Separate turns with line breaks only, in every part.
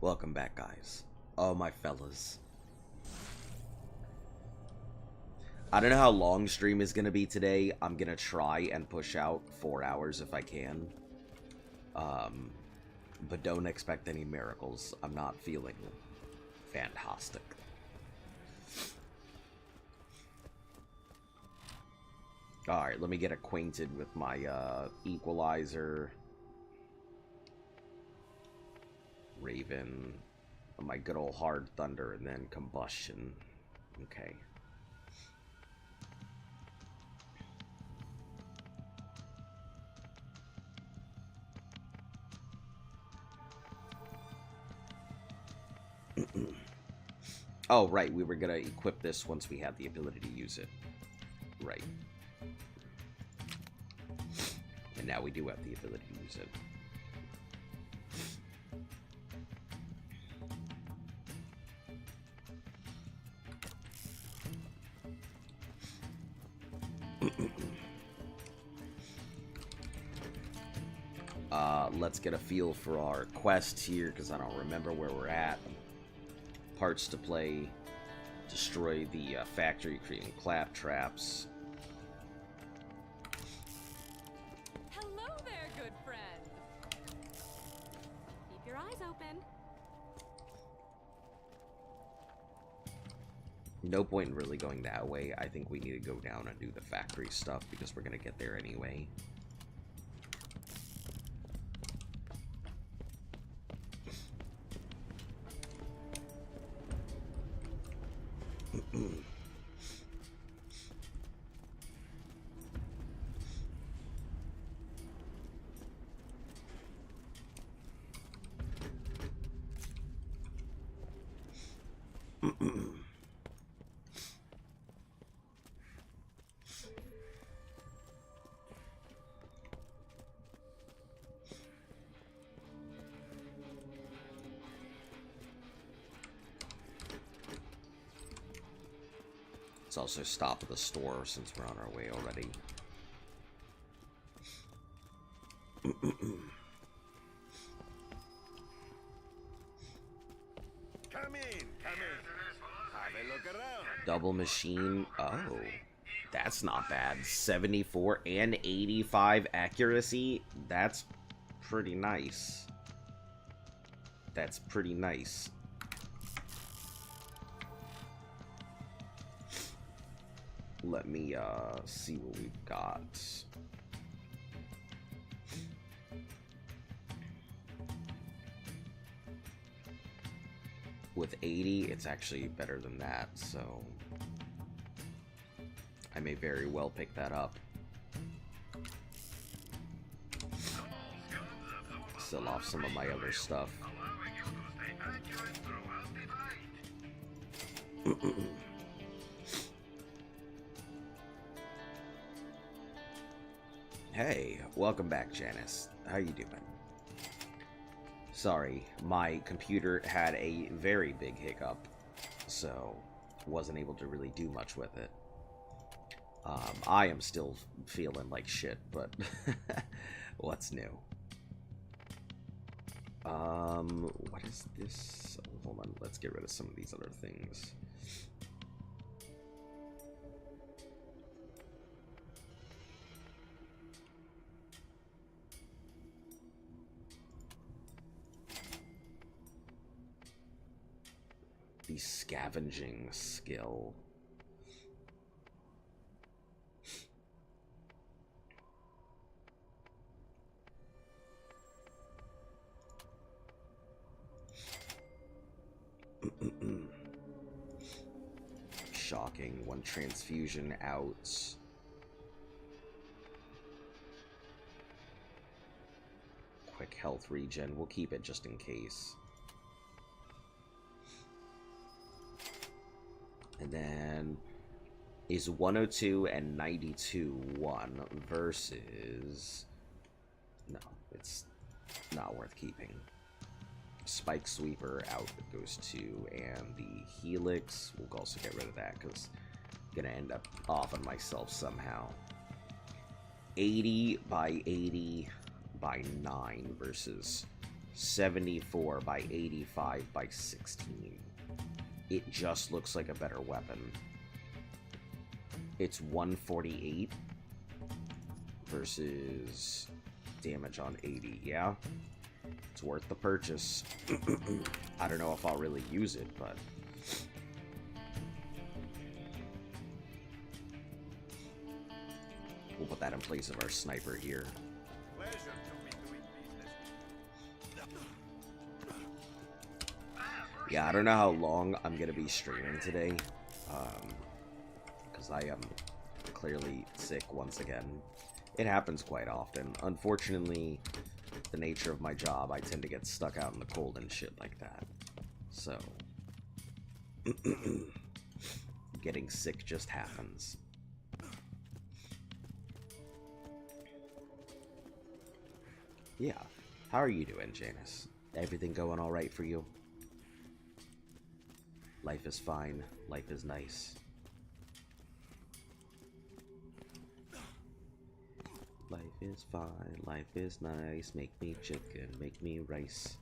Welcome back, guys. Oh, my fellas. I don't know how long stream is going to be today. I'm going to try and push out 4 hours if I can. But don't expect any miracles. I'm not feeling fantastic. Alright, let me get acquainted with my equalizer. Raven. My good old hard thunder, and then combustion. Okay. Oh, right, we were gonna equip this once we had the ability to use it. Right. And now we do have the ability to use it. Let's get a feel for our quest here, because I don't remember where we're at. Parts to play. Destroy the factory, creating clap traps.
Hello there, good friend. Keep your eyes open.
No point in really going that way. I think we need to go down and do the factory stuff, because we're going to get there anyway. Let's also stop at the store since we're on our way already.
Come in. Have a look around.
Double machine. Oh, that's not bad. 74 and 85 accuracy. That's pretty nice. That's pretty nice. Let me see what we've got. With 80, it's actually better than that, so I may very well pick that up. Sell off some of my other stuff. Hey, welcome back, Janice. How you doing? Sorry, my computer had a very big hiccup, so wasn't able to really do much with it. I am still feeling like shit, but what's new? What is this? Hold on, let's get rid of some of these other things. The scavenging skill. Shocking. One transfusion out. Quick health regen. We'll keep it just in case. And then is 102 and 92 1 versus... No, it's not worth keeping. Spike Sweeper out goes to, and the Helix, we'll also get rid of that because I'm going to end up off on myself somehow. 80 by 80 by 9 versus 74 by 85 by 16. It just looks like a better weapon. It's 148 versus damage on 80. Yeah, it's worth the purchase. I don't know if I'll really use it, but we'll put that in place of our sniper here.
Pleasure to be doing business.
Yeah, I don't know how long I'm gonna be streaming today, because I am clearly sick once again. It happens quite often. Unfortunately, the nature of my job, I tend to get stuck out in the cold and shit like that. So, getting sick just happens. Yeah. How are you doing, Janice? Everything going alright for you? Life is fine. Life is nice. Life is fine. Life is nice. Make me chicken. Make me rice.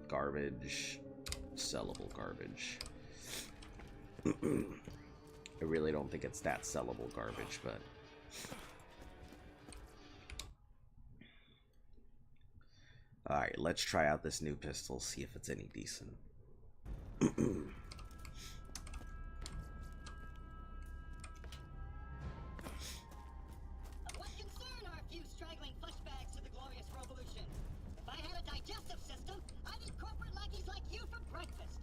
Garbage. Sellable garbage. I really don't think it's that sellable garbage, but... Alright, let's try out this new pistol, see if it's any decent.
What concern are a few straggling fleshbags to the glorious revolution? If I had a digestive system, I'd eat corporate lackeys like you for breakfast.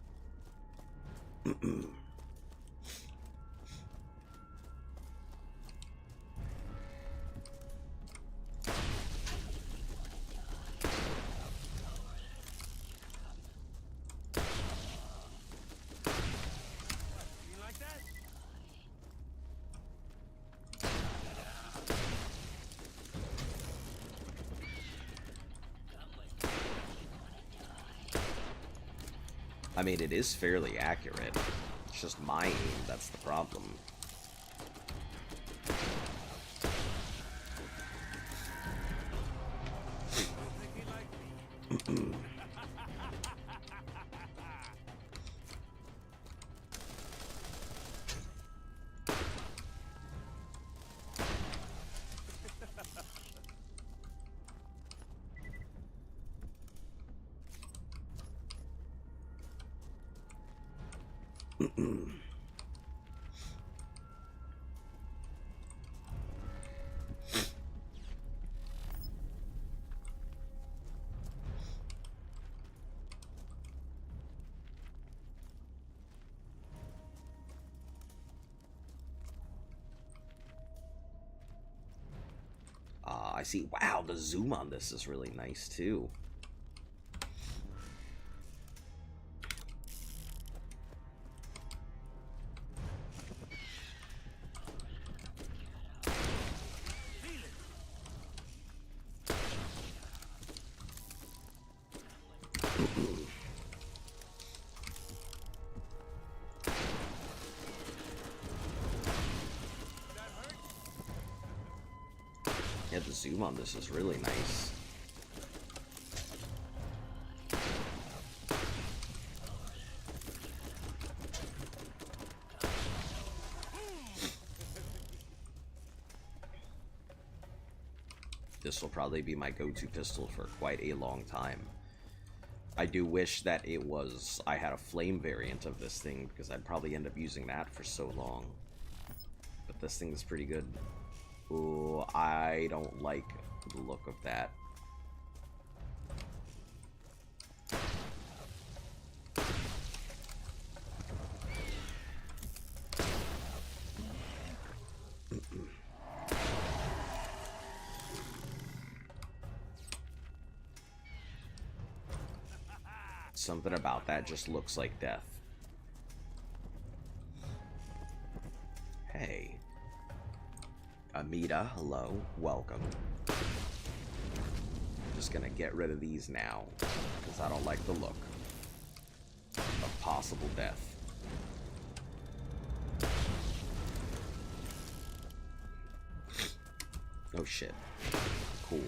You like that?
I mean, it is fairly accurate. It's just my aim that's the problem. I see. Wow, the zoom on this is really nice, too. Yeah, the zoom on this is really nice. This will probably be my go-to pistol for quite a long time. I do wish that I had a flame variant of this thing, because I'd probably end up using that for so long. But this thing is pretty good. Ooh, I don't like the look of that. Something about that just looks like death. Hey. Amita, hello, welcome. Just gonna get rid of these now, because I don't like the look of possible death. Oh shit. Cool.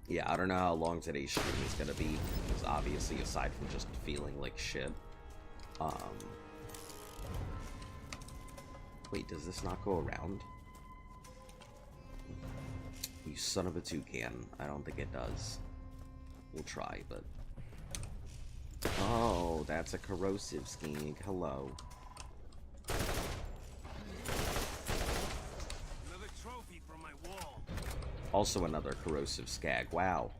Yeah, I don't know how long today's stream is gonna be, because obviously, aside from just feeling like shit, wait, does this not go around? You son of a toucan. I don't think it does. We'll try, but... Oh, that's a corrosive skink. Hello.
Another trophy from my wall.
Also another corrosive skag. Wow.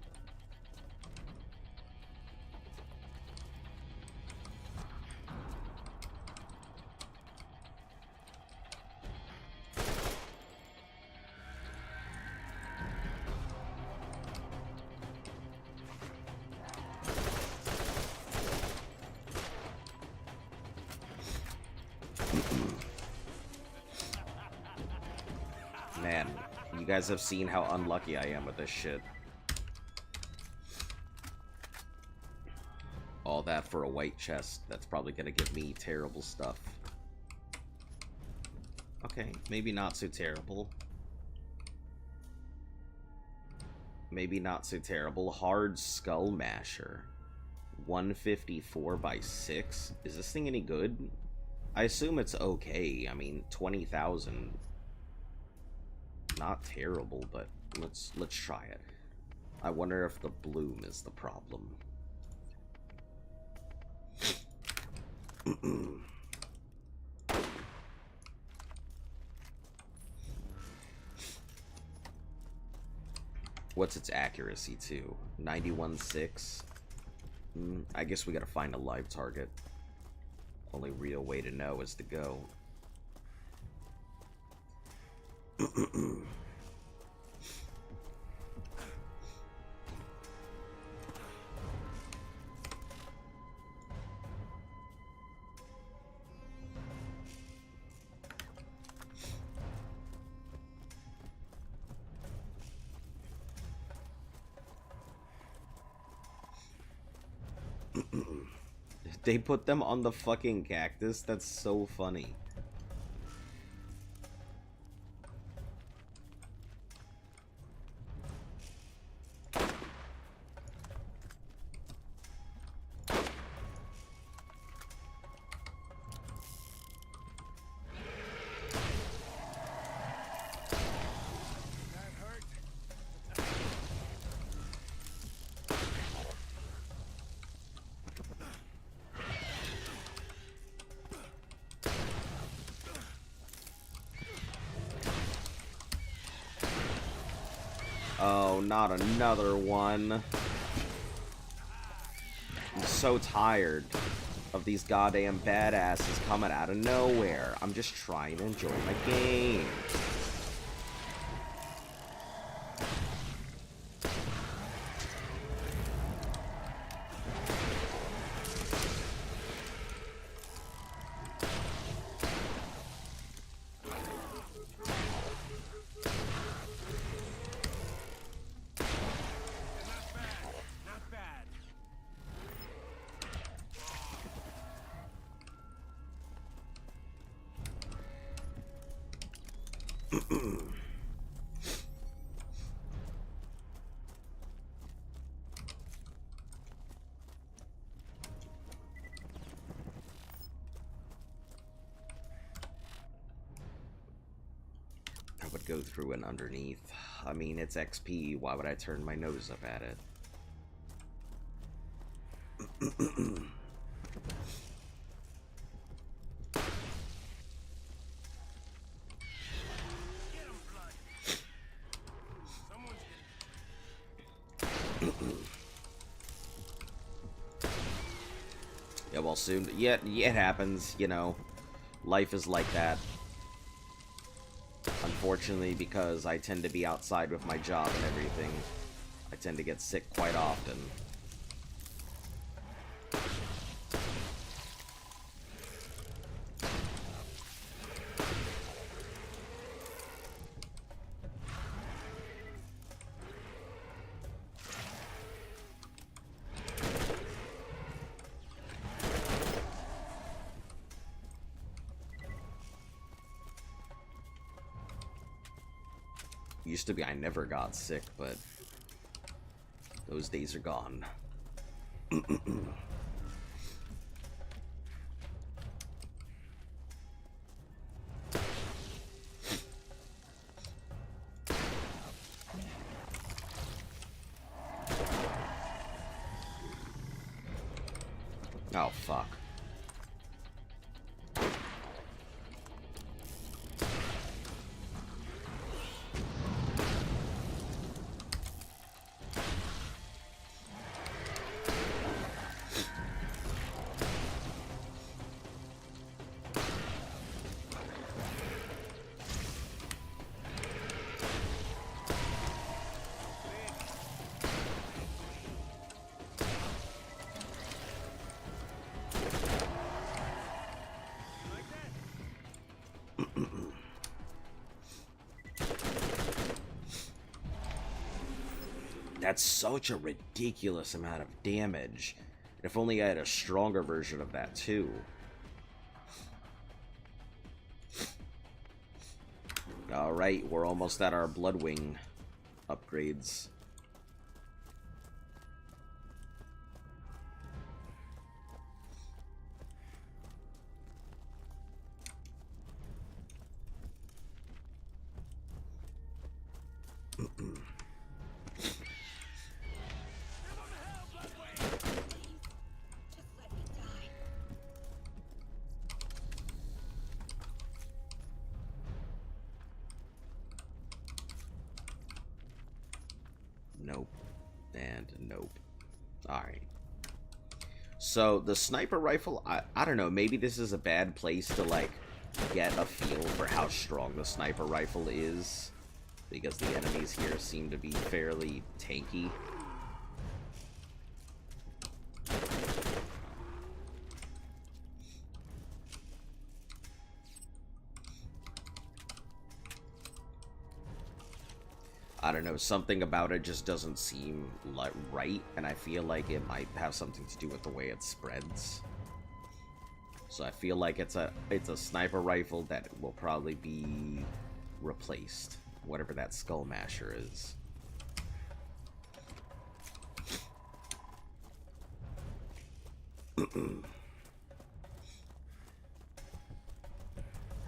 Man, you guys have seen how unlucky I am with this shit. All that for a white chest. That's probably gonna give me terrible stuff. Okay, maybe not so terrible. Maybe not so terrible. Hard Skull Masher. 154 by 6. Is this thing any good? I assume it's okay. I mean, 20,000. Not terrible, but let's try it. I wonder if the bloom is the problem. What's its accuracy too? 91.6. I guess we gotta find a live target. Only real way to know is to go. They put them on the fucking cactus? That's so funny. Oh, not another one. I'm so tired of these goddamn badasses coming out of nowhere. I'm just trying to enjoy my game. I would go through and underneath. I mean, it's XP. Why would I turn my nose up at it? well, soon. Yeah, it happens, you know. Life is like that. Unfortunately, because I tend to be outside with my job and everything, I tend to get sick quite often. Used to be I never got sick, but those days are gone. Oh, fuck. That's such a ridiculous amount of damage. If only I had a stronger version of that, too. Alright, we're almost at our Bloodwing upgrades. Nope. And nope. Alright. So, the sniper rifle, I don't know, maybe this is a bad place to, like, get a feel for how strong the sniper rifle is. Because the enemies here seem to be fairly tanky. I don't know, something about it just doesn't seem like right, and I feel like it might have something to do with the way it spreads. So I feel like it's a sniper rifle that will probably be replaced, whatever that skull masher is.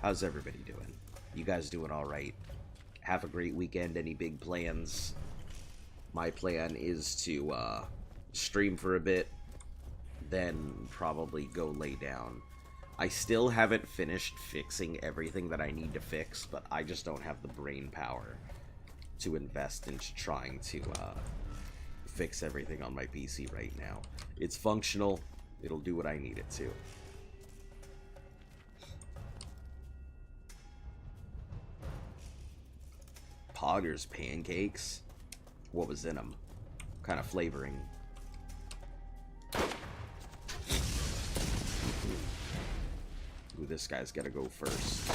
How's everybody doing? You guys doing all right? Have a great weekend. Any big plans? My plan is to stream for a bit, then probably go lay down. I still haven't finished fixing everything that I need to fix, but I just don't have the brain power to invest into trying to fix everything on my PC right now. It's functional. It'll do what I need it to. Potter's pancakes? What was in them? What kind of flavoring? Ooh, this guy's gotta go first.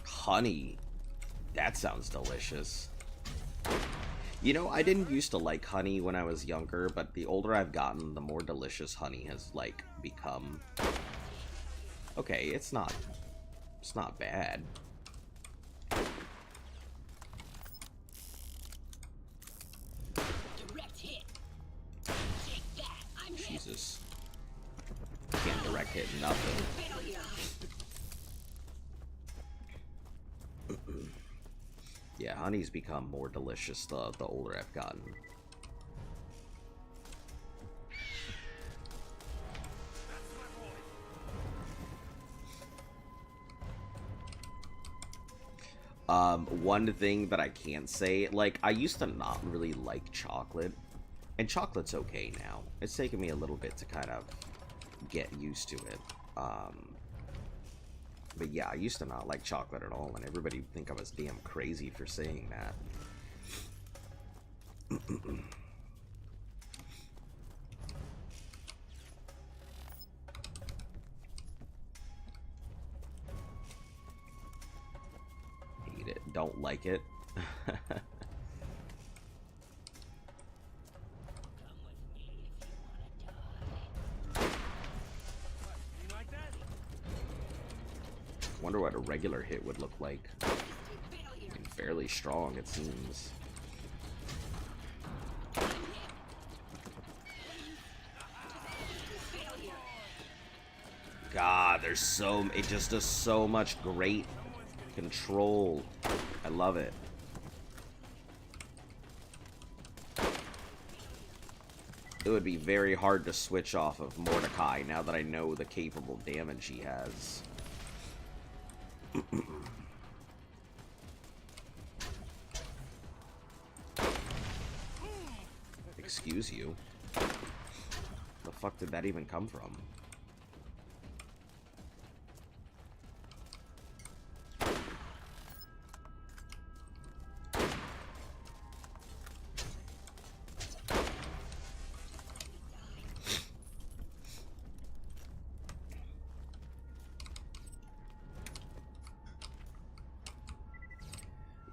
Honey. That sounds delicious. You know, I didn't used to like honey when I was younger, but the older I've gotten, the more delicious honey has, like, become. Okay, it's not bad.
Direct hit. Take that. I'm hit.
Jesus. Can't honey's become more delicious the older I've gotten. One thing that I can't say, like, I used to not really like chocolate, and chocolate's okay now. It's taken me a little bit to kind of get used to it. But yeah, I used to not like chocolate at all, and everybody would think I was damn crazy for saying that. Hate it. Don't like it. Wonder what a regular hit would look like. I mean, fairly strong, it seems. God, there's so... It just does so much great control. I love it. It would be very hard to switch off of Mordecai now that I know the capable damage he has. Excuse you. The fuck did that even come from?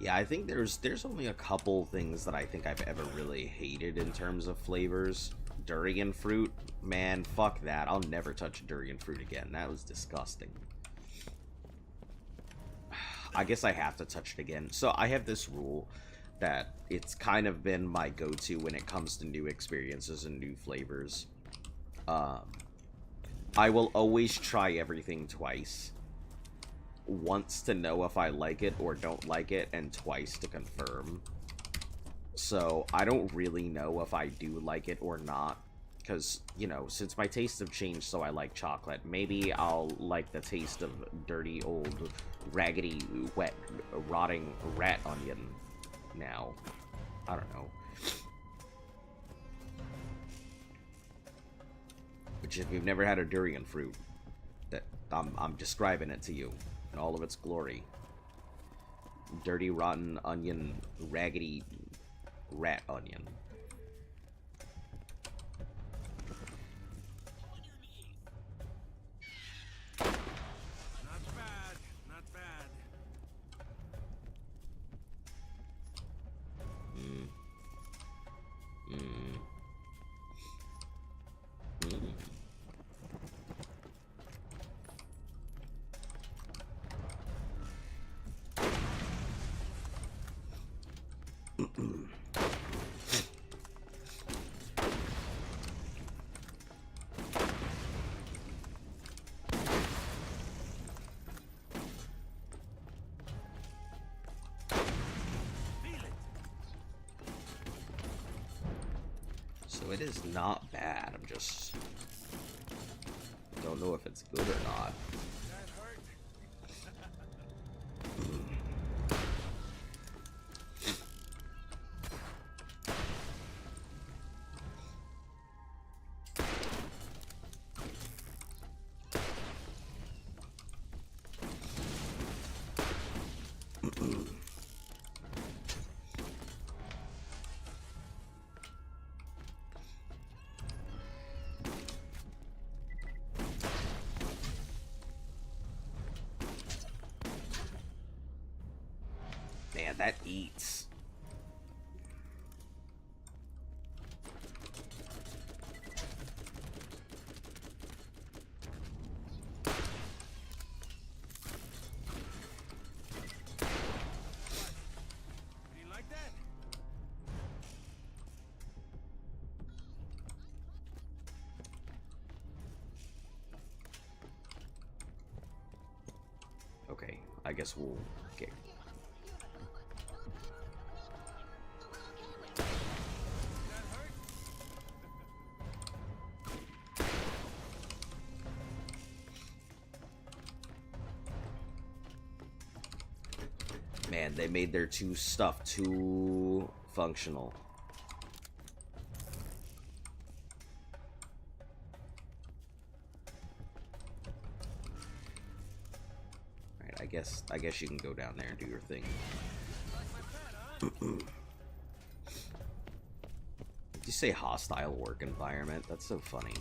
Yeah, I think there's only a couple things that I think I've ever really hated in terms of flavors. Durian fruit, man, fuck that. I'll never touch durian fruit again. That was disgusting. I guess I have to touch it again. So I have this rule that it's kind of been my go-to when it comes to new experiences and new flavors. I will always try everything twice. Once to know if I like it or don't like it, and twice to confirm. So I don't really know if I do like it or not, because, you know, since my tastes have changed, so I like chocolate, maybe I'll like the taste of dirty, old, raggedy, wet, rotting rat onion now. I don't know. Which, if you've never had a durian fruit, that I'm describing it to you in all of its glory. Dirty, rotten onion, raggedy rat onion.
Not bad, not bad.
So it is not bad. I'm just don't know if it's good or not.
That hurt.
Man, that eats.
You like that?
Okay, I guess we'll get... Man, they made their stuff too functional. Alright, I guess you can go down there and do your thing. Did you say hostile work environment? That's so funny.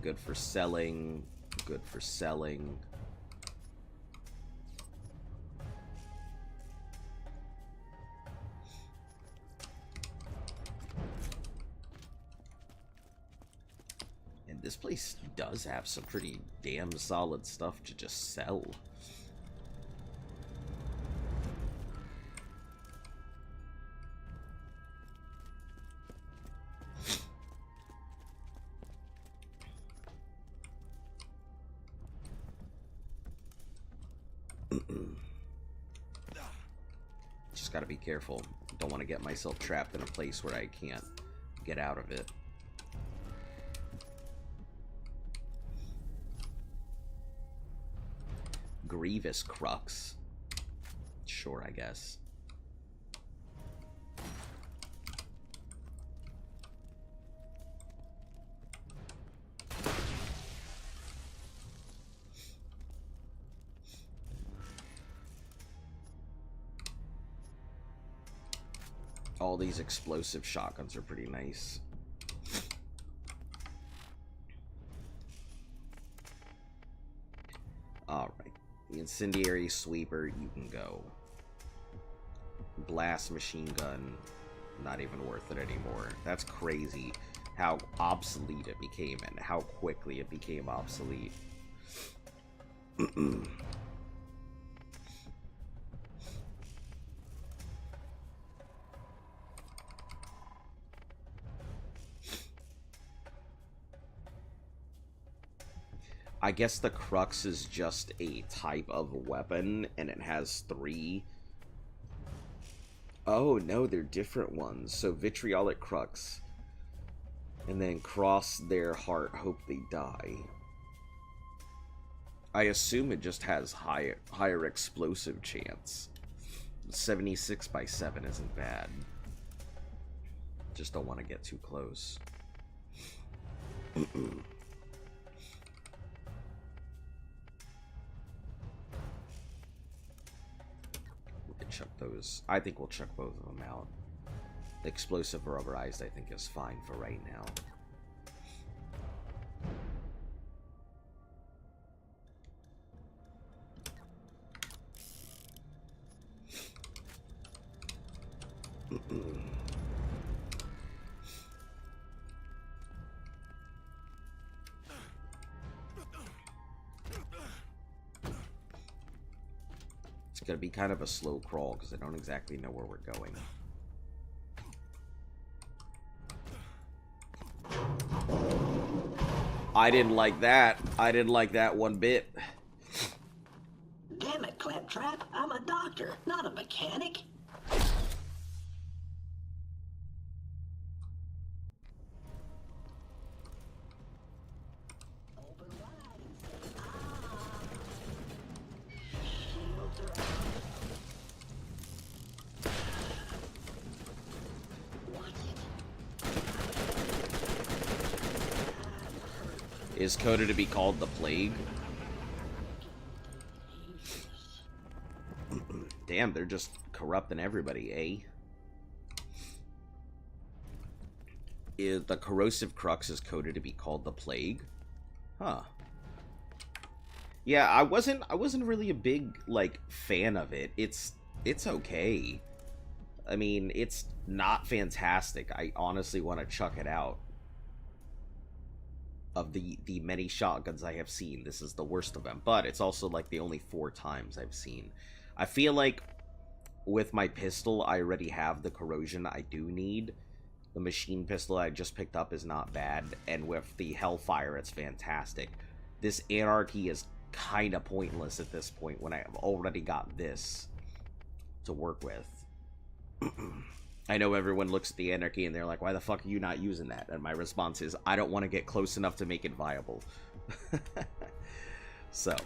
Good for selling. Good for selling. And this place does have some pretty damn solid stuff to just sell. Just gotta be careful. Don't want to get myself trapped in a place where I can't get out of it. Grievous crux. Sure, I guess. All these explosive shotguns are pretty nice. Alright. The incendiary sweeper, you can go. Blast machine gun, not even worth it anymore. That's crazy how obsolete it became and how quickly it became obsolete. I guess the crux is just a type of weapon, and it has 3. Oh, no, they're different ones. So, vitriolic crux. And then cross their heart, hope they die. I assume it just has higher explosive chance. 76 by 7 isn't bad. Just don't want to get too close. Chuck those. I think we'll chuck both of them out. The explosive rubberized, I think, is fine for right now. It's gonna be kind of a slow crawl because I don't exactly know where we're going. I didn't like that. I didn't like that one bit.
Damn it, Claptrap. I'm a doctor, not a mechanic. Open wide and say, Shields are up. Watch it.
Is coded to be called the Plague? Damn, they're just corrupting everybody, eh? The corrosive crux is coded to be called the Plague? Huh. Yeah, I wasn't really a big, like, fan of it. It's okay. I mean, it's not fantastic. I honestly want to chuck it out. Of the many shotguns I have seen, this is the worst of them. But it's also, like, the only 4 times I've seen. I feel like with my pistol, I already have the corrosion I do need. The machine pistol I just picked up is not bad. And with the Hellfire, it's fantastic. This Anarchy is kind of pointless at this point when I've already got this to work with. I know everyone looks at the anarchy and they're like, why the fuck are you not using that? And my response is, I don't want to get close enough to make it viable. So.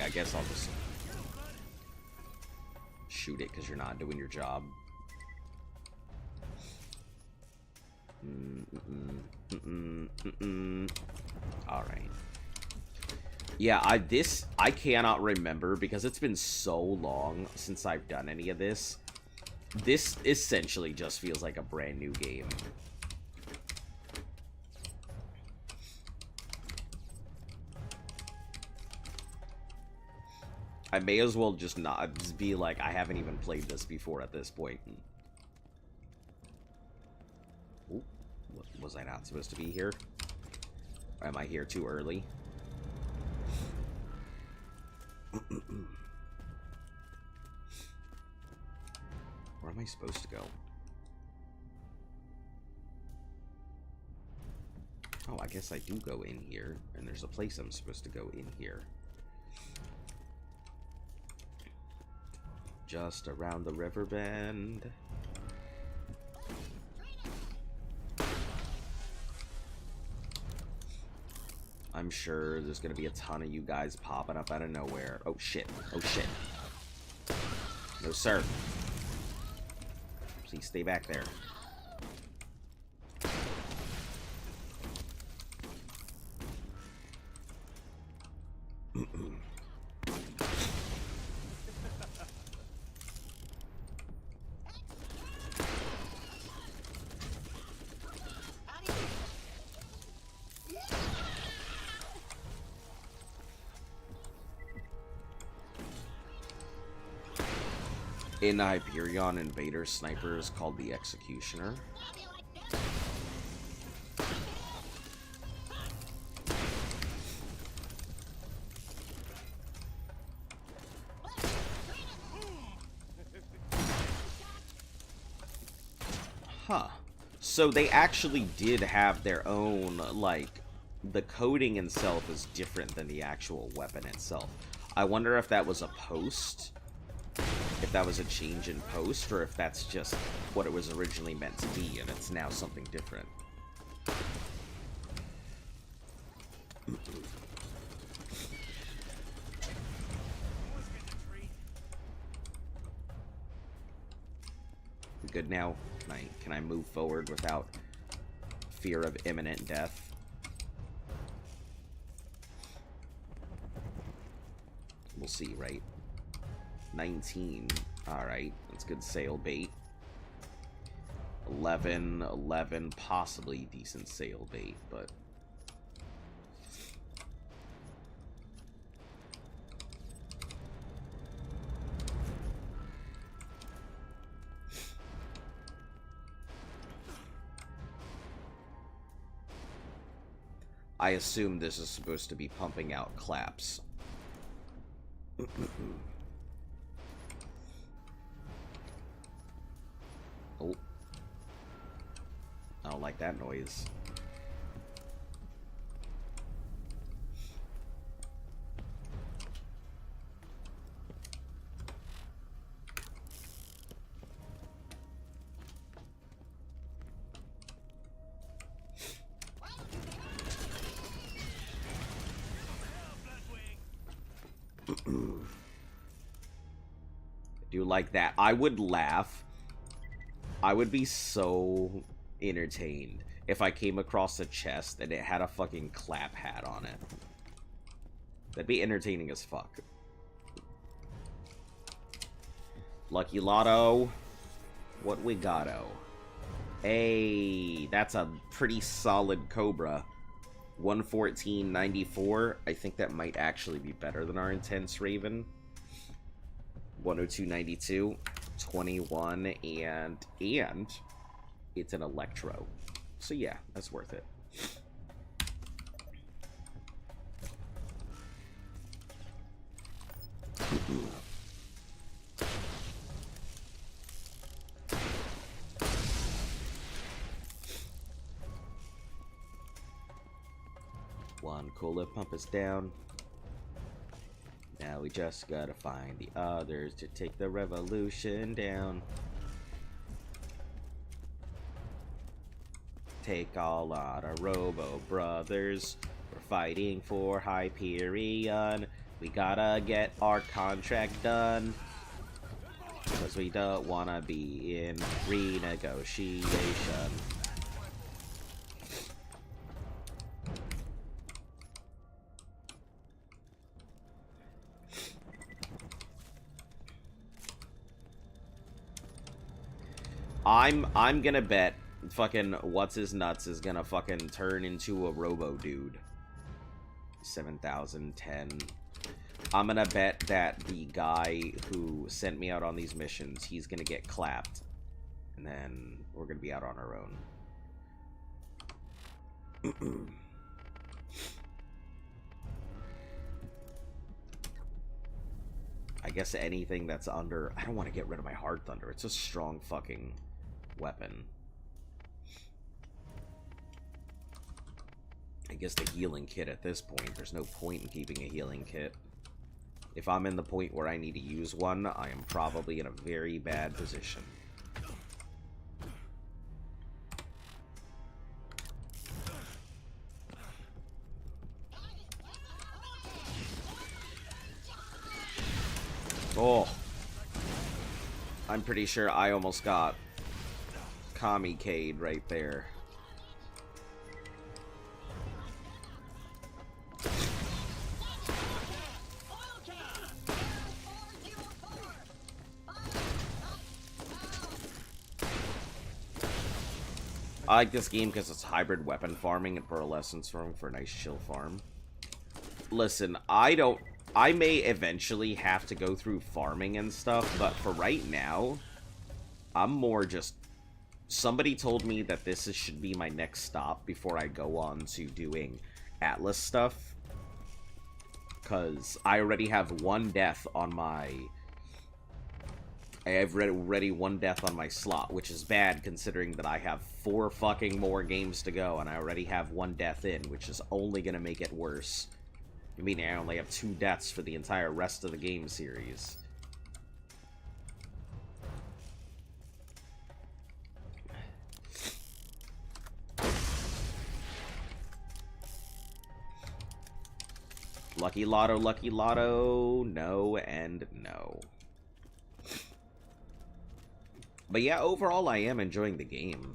I guess I'll just shoot it because you're not doing your job. Alright. Yeah, I cannot remember because it's been so long since I've done any of this. This essentially just feels like a brand new game. I may as well just not just be like, I haven't even played this before at this point. Ooh, was I not supposed to be here? Or am I here too early? Where am I supposed to go? Oh, I guess I do go in here, and there's a place I'm supposed to go in here. Just around the river bend. I'm sure there's gonna be a ton of you guys popping up out of nowhere. Oh shit. Oh shit. No sir. Please stay back there. In Hyperion, Invader Sniper is called the Executioner. Huh. So they actually did have their own, like, the coding itself is different than the actual weapon itself. I wonder if that was a post. If that was a change in post, or if that's just what it was originally meant to be, and it's now something different. Good now? Can I move forward without fear of imminent death? We'll see, right? 19. Alright, that's good sail bait. 11, possibly decent sail bait, but... I assume this is supposed to be pumping out claps. Oh. I don't like that noise. I do like that. I would laugh. I would be so entertained if I came across a chest and it had a fucking clap hat on it. That'd be entertaining as fuck. Lucky Lotto. What we got-o? Hey, that's a pretty solid Cobra. 114.94. I think that might actually be better than our Intense Raven. 102.92. 21, and it's an Electro. So yeah, that's worth it. One cola pump is down. Now we just gotta find the others to take the revolution down. Take all on our Robo Brothers. We're fighting for Hyperion. We gotta get our contract done. Because we don't wanna be in renegotiation. I'm gonna bet fucking what's his nuts is gonna fucking turn into a robo dude. 7,010. I'm gonna bet that the guy who sent me out on these missions, he's gonna get clapped, and then we're gonna be out on our own. I guess anything that's under... I don't want to get rid of my Hard Thunder. It's a strong fucking weapon. I guess the healing kit at this point. There's no point in keeping a healing kit. If I'm in the point where I need to use one, I am probably in a very bad position. Oh. I'm pretty sure I almost got Kami-K'd right there. I like this game because it's hybrid weapon farming and pearlescence farming for a nice chill farm. Listen, I may eventually have to go through farming and stuff, but for right now, I'm more just... Somebody told me that this should be my next stop before I go on to doing Atlas stuff. Because I already have one death on my... I have already one death on my slot, which is bad considering that I have 4 fucking more games to go, and I already have one death in, which is only going to make it worse. I mean, I only have 2 deaths for the entire rest of the game series. Lucky Lotto, no and no. But yeah, overall I am enjoying the game.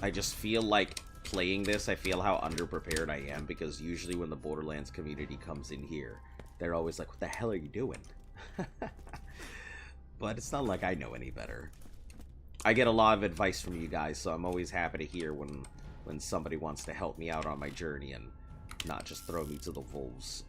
I just feel like playing this, I feel how underprepared I am, because usually when the Borderlands community comes in here, they're always like, what the hell are you doing? But it's not like I know any better. I get a lot of advice from you guys, so I'm always happy to hear when somebody wants to help me out on my journey and not just throw me to the wolves.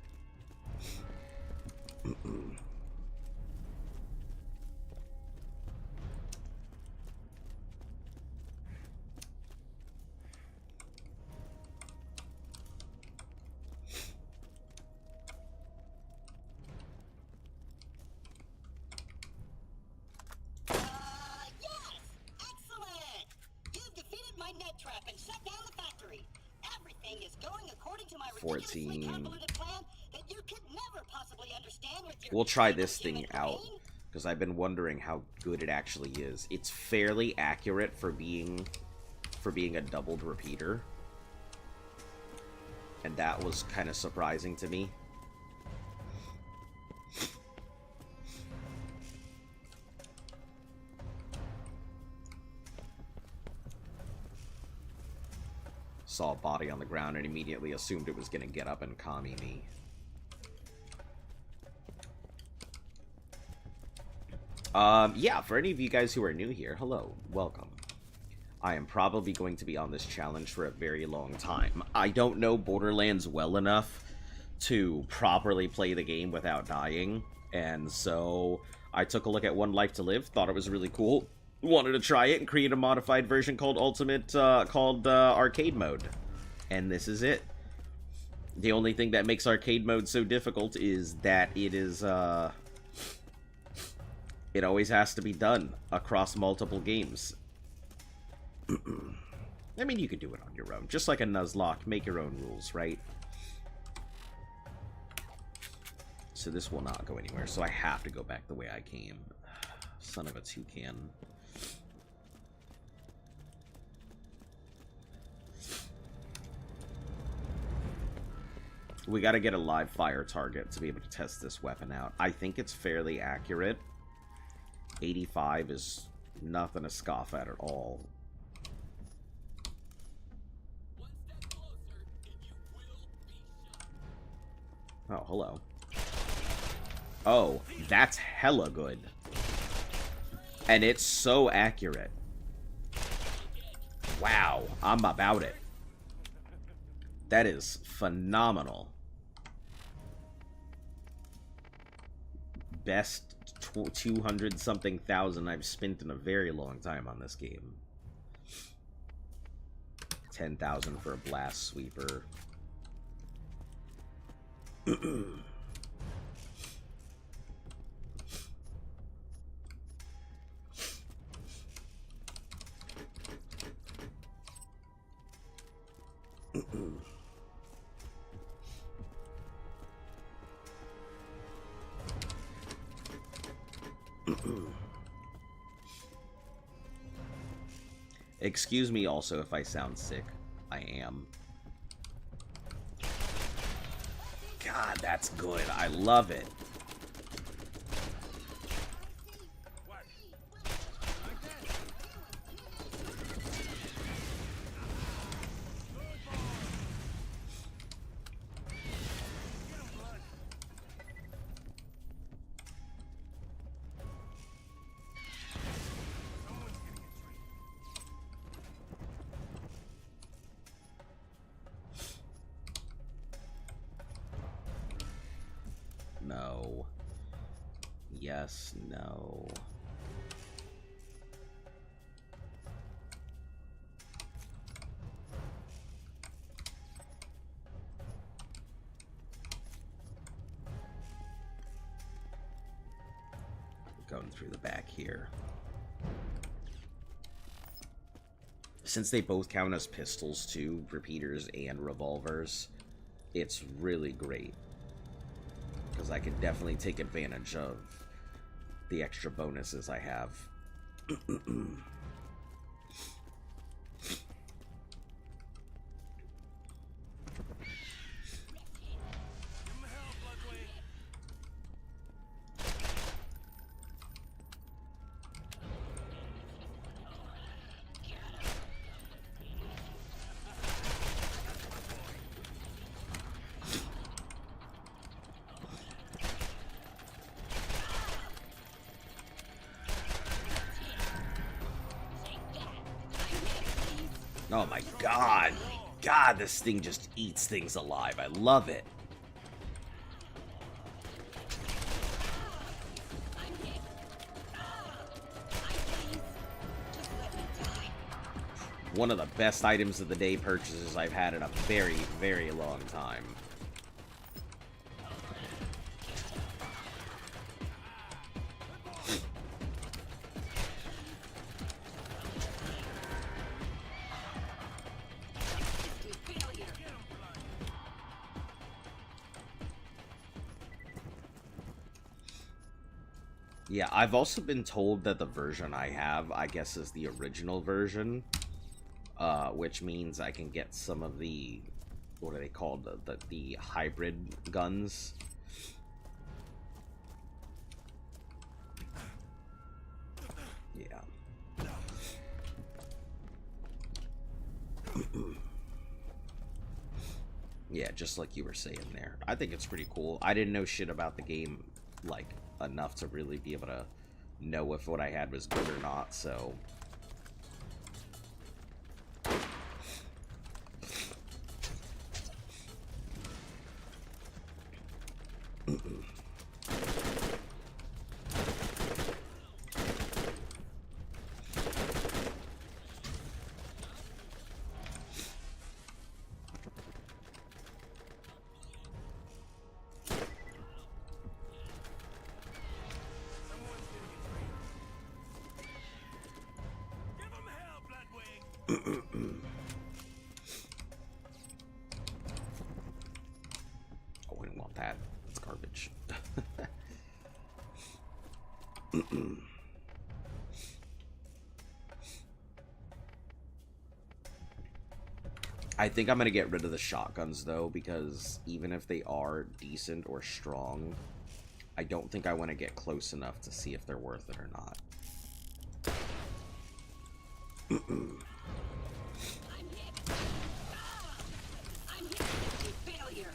Yes! Excellent! You've defeated my net trap and shut down the factory. Everything is going according to my ridiculously
14.
convoluted plan that you could never possibly understand with your
We'll try this thing
human
out,
brain.
because I've been wondering how good it actually is. It's fairly accurate for being a doubled repeater. And that was kind of surprising to me. Saw a body on the ground and immediately assumed it was going to get up and commie me. Yeah, for any of you guys who are new here, hello, welcome. I am probably going to be on this challenge for a very long time. I don't know Borderlands well enough to properly play the game without dying, and so I took a look at One Life to Live, thought it was really cool, wanted to try it, and create a modified version called Arcade Mode. And this is it. The only thing that makes Arcade Mode so difficult is that it is, it always has to be done across multiple games. I mean, you could do it on your own. Just like a Nuzlocke, make your own rules, right? So this will not go anywhere, so I have to go back the way I came. Son of a toucan. We gotta get a live fire target to be able to test this weapon out. I think it's fairly accurate. 85 is nothing to scoff at all. Oh, hello. Oh, that's hella good. And it's so accurate. Wow, I'm about it. That is phenomenal. Best 200-something thousand I've spent in a very long time on this game. 10,000 for a blast sweeper. Excuse me also if I sound sick. I am. God, that's good. I love it. No. Yes, no. Going through the back here. Since they both count as pistols too, repeaters and revolvers, it's really great. Because I can definitely take advantage of the extra bonuses I have. Oh my god. God, this thing just eats things alive. I love it. One of the best items of the day purchases I've had in a very, very long time. Yeah, I've also been told that the version I have, I guess, is the original version, which means I can get some of the, what are they called, the hybrid guns. Yeah. Yeah, just like you were saying there. I think it's pretty cool. I didn't know shit about the game, like, enough to really be able to know if what I had was good or not, so I wouldn't want that. That's garbage. I think I'm going to get rid of the shotguns, though, because even if they are decent or strong, I don't think I want to get close enough to see if they're worth it or not.
I'm hit. Ah! I'm hit with failure.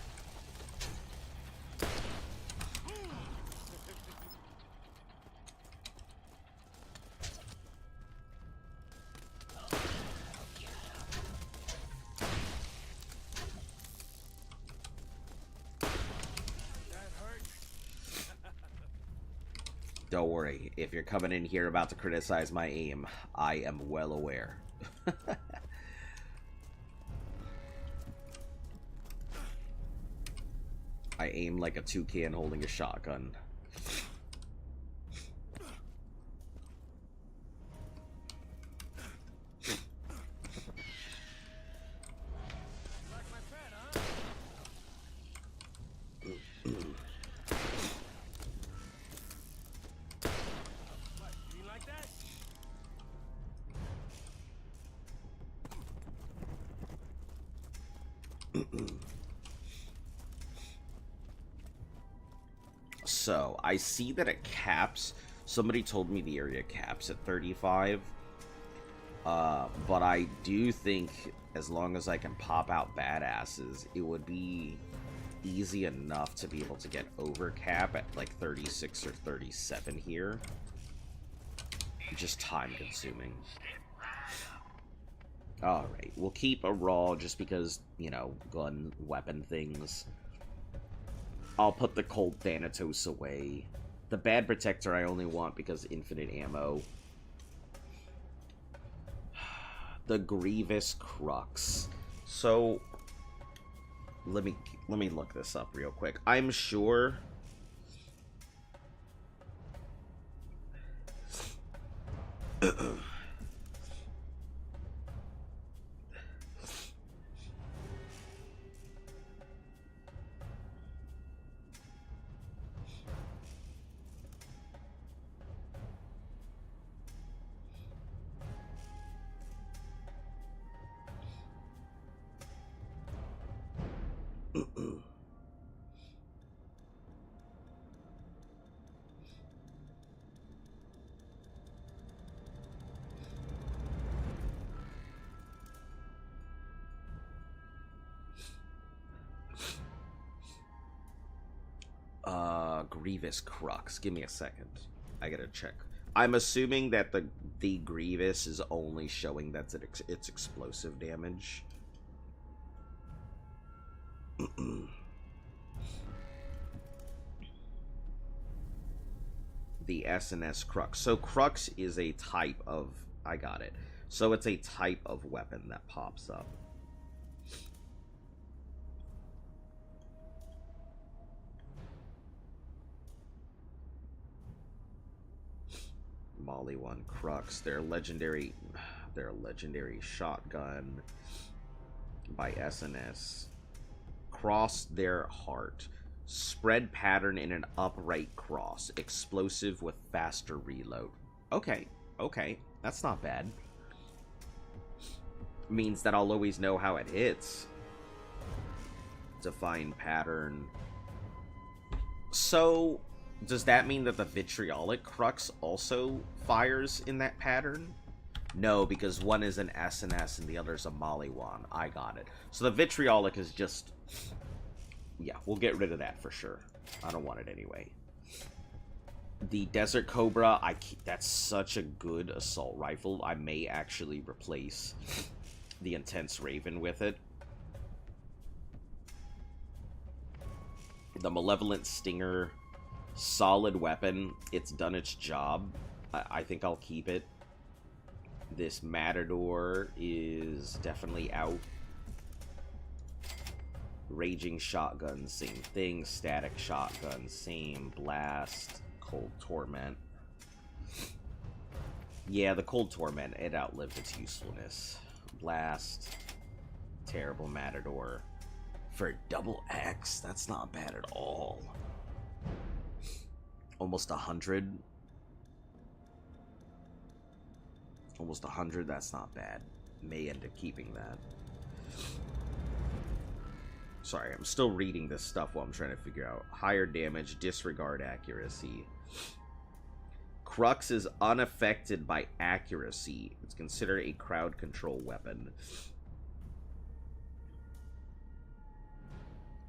Don't worry, if you're coming in here about to criticize my aim, I am well aware. I aim like a toucan holding a shotgun. So, I see that it caps. Somebody told me the area caps at 35. But I do think as long as I can pop out badasses, it would be easy enough to be able to get over cap at like 36 or 37 here. Just time consuming. Alright, we'll keep a raw just because, you know, gun, weapon things. I'll put the Colt Thanatos away. The Bad Protector I only want because infinite ammo. The Grievous Crux. So, let me look this up real quick. I'm sure... Grievous Crux. Give me a second. I gotta check. I'm assuming that the Grievous is only showing that it's explosive damage. The SNS Crux. So Crux is a type of... I got it. So it's a type of weapon that pops up. Molly 1 Crux. Their legendary shotgun by SNS. Cross their heart. Spread pattern in an upright cross. Explosive with faster reload. Okay, okay. That's not bad. Means that I'll always know how it hits. Define pattern. So, does that mean that the Vitriolic Crux also fires in that pattern? No, because one is an SNS and the other is a Molly one. I got it. So the Vitriolic is just... Yeah, we'll get rid of that for sure. I don't want it anyway. The Desert Cobra, that's such a good assault rifle. I may actually replace the Intense Raven with it. The Malevolent Stinger, solid weapon. It's done its job. I think I'll keep it. This Matador is definitely out. Raging Shotgun, same thing. Static Shotgun, same. Blast, Cold Torment. Yeah, the Cold Torment, it outlived its usefulness. Blast, terrible Matador. For double X, that's not bad at all. Almost 100. Almost 100, that's not bad. May end up keeping that. Sorry, I'm still reading this stuff while I'm trying to figure out. Higher damage, disregard accuracy. Crux is unaffected by accuracy. It's considered a crowd control weapon.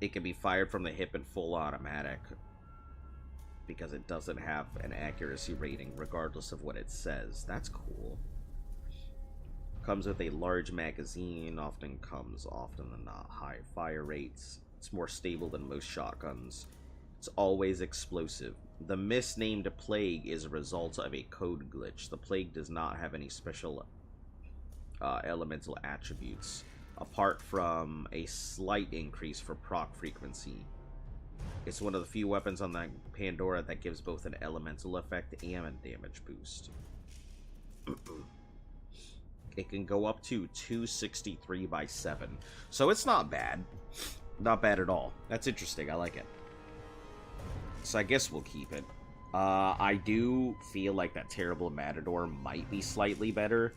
It can be fired from the hip in full automatic because it doesn't have an accuracy rating regardless of what it says. That's cool. Comes with a large magazine, often than not high fire rates. It's more stable than most shotguns. It's always explosive. The misnamed Plague is a result of a code glitch. The Plague does not have any special elemental attributes, apart from a slight increase for proc frequency. It's one of the few weapons on the Pandora that gives both an elemental effect and a damage boost. It can go up to 263 by 7. So it's not bad. Not bad at all. That's interesting. I like it. So I guess we'll keep it. I do feel like that terrible Matador might be slightly better.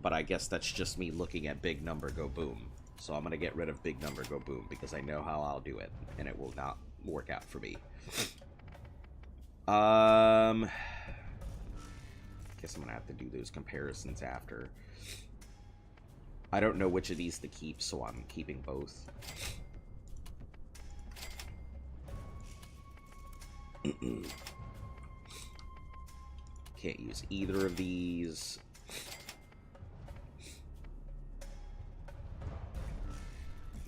But I guess that's just me looking at Big Number Go Boom. So I'm going to get rid of Big Number Go Boom because I know how I'll do it. And it will not work out for me. Guess I'm gonna have to do those comparisons after. I don't know which of these to keep, so I'm keeping both. Can't use either of these.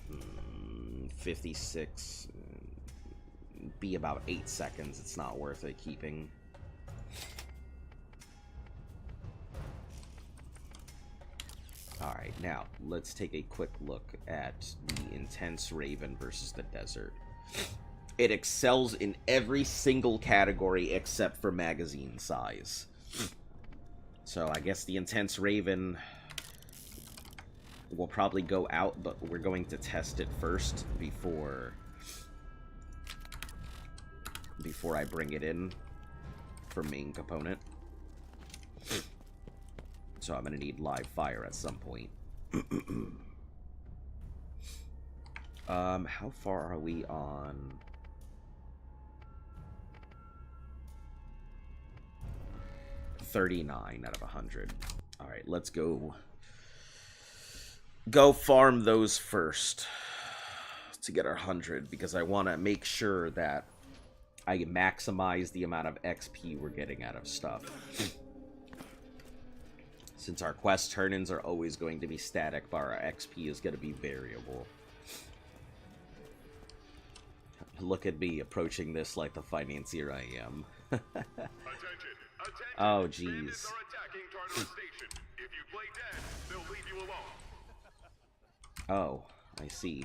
Hmm, 56. Be about 8 seconds. It's not worth it keeping. Alright, now, let's take a quick look at the Intense Raven versus the Desert. It excels in every single category except for magazine size. So I guess the Intense Raven will probably go out, but we're going to test it first before I bring it in for main component. So I'm going to need live fire at some point. How far are we on? $39 out of 100. All right, let's go farm those first to get our 100 because I want to make sure that I maximize the amount of XP we're getting out of stuff. Since our quest turn-ins are always going to be static, but our XP is going to be variable. Look at me approaching this like the financier I am. Oh, jeez. Oh, I see.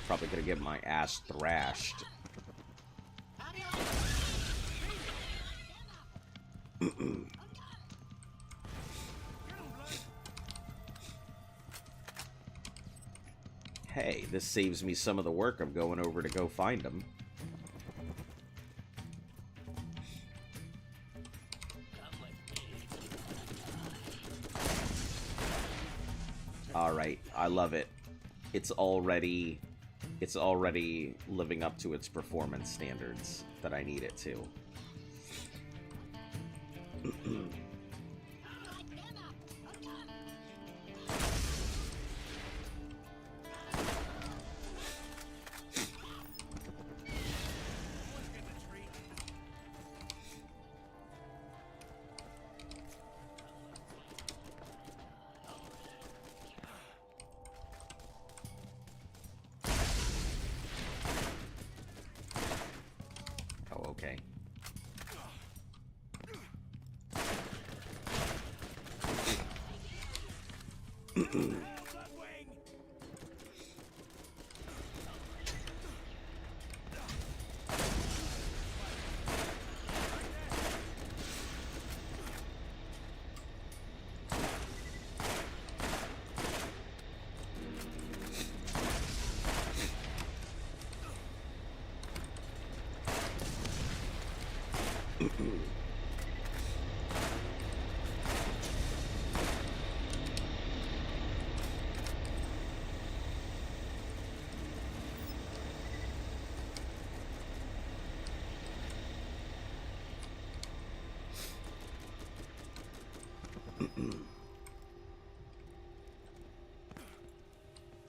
Probably gonna get my ass thrashed. Hey, this saves me some of the work of going over to go find them. Alright, I love it. It's already living up to its performance standards that I need it to.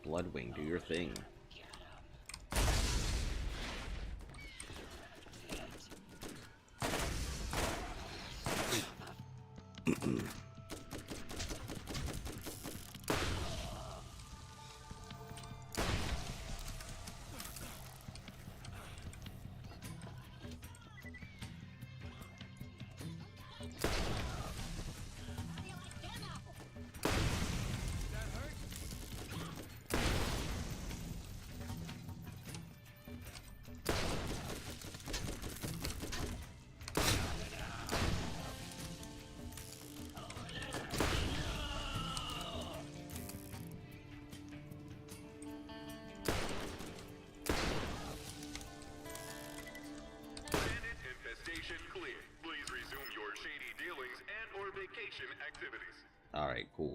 Bloodwing, do your thing. Alright, cool.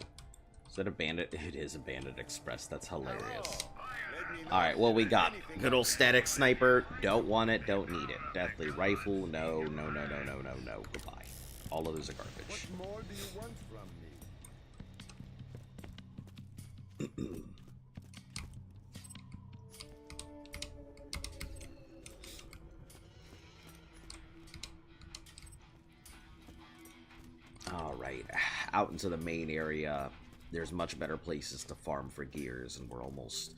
Is that a bandit? It is a Bandit Express. That's hilarious. Alright, what we got? Good old static sniper. Don't want it, don't need it. Deathly rifle. No, no, no, no, no, no, no. Goodbye. All of those are garbage.
What more do you want from me?
Alright, out into the main area. There's much better places to farm for gears, and we're almost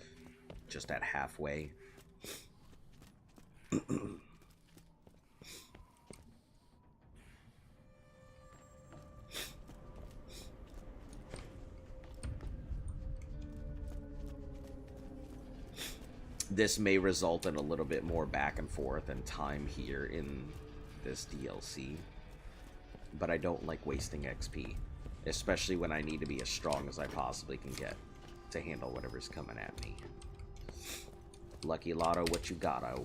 just at halfway. This may result in a little bit more back and forth and time here in this DLC. But I don't like wasting XP, especially when I need to be as strong as I possibly can get to handle whatever's coming at me. Lucky Lotto, what you got-o?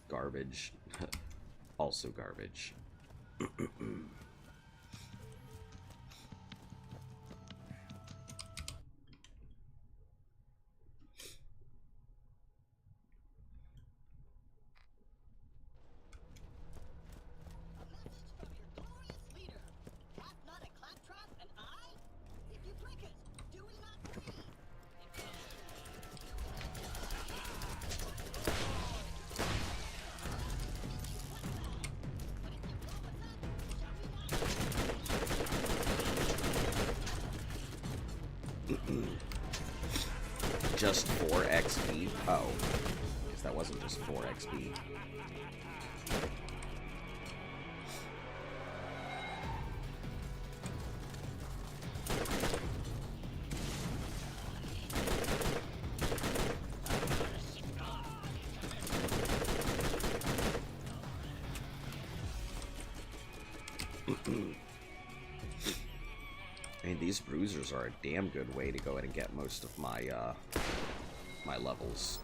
Garbage. Also garbage. Just 4 XP? Oh. Because that wasn't just 4 XP. I mean, these bruisers are a damn good way to go ahead and get most of my, my levels.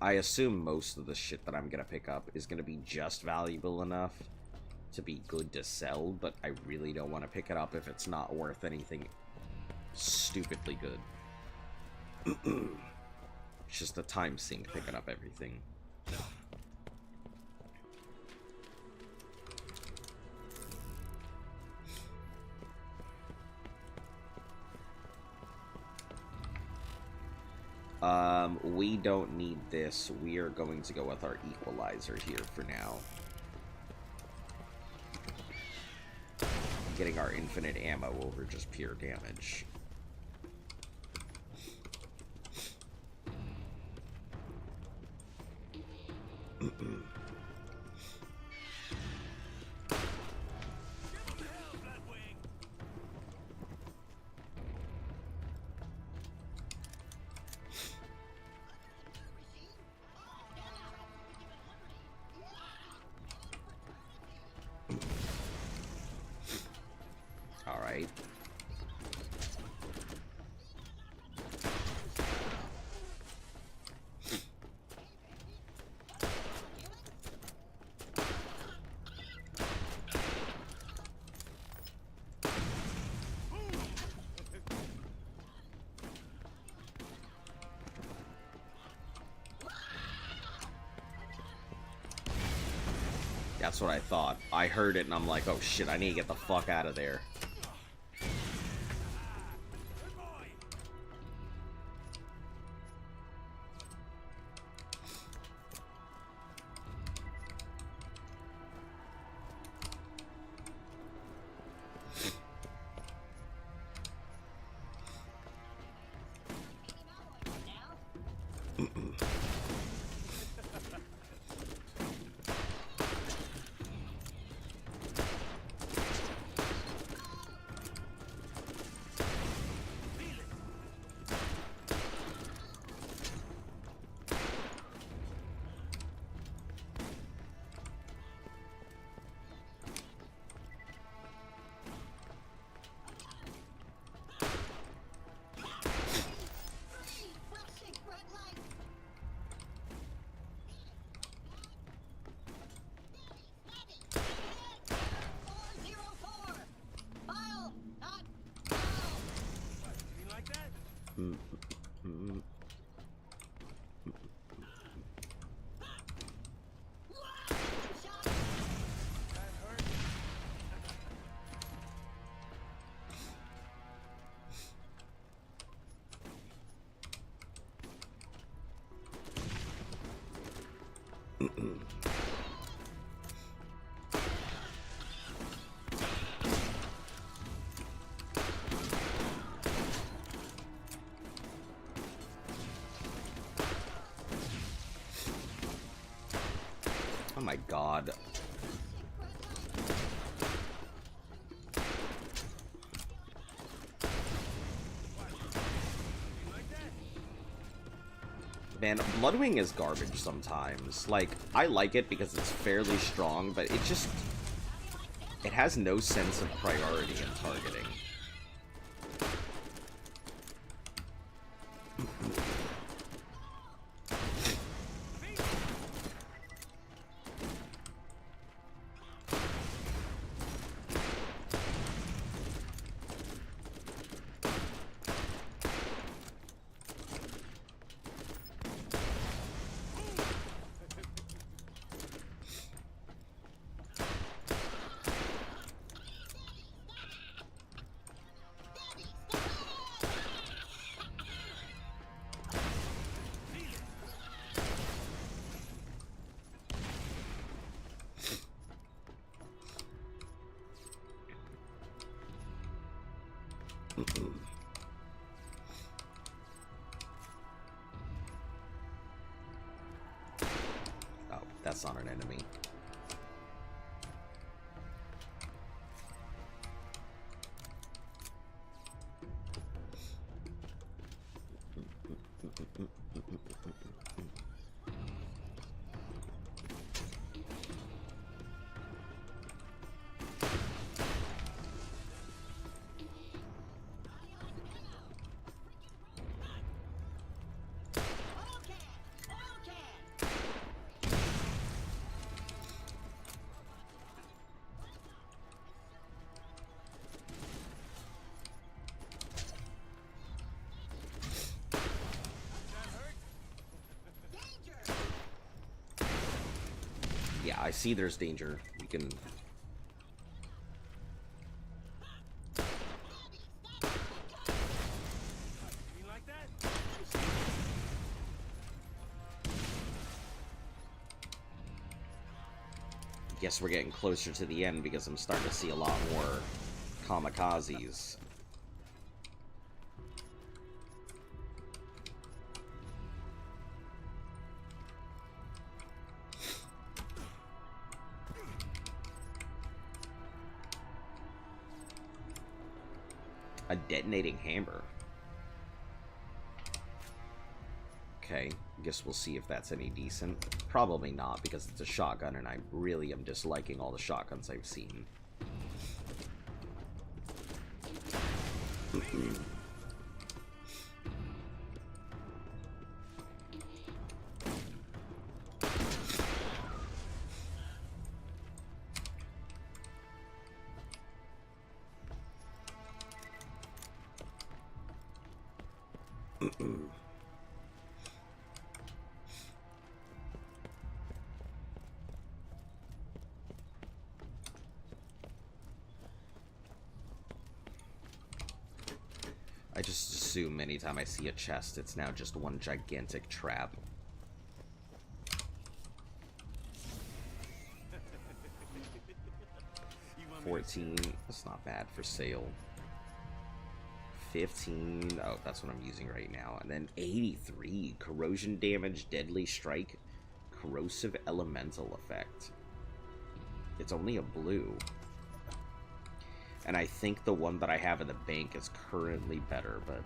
I assume most of the shit that I'm gonna pick up is gonna be just valuable enough to be good to sell, but I really don't want to pick it up if it's not worth anything stupidly good. It's just a time sink picking up everything. We don't need this. We are going to go with our equalizer here for now. Getting our infinite ammo over just pure damage. That's what I thought. I heard it and I'm like, oh shit, I need to get the fuck out of there.
Flashing red light. 404. File, not file.
You like that?
Shot.
That hurt.
Oh my god. Man, Bloodwing is garbage sometimes. Like, I like it because it's fairly strong, but it just... It has no sense of priority in targeting. Oh, that's not an enemy. Yeah, I see there's danger. We can...
You like that?
Guess we're getting closer to the end because I'm starting to see a lot more kamikazes. A detonating hammer. Okay, guess we'll see if that's any decent. Probably not, because it's a shotgun, and I really am disliking all the shotguns I've seen. just assume anytime I see a chest, it's now just one gigantic trap. 14, that's not bad for sale. 15, oh, that's what I'm using right now. And then 83, corrosion damage, deadly strike, corrosive elemental effect. It's only a blue. And I think the one that I have in the bank is currently better, but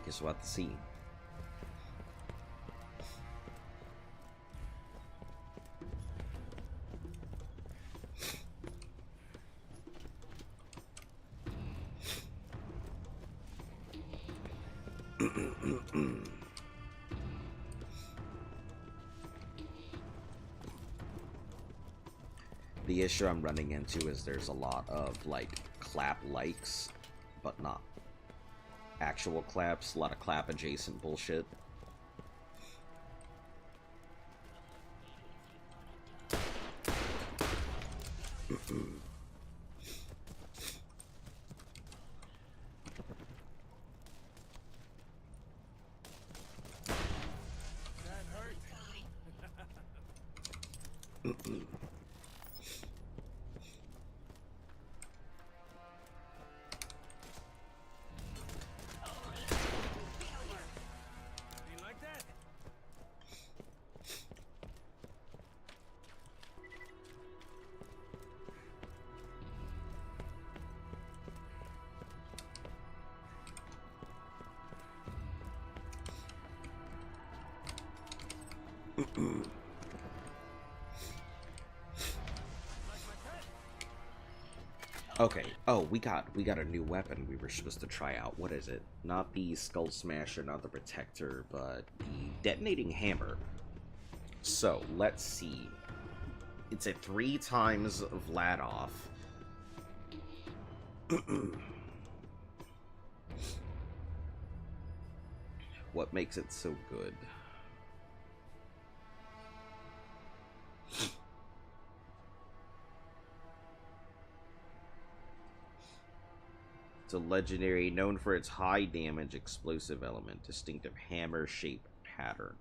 guess we'll have to see. The issue I'm running into is there's a lot of, like, clap likes, but not actual claps. A lot of clap adjacent bullshit. Okay. Oh, we got a new weapon we were supposed to try out. What is it? Not the Skull Smasher, not the Protector, but the Detonating Hammer. So, let's see. It's a 3 times Vladoff. What makes it so good? It's a legendary known for its high damage explosive element, distinctive hammer shape pattern.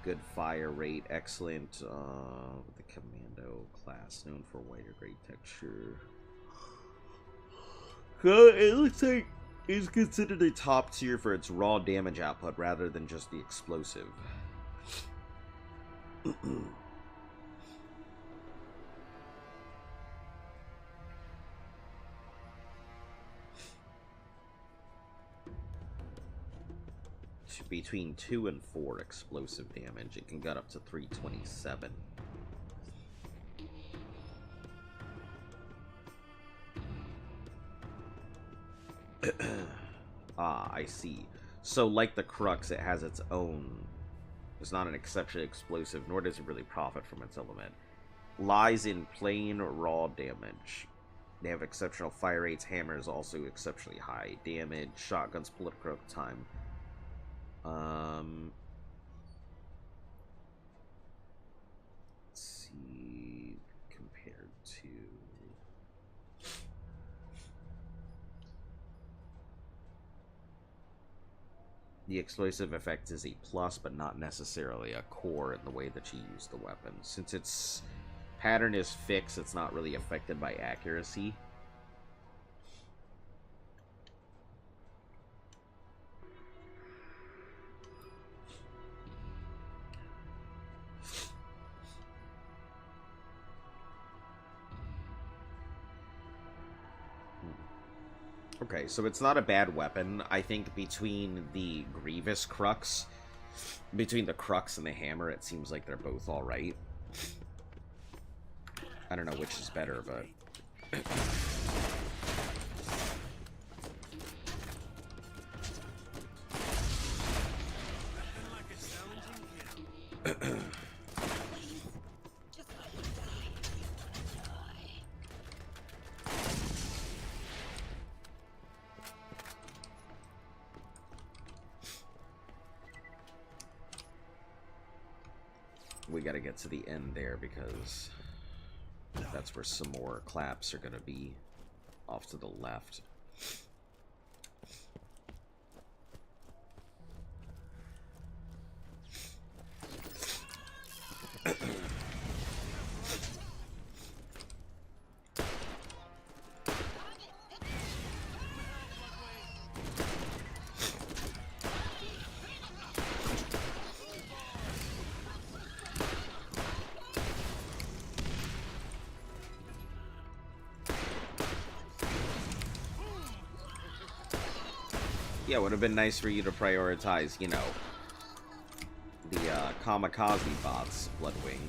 Good fire rate, excellent with the commando class, known for white or gray texture. It looks like it's considered a top tier for its raw damage output rather than just the explosive. Between 2 and 4 explosive damage, it can get up to 327. Ah, I see. So, like the Crux, it has its own. It's not an exceptionally explosive, nor does it really profit from its element. Lies in plain raw damage. They have exceptional fire rates. Hammers also exceptionally high damage. Shotguns political time. Let's see, compared to the explosive effect is a plus, but not necessarily a core in the way that you use the weapon. Since its pattern is fixed, it's not really affected by accuracy. Okay, so it's not a bad weapon. I think between the Grievous Crux, between the Crux and the Hammer, it seems like they're both alright. I don't know which is better, but... we gotta get to the end there because that's where some more claps are gonna be off to the left. Yeah, it would have been nice for you to prioritize, you know, the kamikaze bots, Bloodwing.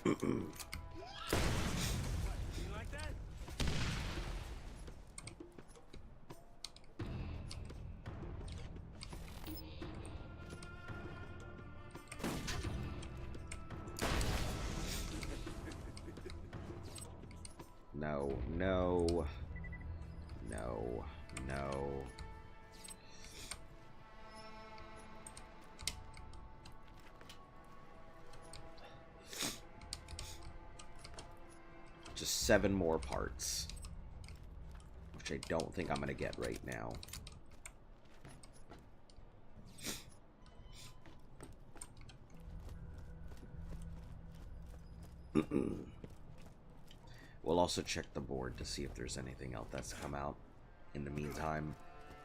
You like that?
No, no, no, no. Just 7 more parts, which I don't think I'm gonna get right now. We'll also check the board to see if there's anything else that's come out in the meantime.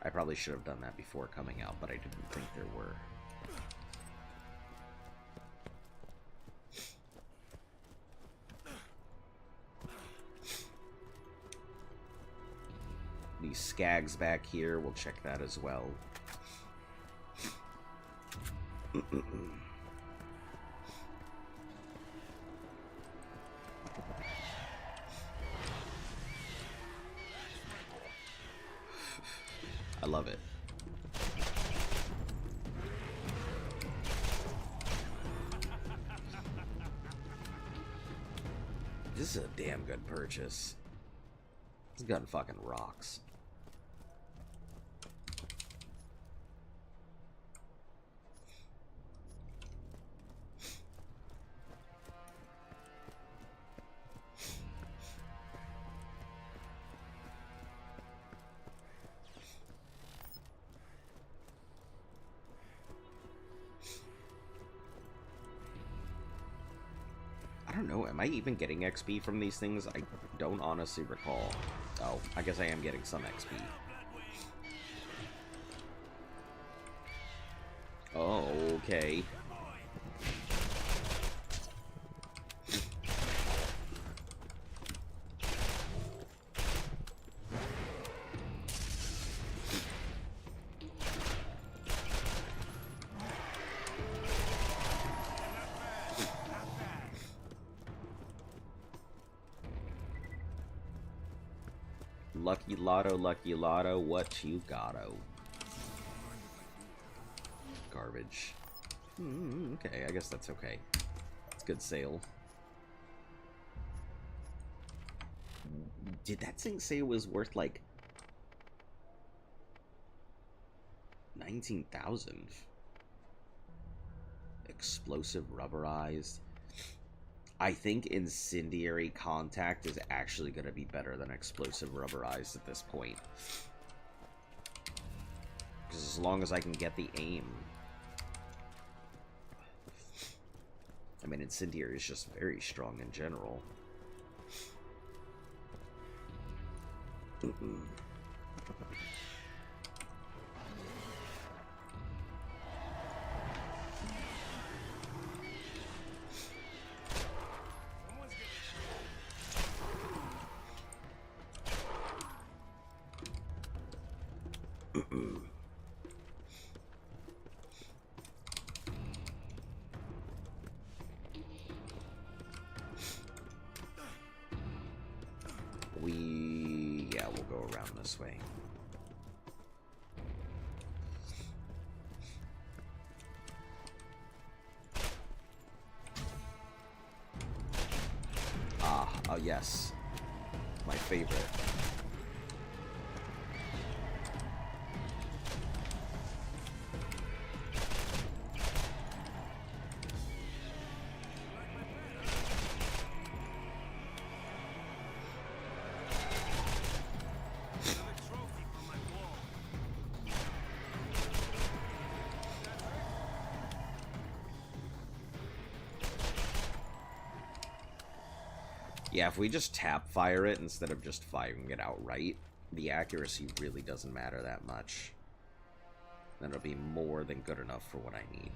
I probably should have done that before coming out, but I didn't think there were. These skags back here, we'll check that as well. I love it. This is a damn good purchase. This gun fucking rocks. I don't know, am I even getting XP from these things? I don't honestly recall. Oh, I guess I am getting some XP. Oh, okay. Lucky lotto, what you gotto? Garbage. Okay, I guess that's okay. It's good sale. Did that thing say it was worth like 19,000? Explosive rubberized. I think Incendiary Contact is actually going to be better than Explosive Rubberized at this point. Because as long as I can get the aim. I mean, Incendiary is just very strong in general. Yeah, we'll go around this way. Oh yes. My favorite. Yeah, if we just tap fire it instead of just firing it outright, the accuracy really doesn't matter that much. Then it'll be more than good enough for what I need.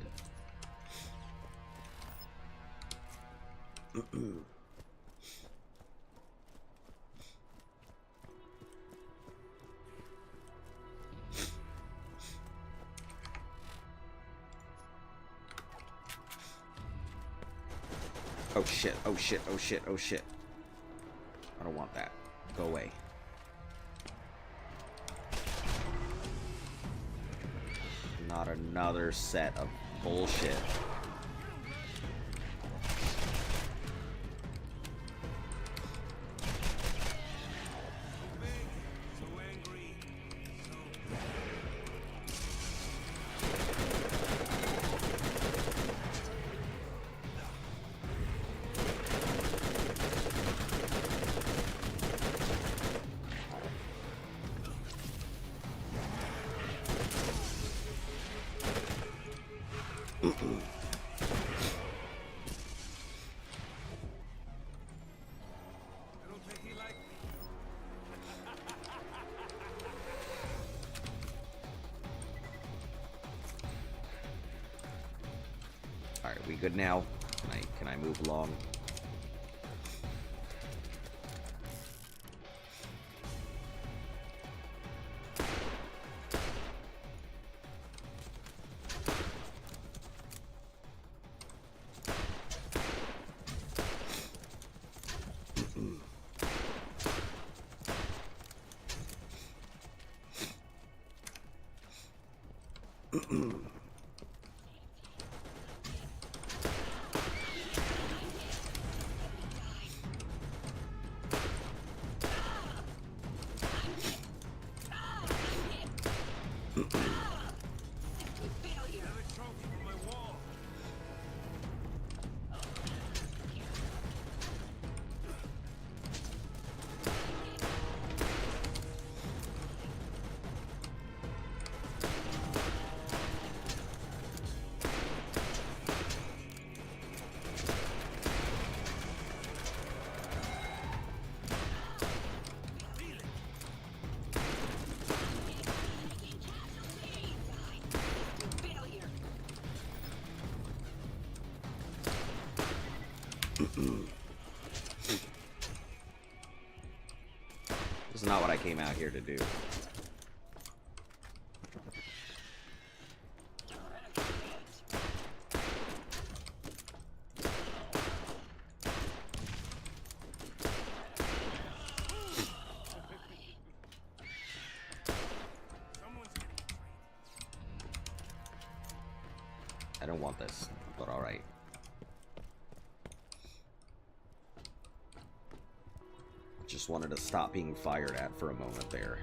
Oh shit, oh shit, oh shit, oh shit. I don't want that. Go away. Not another set of bullshit. Alright, we good now? Can I move along? This is not what I came out here to do. I don't want this, but alright. Just wanted to stop being fired at for a moment there.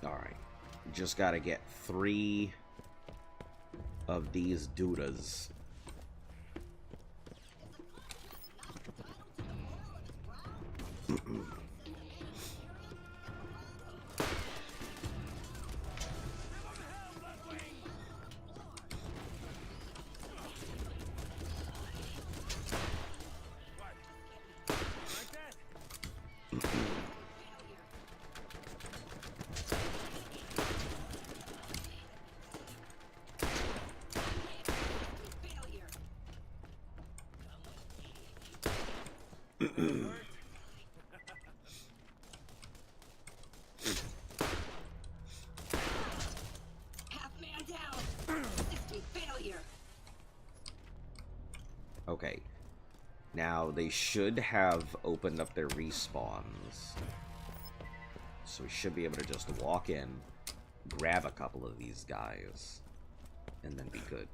Alright. Just gotta get 3 of these dudas. Okay. Now, they should have opened up their respawns. So we should be able to just walk in, grab a couple of these guys, and then be good.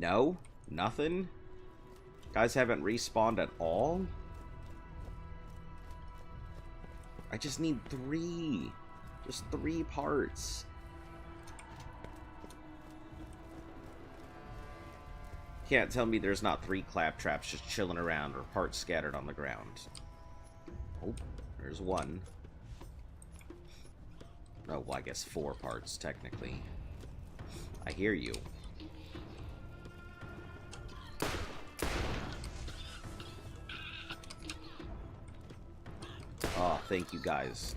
No? Nothing? Guys haven't respawned at all? I just need 3. Just 3 parts. Can't tell me there's not 3 claptraps just chilling around or parts scattered on the ground. Oh, there's 1. Oh, well, I guess 4 parts, technically. I hear you. Oh, thank you guys.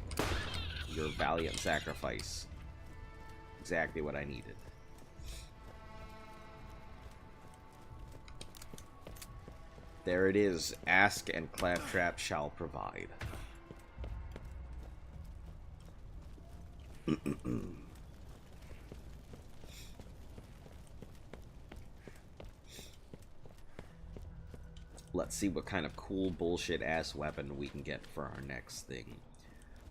Your valiant sacrifice. Exactly what I needed. There it is. Ask and Claptrap shall provide. Let's see what kind of cool bullshit ass weapon we can get for our next thing.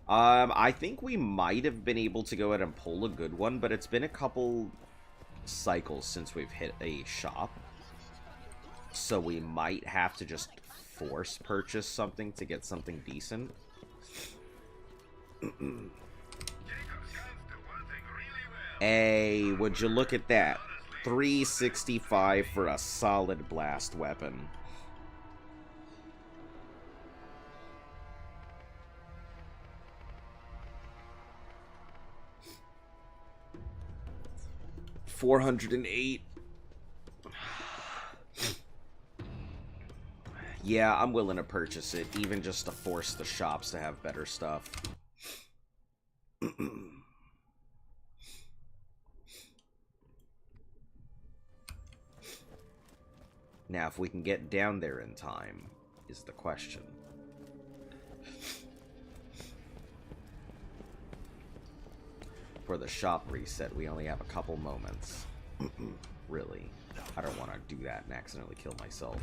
I think we might have been able to go ahead and pull a good one, but it's been a couple cycles since we've hit a shop. So we might have to just force purchase something to get something decent. Hey, would you look at that? $365 for a solid blast weapon. $408. Yeah, I'm willing to purchase it, even just to force the shops to have better stuff. Now, if we can get down there in time, is the question. For the shop reset, we only have a couple moments. Really. I don't want to do that and accidentally kill myself.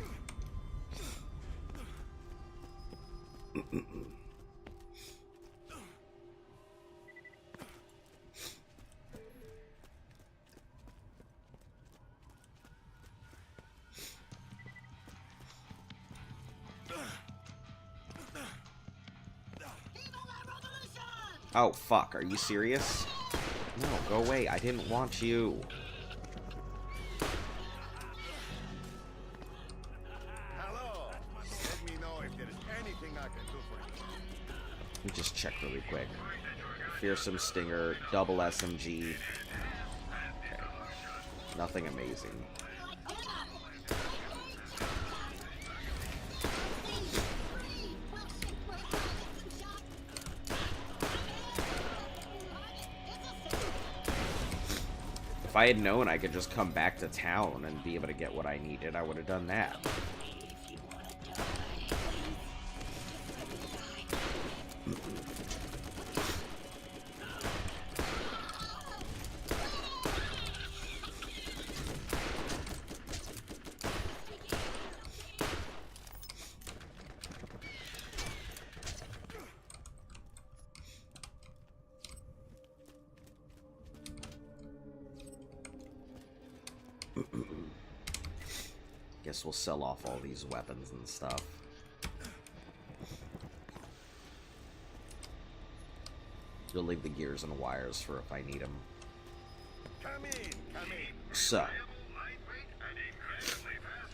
Oh, fuck. Are you serious? No, go away. I didn't want you.
Hello. Let me know if there is anything I can do for you.
Let me just check really quick. Fearsome Stinger, double SMG. Okay. Nothing amazing. If I had known I could just come back to town and be able to get what I needed, I would have done that. Guess we'll sell off all these weapons and stuff. You'll leave the gears and wires for if I need them.
Come in, come in.
So,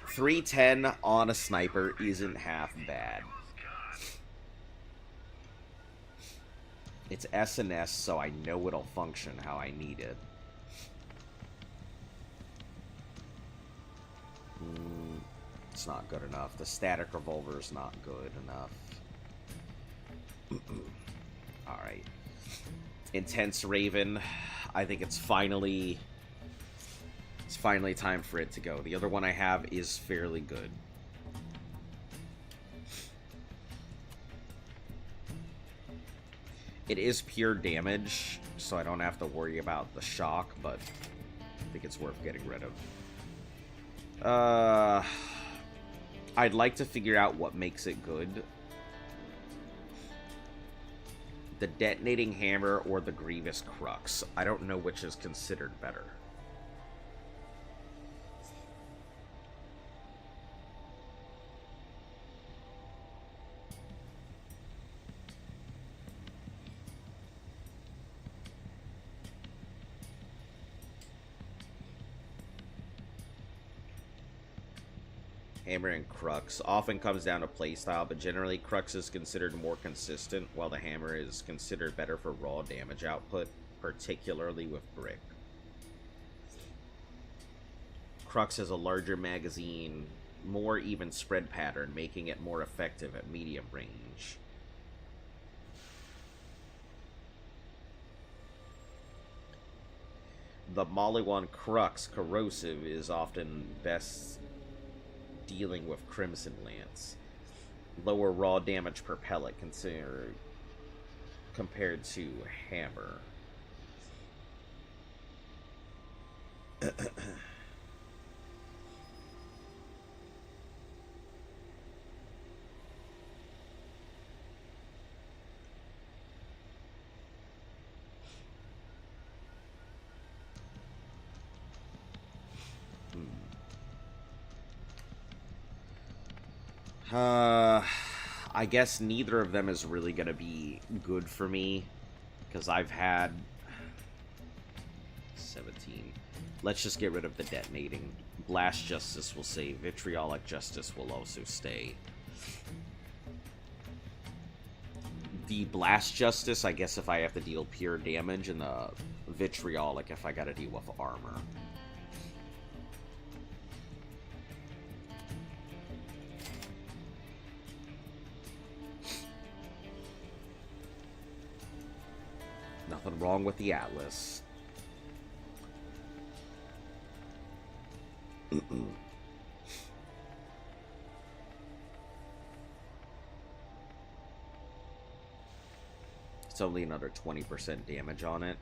310 on a sniper isn't half bad. It's SNS, so I know it'll function how I need it. It's not good enough. The static revolver is not good enough. Alright. Intense Raven. I think it's finally time for it to go. The other one I have is fairly good. It is pure damage, so I don't have to worry about the shock, but I think it's worth getting rid of. I'd like to figure out what makes it good. The detonating hammer or the Grievous Crux. I don't know which is considered better. Hammer and Crux often comes down to playstyle, but generally Crux is considered more consistent, while the hammer is considered better for raw damage output, particularly with brick. Crux has a larger magazine, more even spread pattern, making it more effective at medium range. The Maliwan Crux corrosive is often best dealing with Crimson Lance. Lower raw damage per pellet compared to hammer. I guess neither of them is really going to be good for me, because I've had 17. Let's just get rid of the detonating. Blast Justice will stay. Vitriolic Justice will also stay. The Blast Justice, I guess if I have to deal pure damage, and the Vitriolic if I gotta deal with armor. Nothing wrong with the Atlas. It's only another 20% damage on it.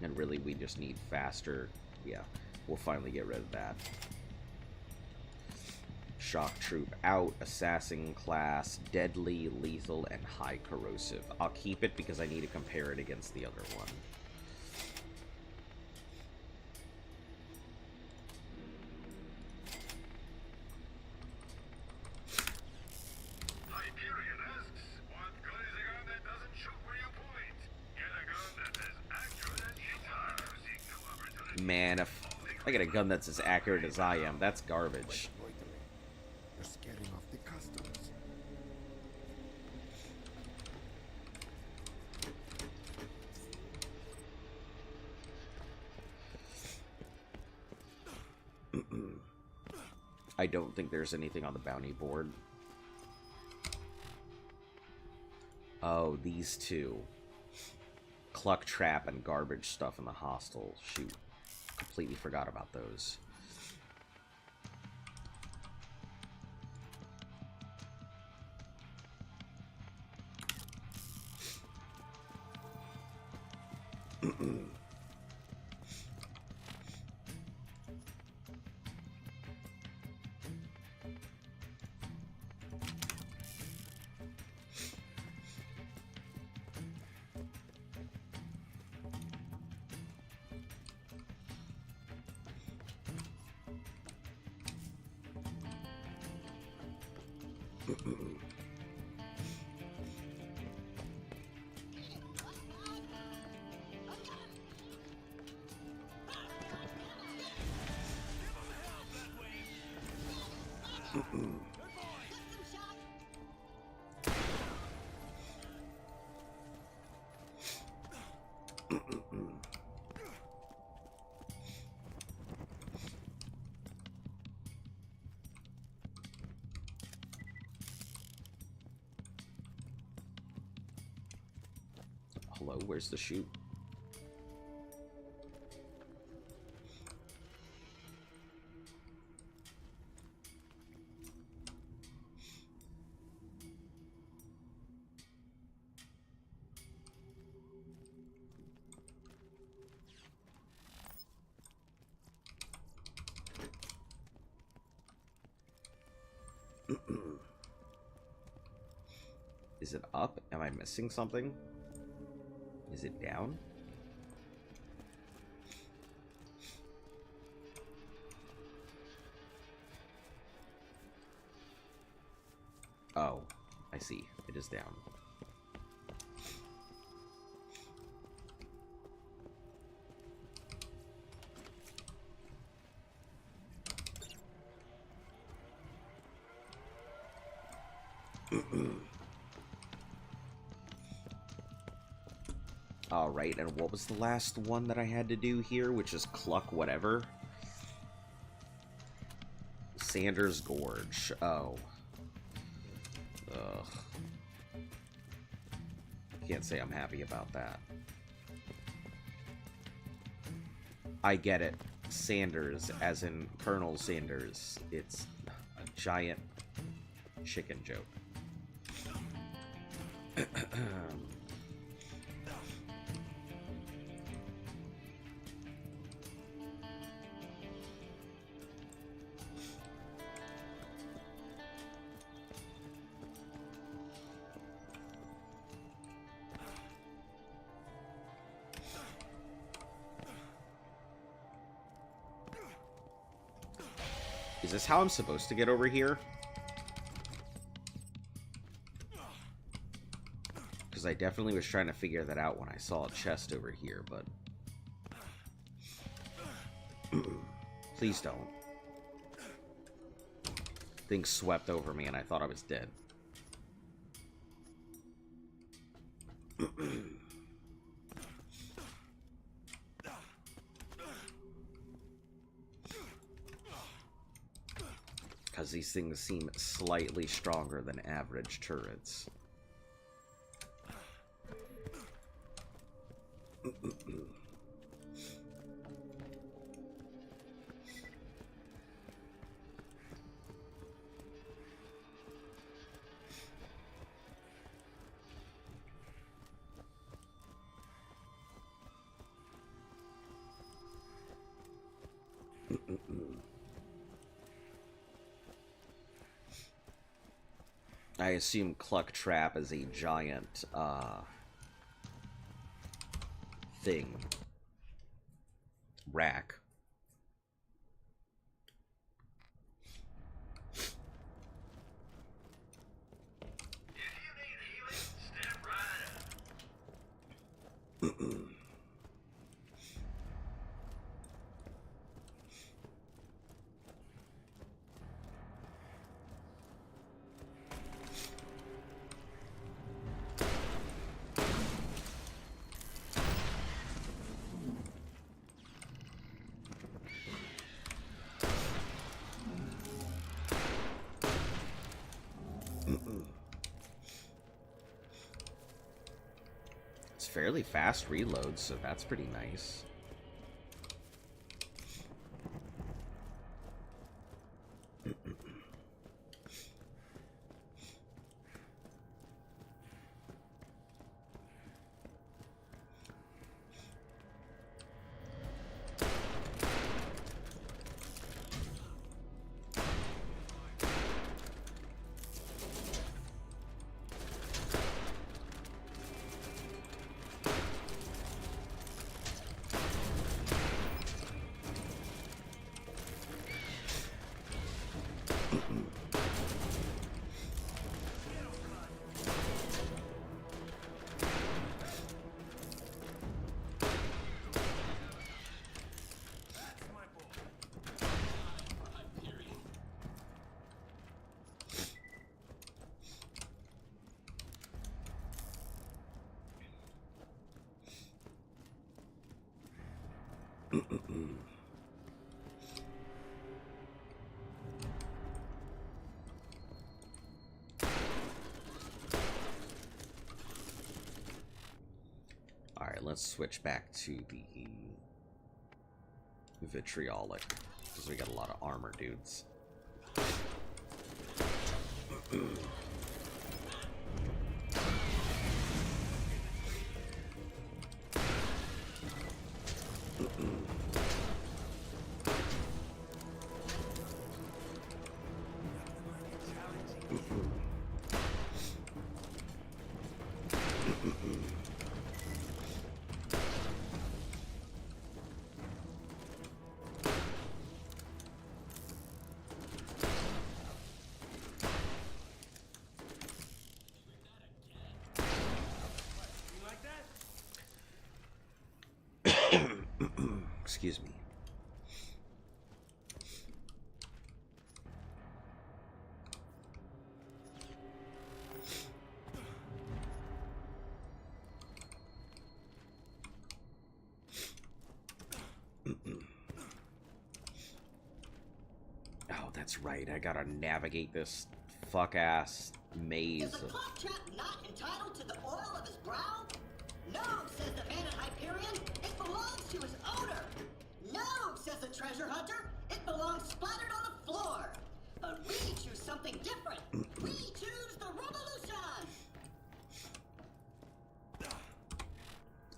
And really, we just need faster. Yeah, we'll finally get rid of that. Shock Troop out, Assassin class, Deadly, Lethal, and High Corrosive. I'll keep it because I need to compare it against the other one.
Hyperion asks, what good is a gun that doesn't shoot where you point? Get a gun that's as accurate as you are.
Man, if I get a gun that's as accurate as I am, that's garbage.
You're scaring off the customs.
I don't think there's anything on the bounty board. Oh, these two. Cluck Trap and garbage stuff in the hostel. Shoot. Completely forgot about those. Hello, where's the chute? Is it up? Am I missing something? Is it down? Oh, I see. It is down. Alright, and what was the last one that I had to do here, which is Cluck whatever? Sanders Gorge. Oh. Ugh. Can't say I'm happy about that. I get it. Sanders, as in Colonel Sanders. It's a giant chicken joke. Is this how I'm supposed to get over here? Because I definitely was trying to figure that out when I saw a chest over here, but... Please don't. Things swept over me and I thought I was dead. Because these things seem slightly stronger than average turrets. I assume Cluck Trap is a giant, thing. Rack.
If you need healing, step right up.
It's fairly fast reload, so that's pretty nice. Alright, let's switch back to the vitriolic, because we got a lot of armor dudes. Excuse me. Oh, that's right. I gotta navigate this fuck-ass maze.
Is the claptrap not entitled to the oil of his brow? No, says the man at Hyperion. It belongs to his owner. No, says the treasure hunter. It belongs splattered on the floor. But we choose something different. We choose the revolution.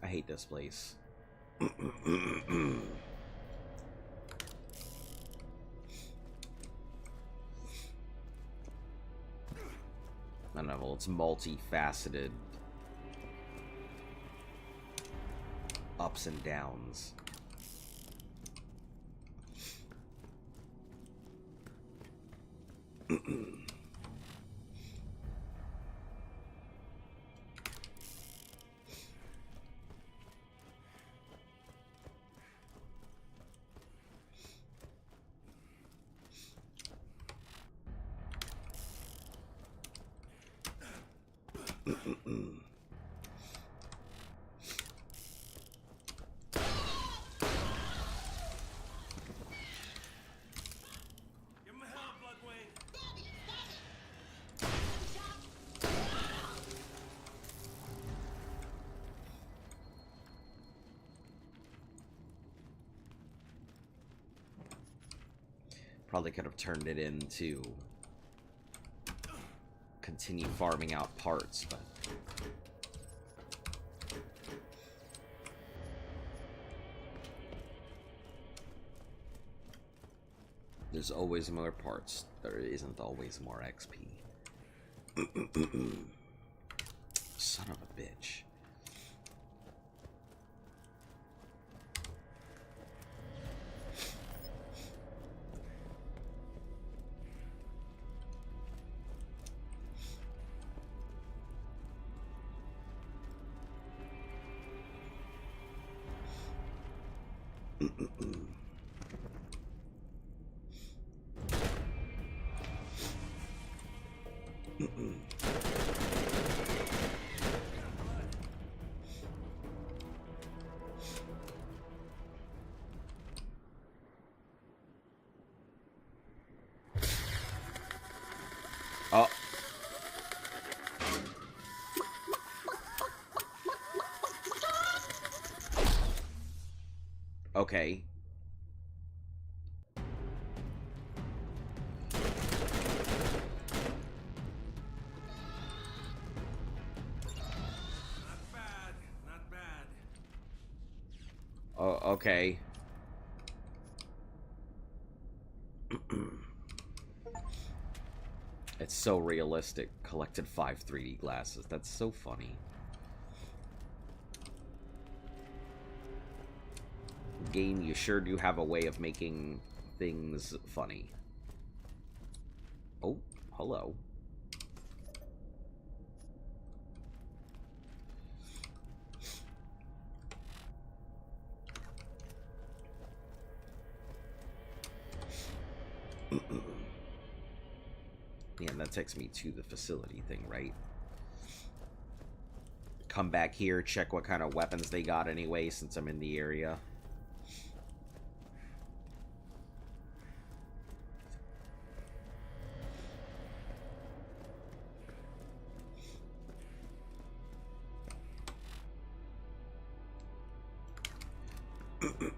I hate this place. I don't know, well, it's multifaceted ups and downs. Probably could have turned it into continue farming out parts, but there's always more parts. There isn't always more XP. Son of a bitch. Oh. Okay.
Not bad, not bad.
Oh, okay. It's so realistic. Collected 5 3D glasses. That's so funny. Game, you sure do have a way of making things funny. Oh, hello. Yeah, and that takes me to the facility thing, right? Come back here, check what kind of weapons they got anyway, since I'm in the area.
That's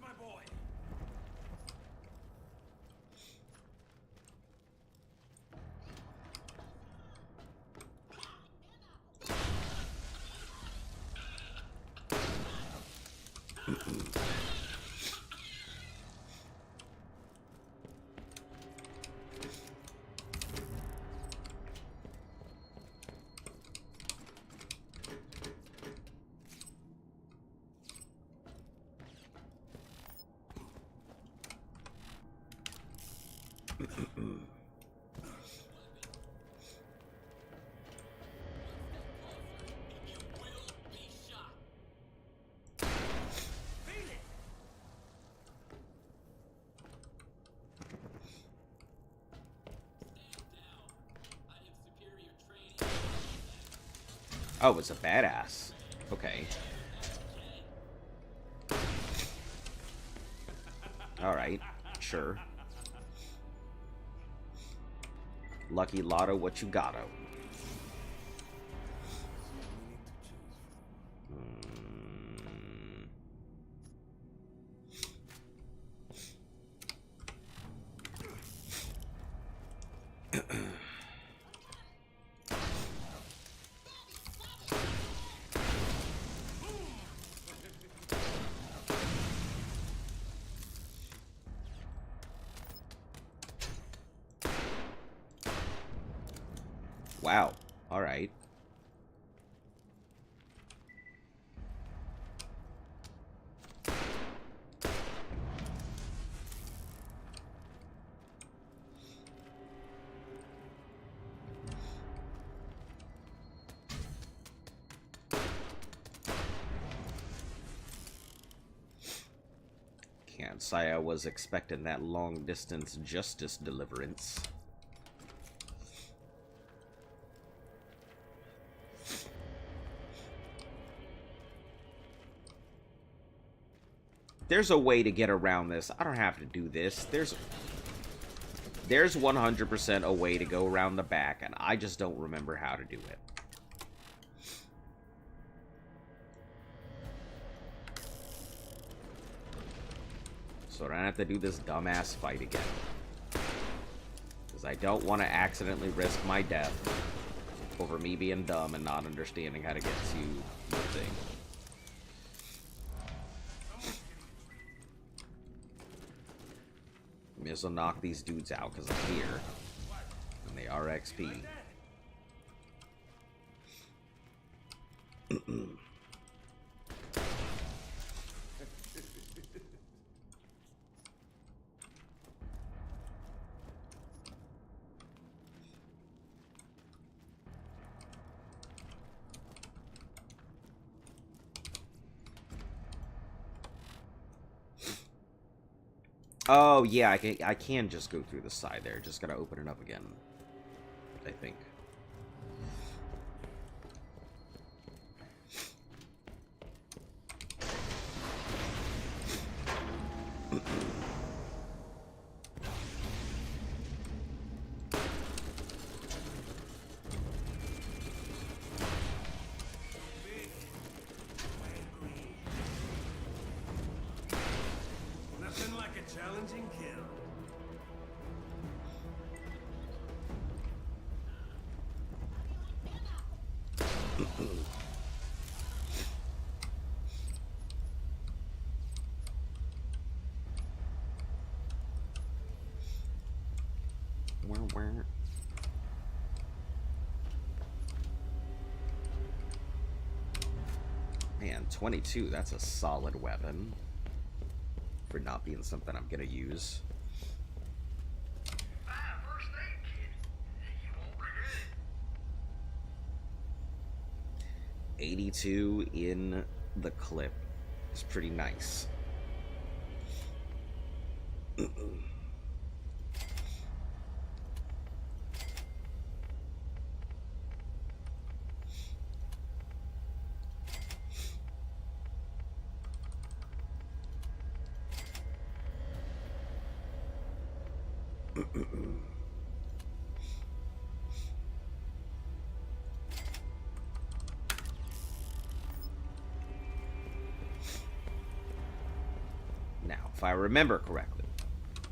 my boy.
Oh, it's a badass. Okay. Alright, sure. Lucky Lotto, what you got? Wow. Alright. Can't say I was expecting that long-distance justice deliverance. There's a way to get around this. I don't have to do this. There's 100% a way to go around the back, and I just don't remember how to do it. So I don't have to do this dumbass fight again. Because I don't want to accidentally risk my death over me being dumb and not understanding how to get to the thing. This will knock these dudes out because I'm here. And they are XP. Oh, yeah, I can just go through the side there. Just gotta open it up again, I think.
Nothing like a challenging kill.
Where? Man, 22, that's a solid weapon. For not being something I'm gonna use.
First aid kit. You won't regret it.
82 in the clip is pretty nice. Now, if I remember correctly,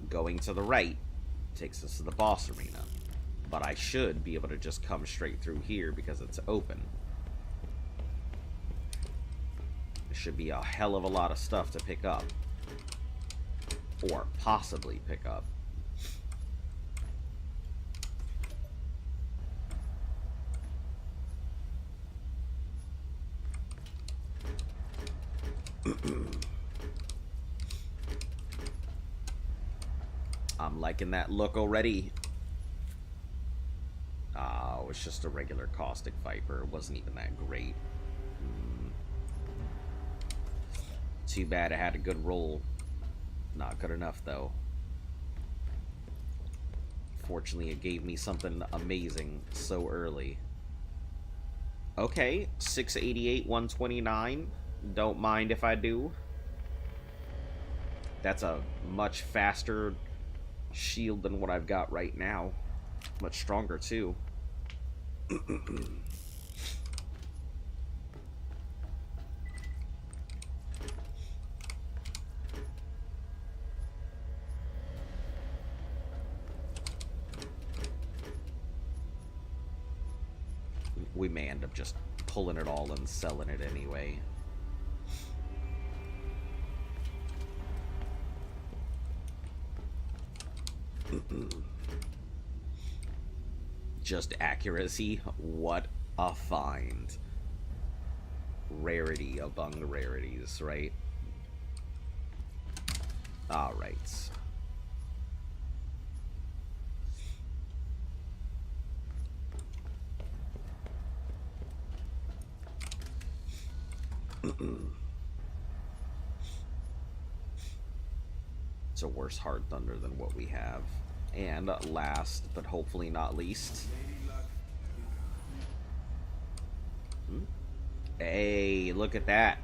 going to the right takes us to the boss arena. But I should be able to just come straight through here because it's open. There should be a hell of a lot of stuff to pick up. Or possibly pick up. I'm liking that look already. Oh, it's just a regular caustic viper. It wasn't even that great. Too bad it had a good roll. Not good enough, though. Fortunately, it gave me something amazing so early. Okay, 688, 129. Don't mind if I do. That's a much faster shield than what I've got right now. Much stronger, too. We may end up just pulling it all and selling it anyway. Just accuracy. What a find. Rarity among rarities, right? Alright. It's a worse Hard Thunder than what we have. And last, but hopefully not least. Hey, look at that.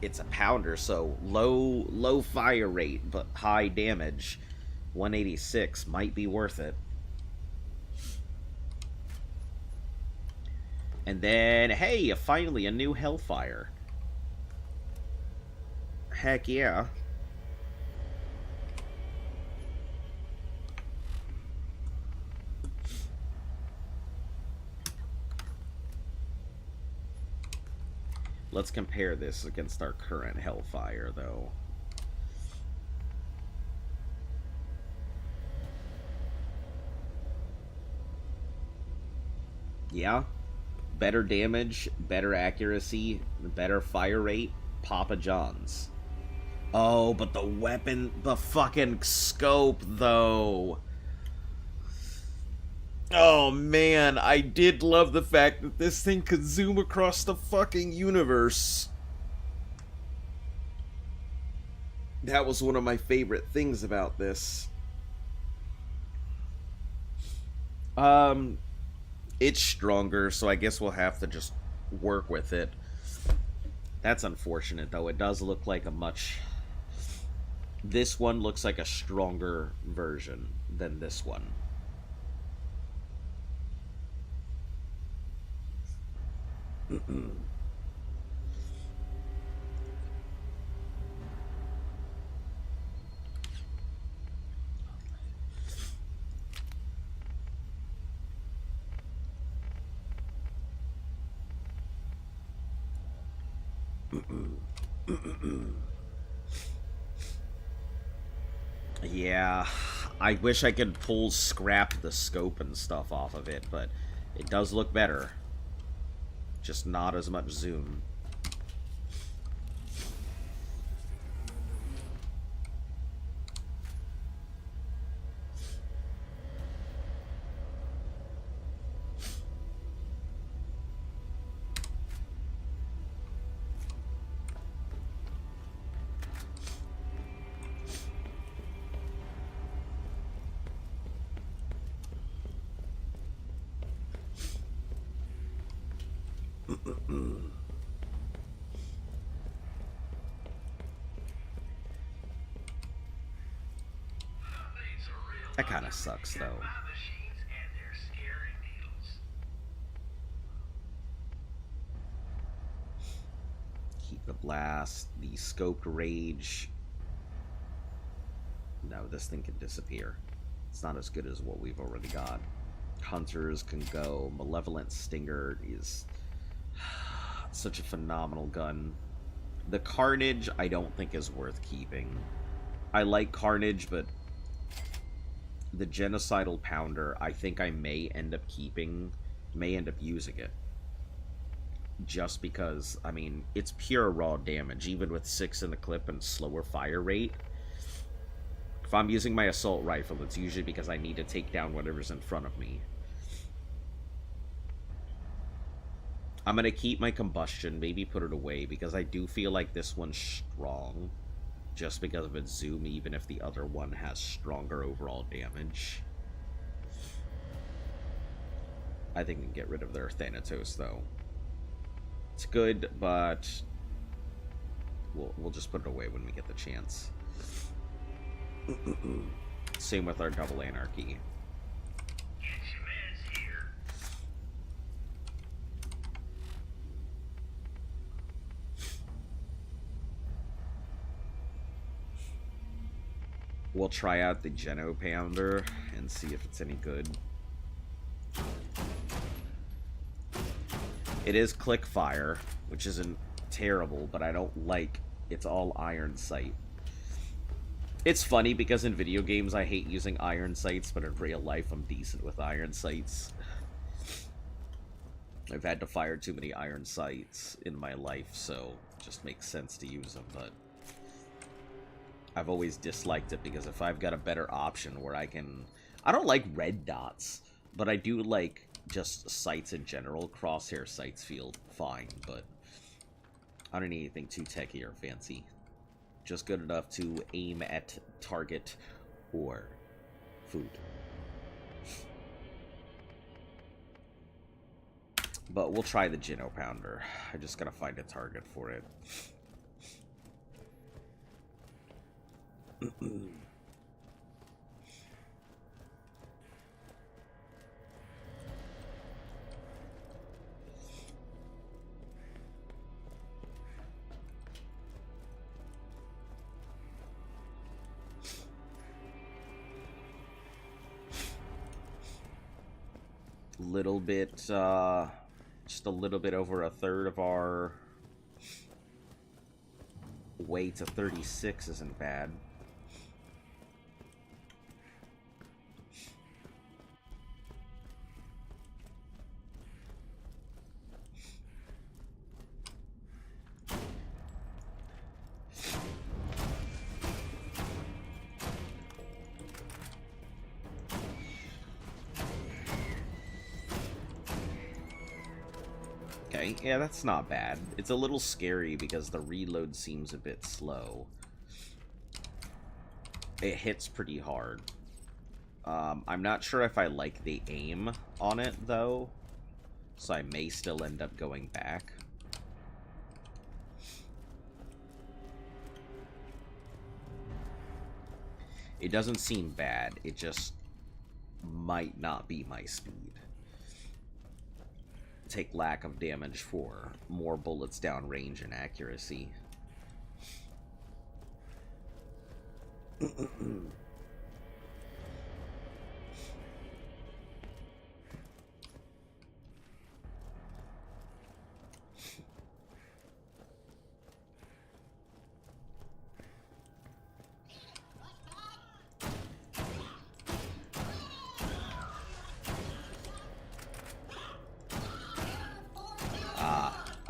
It's a pounder, so low fire rate, but high damage. 186 might be worth it. And then, hey, finally a new Hellfire. Heck yeah. Let's compare this against our current Hellfire, though. Yeah. Better damage, better accuracy, better fire rate. Papa John's. Oh, but the weapon, the fucking scope, though. Oh, man, I did love the fact that this thing could zoom across the fucking universe. That was one of my favorite things about this. It's stronger, so I guess we'll have to just work with it. That's unfortunate, though. It does look like a much... This one looks like a stronger version than this one. Yeah, I wish I could scrap the scope and stuff off of it, but it does look better. Just not as much zoom. That kind of sucks, though.
Mob machines and their scary needles.
Keep the blast, the scoped rage. No, this thing can disappear. It's not as good as what we've already got. Hunters can go. Malevolent Stinger is such a phenomenal gun. The Carnage, I don't think is worth keeping. I like Carnage, but the Genocidal Pounder, I think I may end up keeping, may end up using it. Just because, I mean, it's pure raw damage, even with 6 in the clip and slower fire rate. If I'm using my assault rifle, it's usually because I need to take down whatever's in front of me. I'm going to keep my combustion, maybe put it away, because I do feel like this one's strong. Just because of its zoom, even if the other one has stronger overall damage. I think we can get rid of their Thanatos, though. It's good, but we'll just put it away when we get the chance. Same with our double anarchy.
Get your mans here.
We'll try out the Geno Pounder and see if it's any good. It is click fire, which isn't terrible, but I don't like it's all iron sight. It's funny because in video games I hate using iron sights, but in real life I'm decent with iron sights. I've had to fire too many iron sights in my life, so it just makes sense to use them, but I've always disliked it because if I've got a better option where I can... I don't like red dots, but I do like just sights in general. Crosshair sights feel fine, but I don't need anything too techy or fancy. Just good enough to aim at target or food. But we'll try the Geno Pounder. I just gotta find a target for it. Little bit, just a little bit over a third of our way to 36 isn't bad. Okay, yeah, that's not bad. It's a little scary because the reload seems a bit slow. It hits pretty hard. I'm not sure if I like the aim on it, though, so I may still end up going back. It doesn't seem bad, it just might not be my speed. Take lack of damage for more bullets down range and accuracy.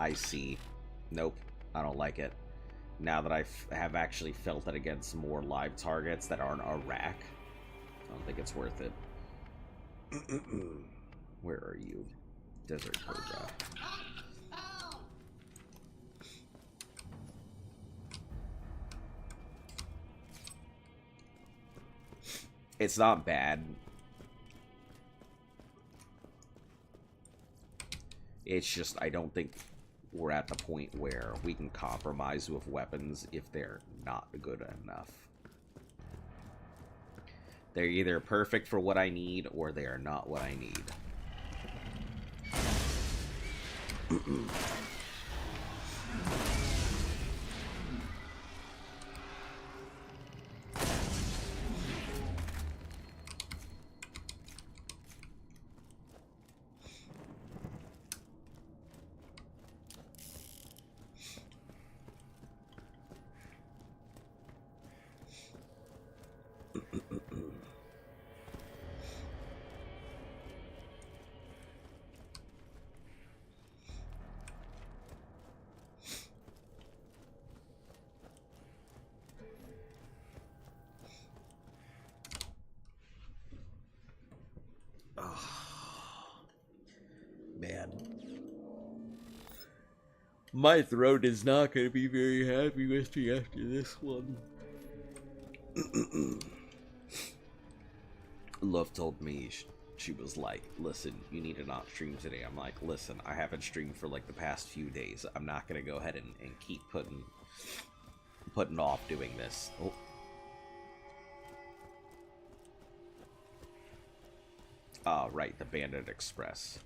I see. Nope, I don't like it. Now that I have actually felt it against more live targets that aren't a rack, I don't think it's worth it. Where are you? Desert Cobra. It's not bad. It's just, I don't think we're at the point where we can compromise with weapons if they're not good enough. They're either perfect for what I need, or they are not what I need. Man. My throat is not going to be very happy with me after this one. Love told me, she was like, listen, you need to not stream today. I'm like, listen, I haven't streamed for like the past few days. I'm not going to go ahead and keep putting off doing this. Oh. Right, the Bandit Express.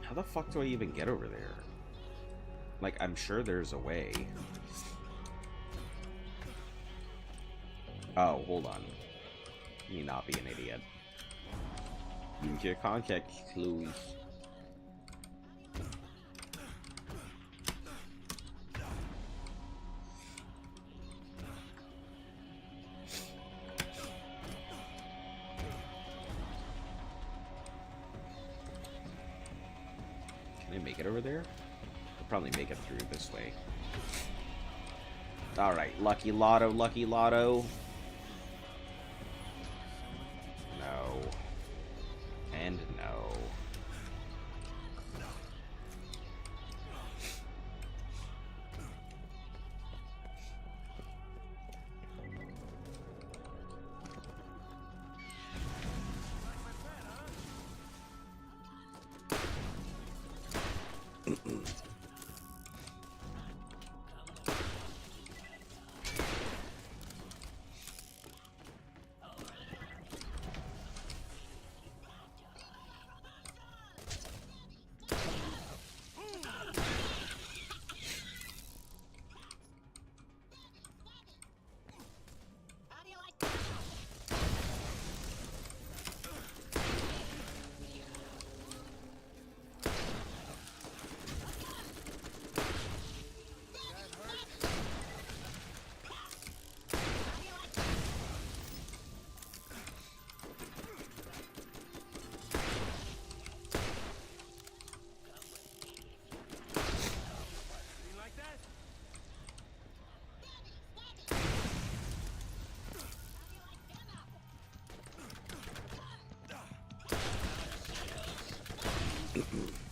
How the fuck do I even get over there? Like, I'm sure there's a way. Oh, hold on. Let me not be an idiot. Use your contact clues. Can I make it over there? I'll probably make it through this way. Alright, Lucky Lotto, Lucky Lotto. No. And no.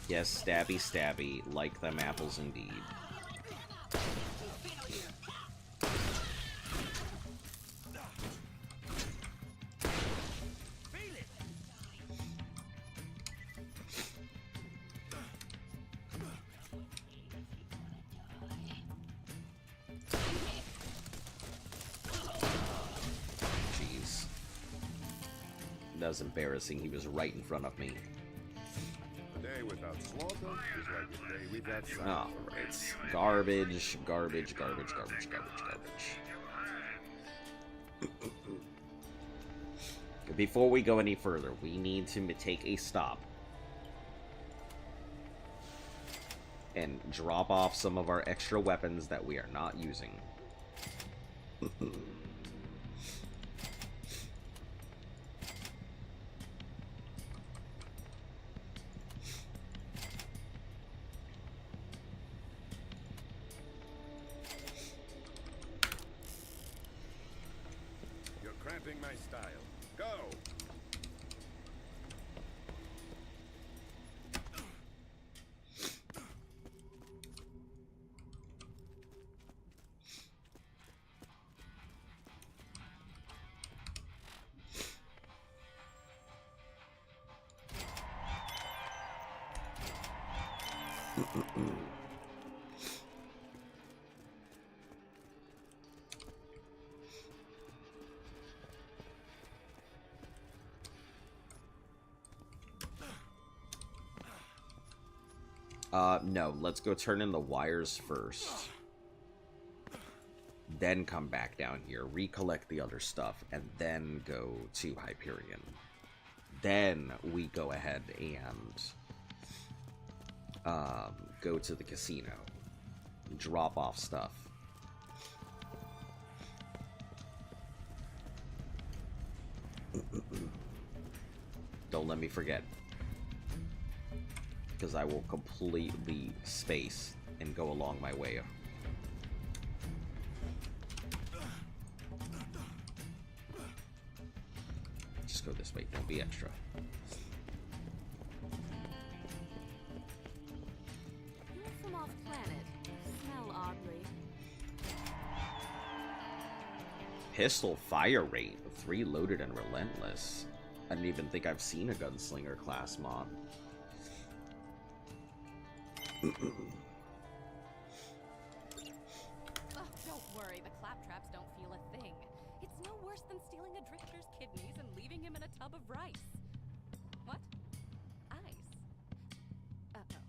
Yes, stabby, stabby, like them apples indeed. Jeez. That was embarrassing. He was right in front of me.
Without slaughter is like a day without sun.
Oh, it's garbage, garbage, garbage, garbage, garbage, garbage. Before we go any further, we need to take a stop and drop off some of our extra weapons that we are not using.
My style. Go!
No, let's go turn in the wires first. Then come back down here, recollect the other stuff, and then go to Hyperion. Then we go ahead and go to the casino. Drop off stuff. Don't let me forget. Because I will completely space and go along my way. Just go this way, don't be extra.
You're from off planet. Smell oddly.
Pistol fire rate, 3 loaded and relentless. I didn't even think I've seen a gunslinger class mod.
Oh, don't worry, the claptraps don't feel a thing. It's no worse than stealing a drifter's kidneys and leaving him in a tub of rice. What? Ice? Uh-oh.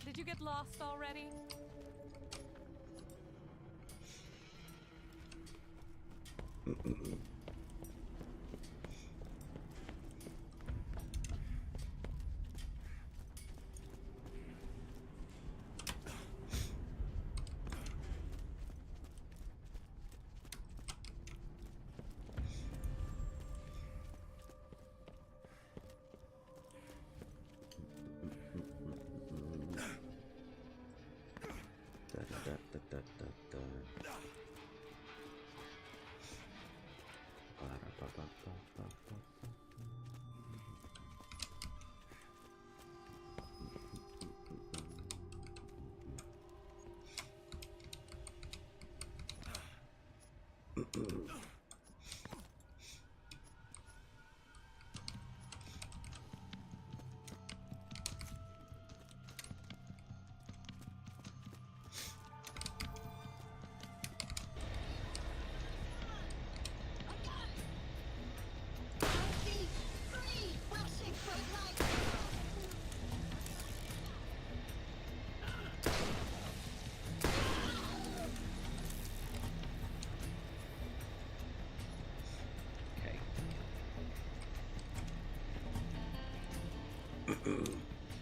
Did you get lost already?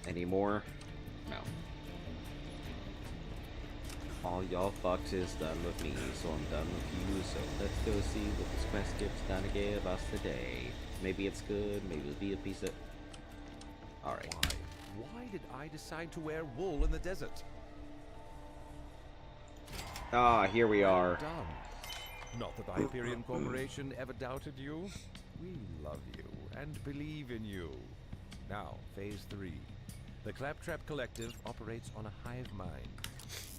Any more? No. All y'all fucks is done with me, so I'm done with you. So let's go see what this quest gives gonna give us today. Maybe it's good, maybe it'll be a piece of... Alright.
Why did I decide to wear wool in the desert?
Ah, here we are.
Well done. Not that the Hyperion Corporation ever doubted you. We love you and believe in you. Now, Phase 3. The Claptrap Collective operates on a hive mind.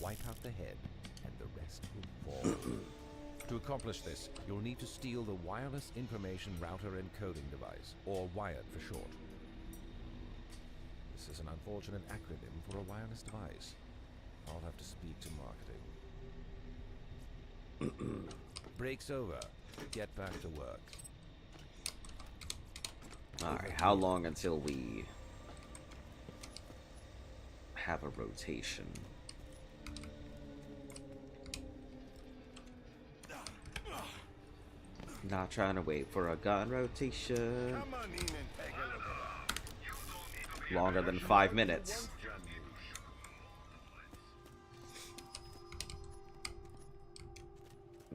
Wipe out the head, and the rest will fall. To accomplish this, you'll need to steal the Wireless Information Router Encoding Device, or WIRED for short. This is an unfortunate acronym for a wireless device. I'll have to speak to marketing. Break's over. Get back to work.
Alright, how long until we have a rotation? Not trying to wait for a gun rotation.
Come on in and take a look around. You don't need to be
Longer than 5 minutes.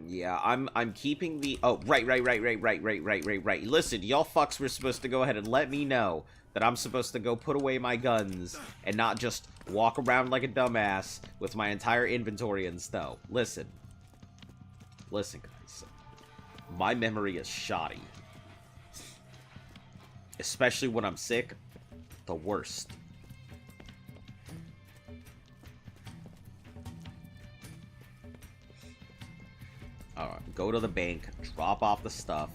Yeah, I'm keeping the... Oh, right. Listen, y'all fucks were supposed to go ahead and let me know that I'm supposed to go put away my guns and not just walk around like a dumbass with my entire inventory and stuff. Listen, guys. My memory is shoddy. Especially when I'm sick. The worst. Alright, go to the bank, drop off the stuff.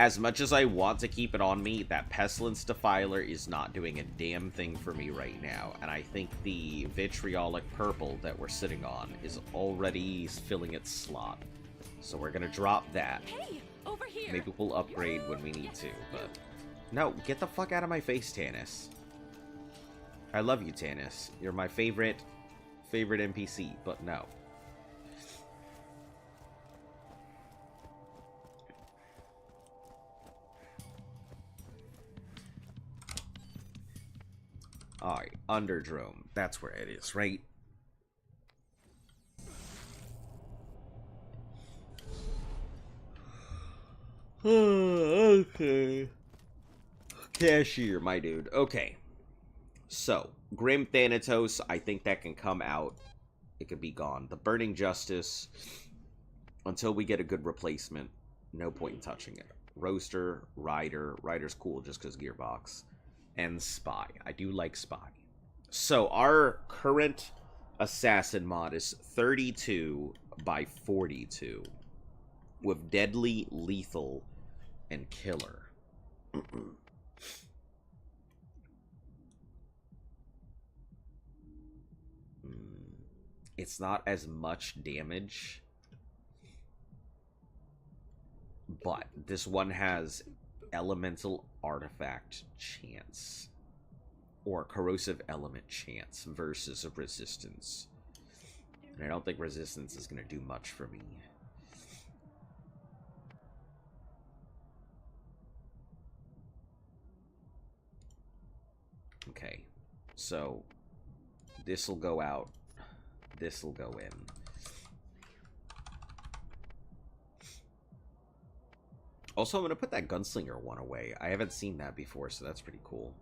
As much as I want to keep it on me, that Pestilence Defiler is not doing a damn thing for me right now. And I think the Vitriolic Purple that we're sitting on is already filling its slot. So we're gonna drop that.
Hey, over here.
Maybe we'll upgrade when we need to, but... No, get the fuck out of my face, Tannis. I love you, Tannis. You're my favorite NPC, but no. Alright, Underdrome. That's where it is, right? Okay. Cashier, my dude. Okay. So, Grim Thanatos, I think that can come out. It could be gone. The Burning Justice, until we get a good replacement, no point in touching it. Roaster, Rider. Rider's cool just because Gearbox. And Spy. I do like Spy. So, our current Assassin mod is 32 by 42. With Deadly, Lethal, and Killer. It's not as much damage. But this one has Elemental Artifact chance. Or Corrosive Element chance versus a Resistance. And I don't think Resistance is going to do much for me. Okay, so this will go out. This will go in. Also, I'm going to put that Gunslinger one away. I haven't seen that before, so that's pretty cool.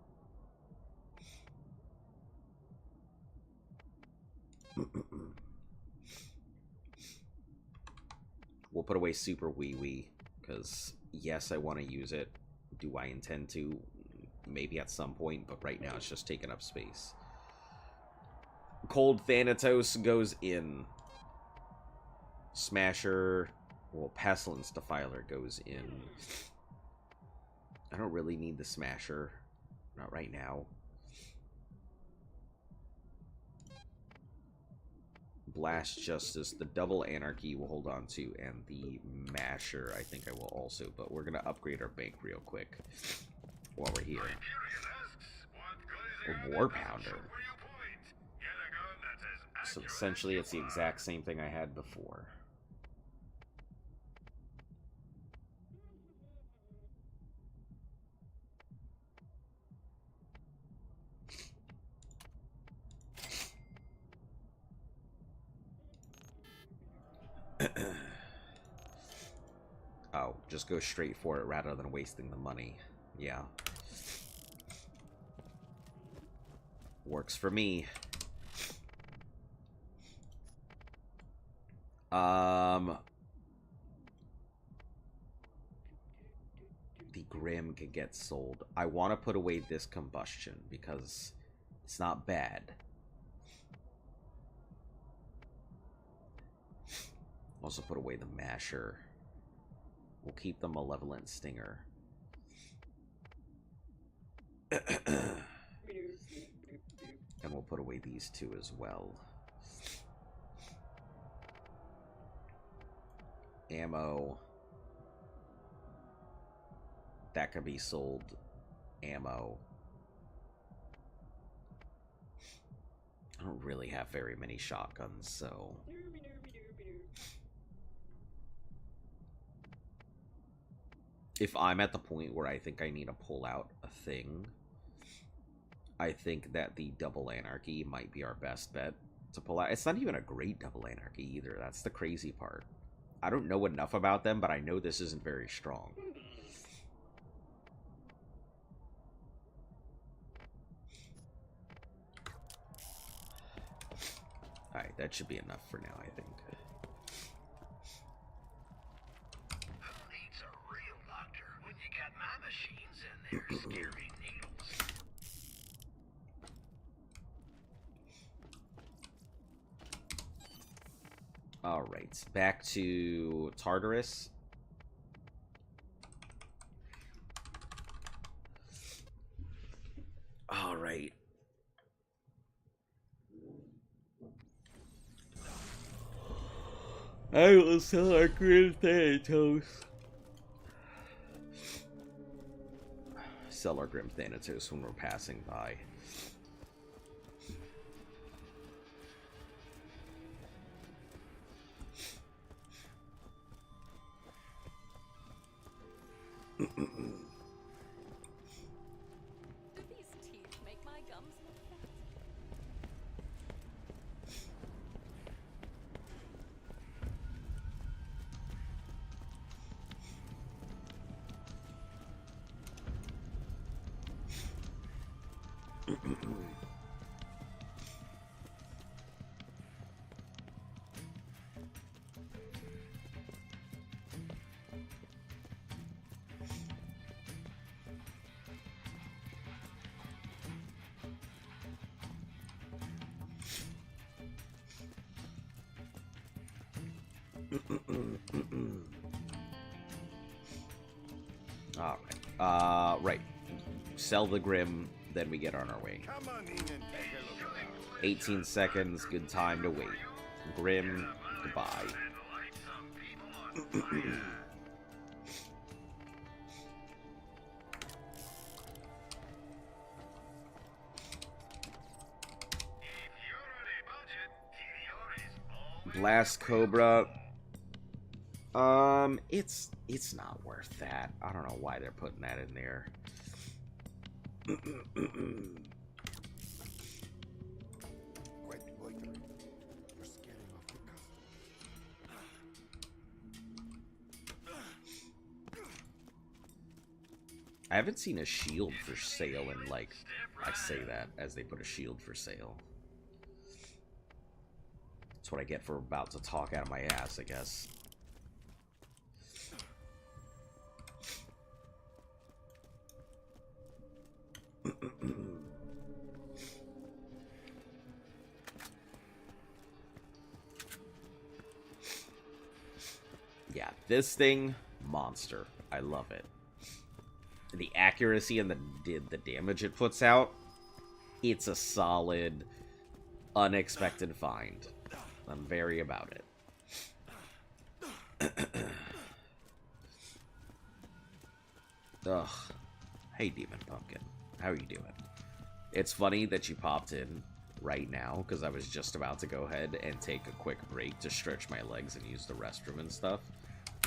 We'll put away Super Wee Wee, because yes, I want to use it. Do I intend to? Maybe at some point, but right now it's just taking up space. Cold Thanatos goes in. Smasher, well, Pestilence Defiler goes in. I don't really need the Smasher. Not right now. Blast Justice, the Double Anarchy will hold on to, and the Masher I think I will also, but we're going to upgrade our bank real quick while we're here. A War Pounder. So essentially it's the exact same thing I had before. Oh, just go straight for it rather than wasting the money. Yeah. Works for me. The Grim can get sold. I want to put away this Combustion because it's not bad. Also put away the Masher. We'll keep the Malevolent Stinger. And we'll put away these two as well. Ammo. That can be sold. Ammo. I don't really have very many shotguns, so... If I'm at the point where I think I need to pull out a thing, I think that the Double Anarchy might be our best bet to pull out. It's not even a great Double Anarchy either. That's the crazy part. I don't know enough about them, but I know this isn't very strong. Alright, that should be enough for now, I think.
Who needs a real doctor when you got my machines in there scary needles?
Alright, back to Tartarus. I will sell our grilled Thanatos. Sell our Grim Thanatos when we're passing by.
Do these teeth make my gums look fat?
Alright. Right. Sell the Grim, then we get on our way.
Come on in and take a look around.
18 seconds, good time to wait. Grim, goodbye. Blast Cobra. It's not worth that. I don't know why they're putting that in there.
Quit loitering. You're scaring off the customer.
I haven't seen a shield for sale in, like, I say that as they put a shield for sale. That's what I get for about to talk out of my ass, I guess. Yeah, this thing, monster. I love it. The accuracy and the damage it puts out, it's a solid, unexpected find. I'm very about it. Ugh. Hey, Demon Pumpkin. How are you doing? It's funny that you popped in right now, because I was just about to go ahead and take a quick break to stretch my legs and use the restroom and stuff.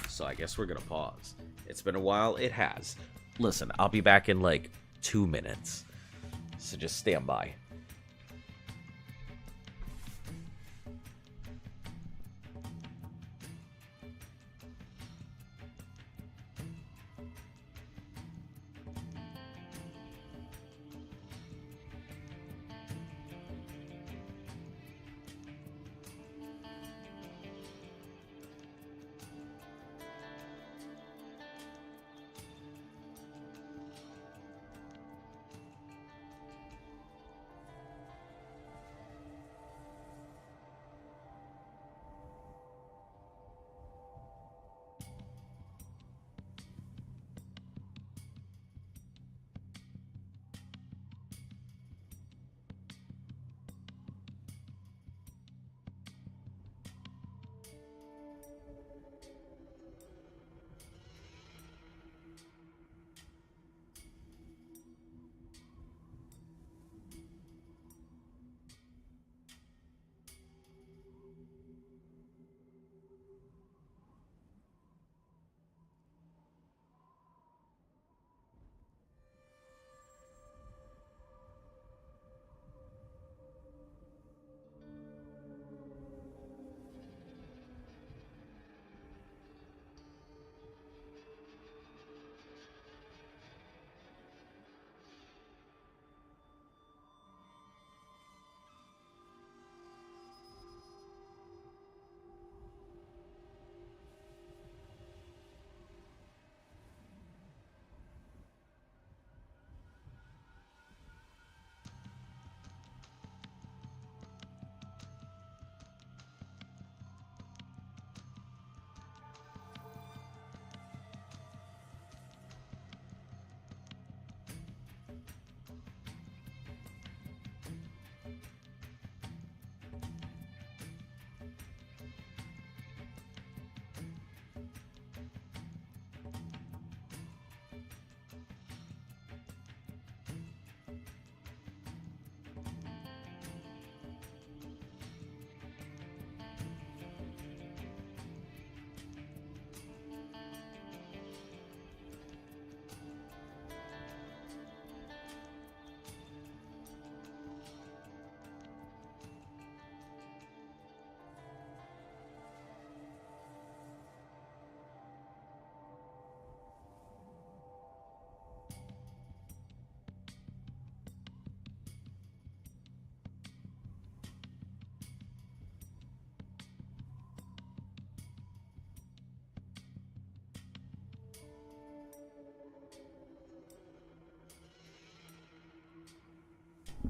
So I guess we're gonna pause. It's been a while. It has. Listen, I'll be back in like 2 minutes. So just stand by.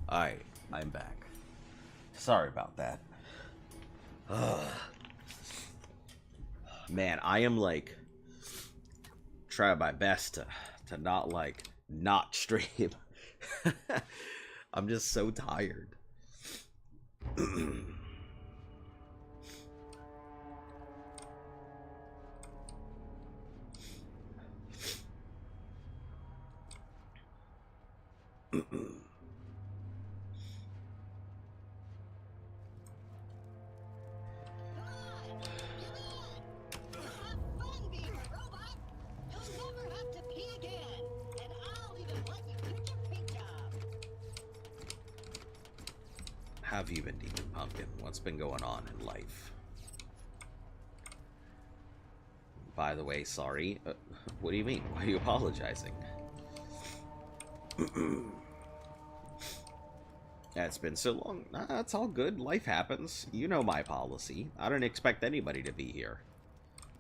I'm back. Sorry about that. Man, I am like trying my best to not like not stream. I'm just so tired. Have you been, Demon Pumpkin? What's been going on in life? By the way, sorry. What do you mean? Why are you apologizing? Yeah, it's been so long. Nah, it's all good. Life happens. You know my policy. I don't expect anybody to be here.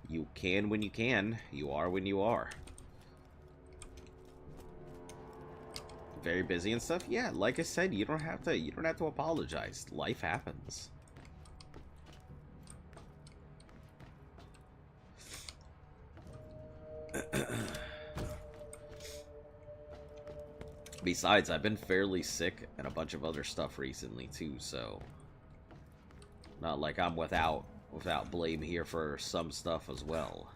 You can when you can. You are when you are. Very busy and stuff. Yeah, like I said, you don't have to apologize. Life happens. Besides, I've been fairly sick and a bunch of other stuff recently too, so not like I'm without blame here for some stuff as well.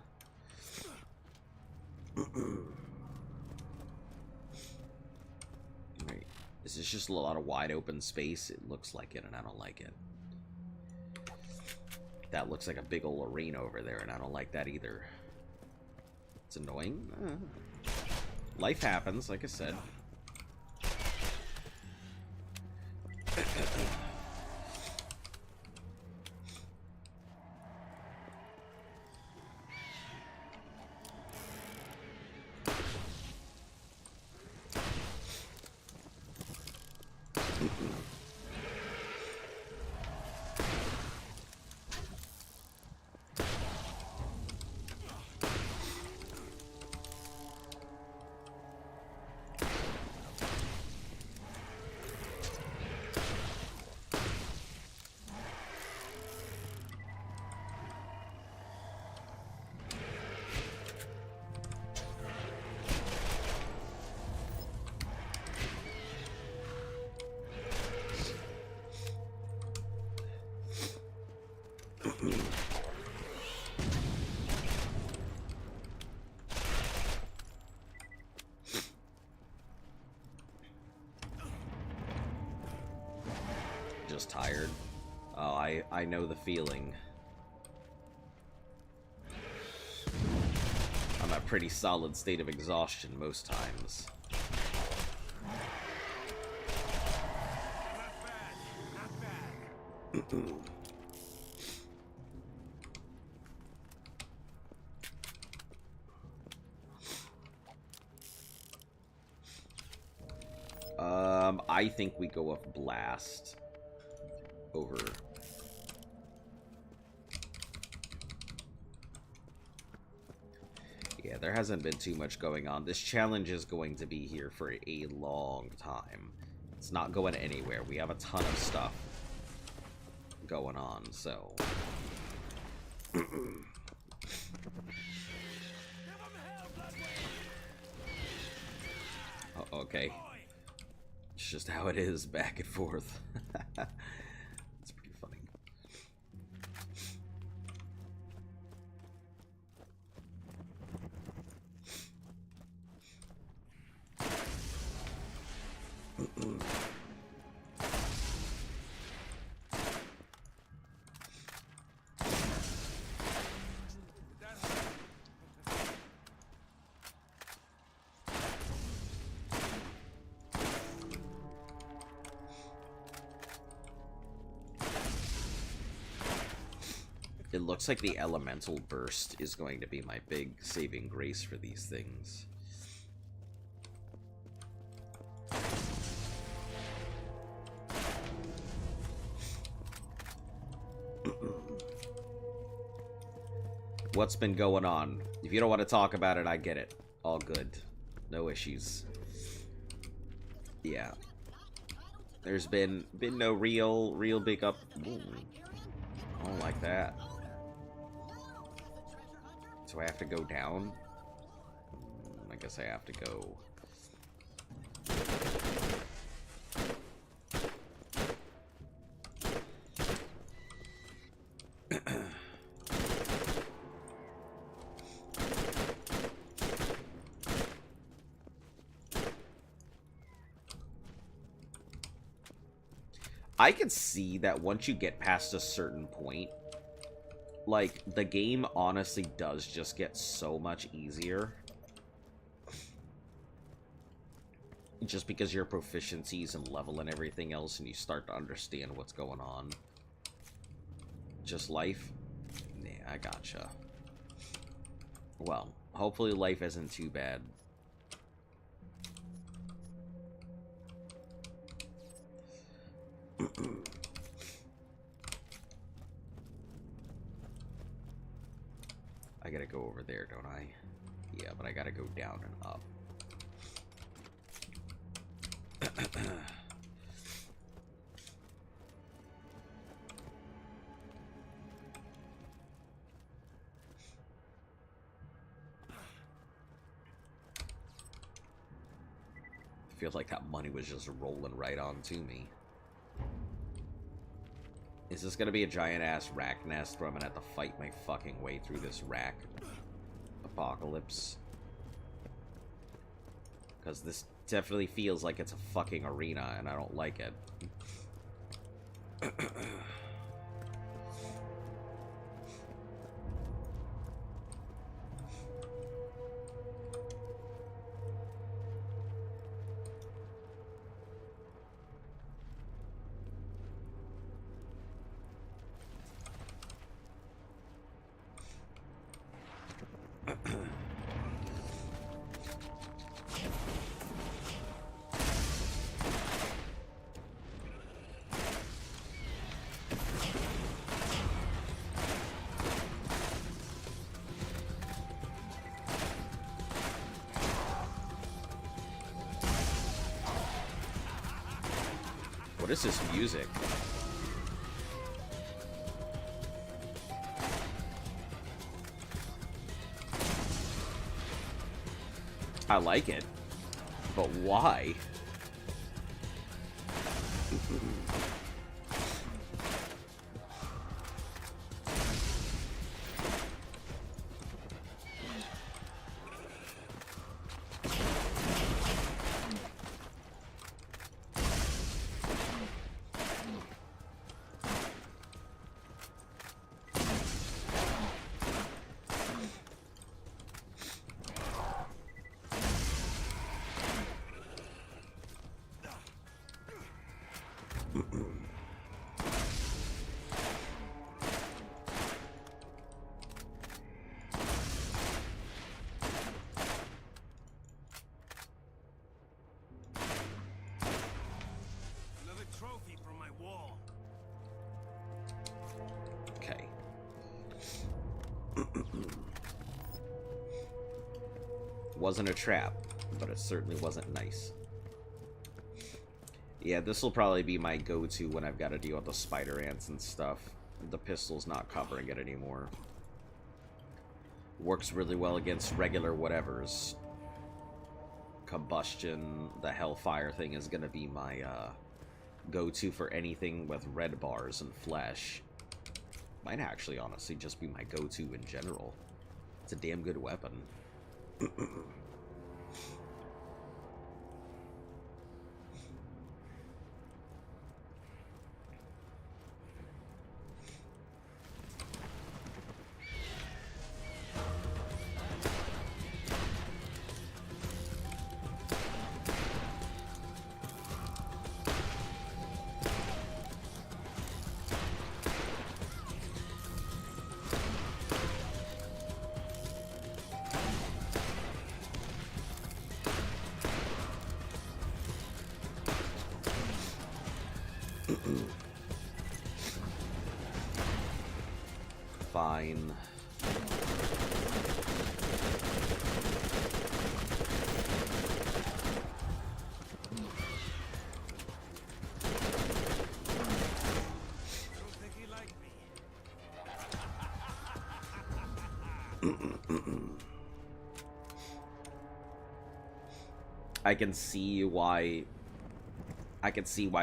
Right. This is just a lot of wide open space. It looks like it, and I don't like it. That looks like a big old arena over there, and I don't like that either. It's annoying. Life happens, like I said. Just tired. Oh, I know the feeling. I'm a pretty solid state of exhaustion most times.
Not bad.
I think we go with Blast over. Yeah, there hasn't been too much going on. This challenge is going to be here for a long time. It's not going anywhere. We have a ton of stuff going on, so. Oh, okay. It's just how it is, back and forth. It's pretty funny. It looks like the elemental burst is going to be my big saving grace for these things. What's been going on? If you don't want to talk about it, I get it. All good. No issues. Yeah. There's been no real big up. Ooh, I don't like that. So I have to go down? I guess I have to go. I can see that once you get past a certain point, like, the game honestly does just get so much easier. Just because your proficiencies and level and everything else, and you start to understand what's going on. Just life? Yeah, I gotcha. Well, hopefully life isn't too bad. I gotta go over there, don't I? Yeah, but I gotta go down and up. I feel like that money was just rolling right on to me. Is this gonna be a giant-ass rack nest where I'm gonna have to fight my fucking way through this rack apocalypse? Because this definitely feels like it's a fucking arena, and I don't like it. What is this music? I like it, but why? Wasn't a trap, but it certainly wasn't nice. Yeah, this will probably be my go-to when I've got to deal with the spider ants and stuff. The pistol's not covering it anymore. Works really well against regular whatevers. Combustion, the hellfire thing is going to be my go-to for anything with red bars and flesh. Might actually honestly just be my go-to in general. It's a damn good weapon. Fine. I can see why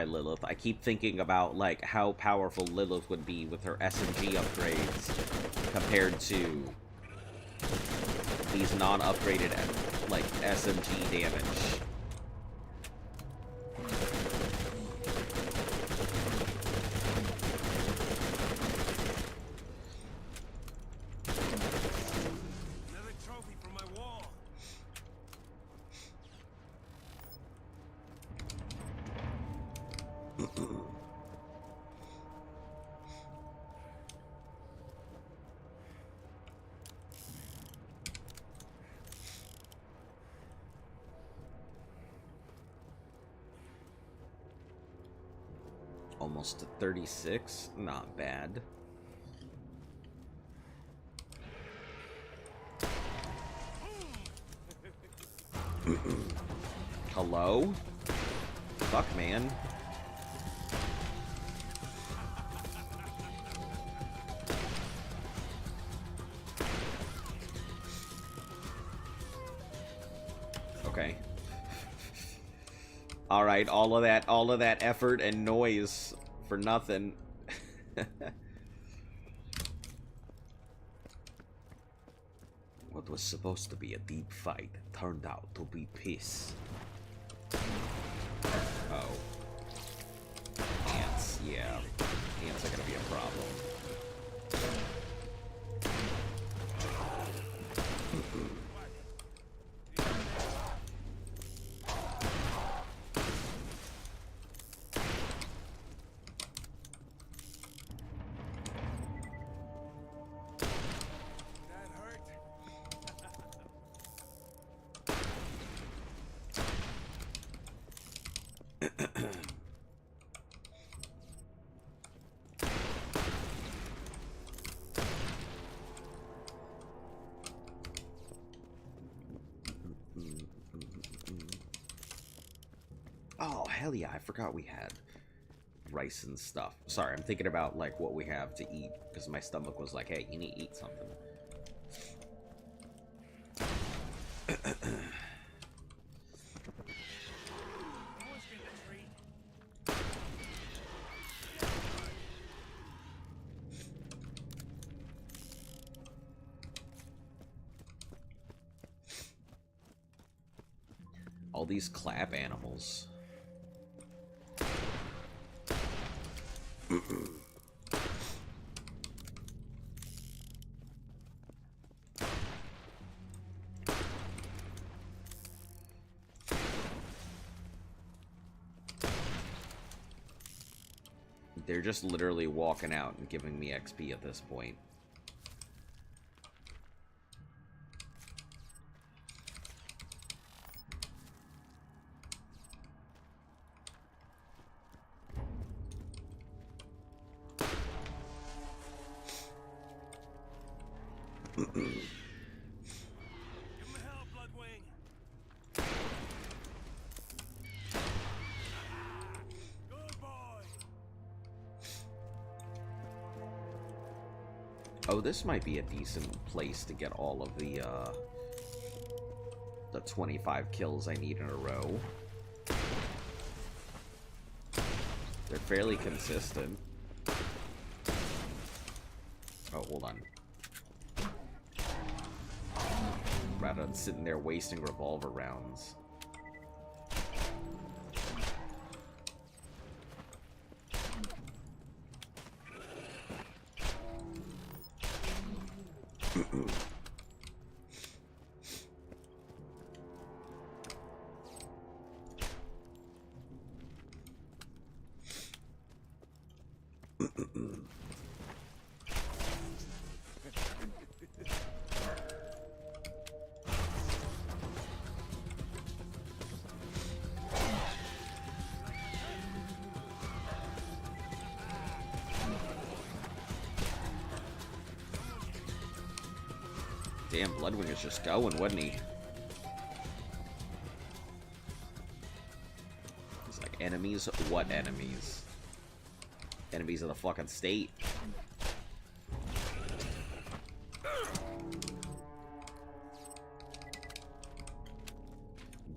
Lilith. I keep thinking about, like, how powerful Lilith would be with her SMG upgrades compared to these non-upgraded, like, SMG damage.
Another trophy from my wall.
Almost to 36. Not bad. Hello? Fuck, man. Okay. Alright, all of that effort and noise for nothing. What was supposed to be a deep fight turned out to be peace. Oh. Ants, yeah. Ants are gonna be a problem.
That hurt.
Oh, hell yeah, I forgot we had rice and stuff. Sorry, I'm thinking about, like, what we have to eat, because my stomach was like, hey, you need to eat something.
Someone's getting a treat.
All these clap animals. They're just literally walking out and giving me XP at this point.
Give him hell, Bloodwing. Good boy.
Oh, this might be a decent place to get all of the 25 kills I need in a row. They're fairly consistent. Oh, hold on. Rather than sitting there wasting revolver rounds. Damn, Bloodwing is just going, wasn't he? He's like, enemies? What enemies? Enemies of the fucking state.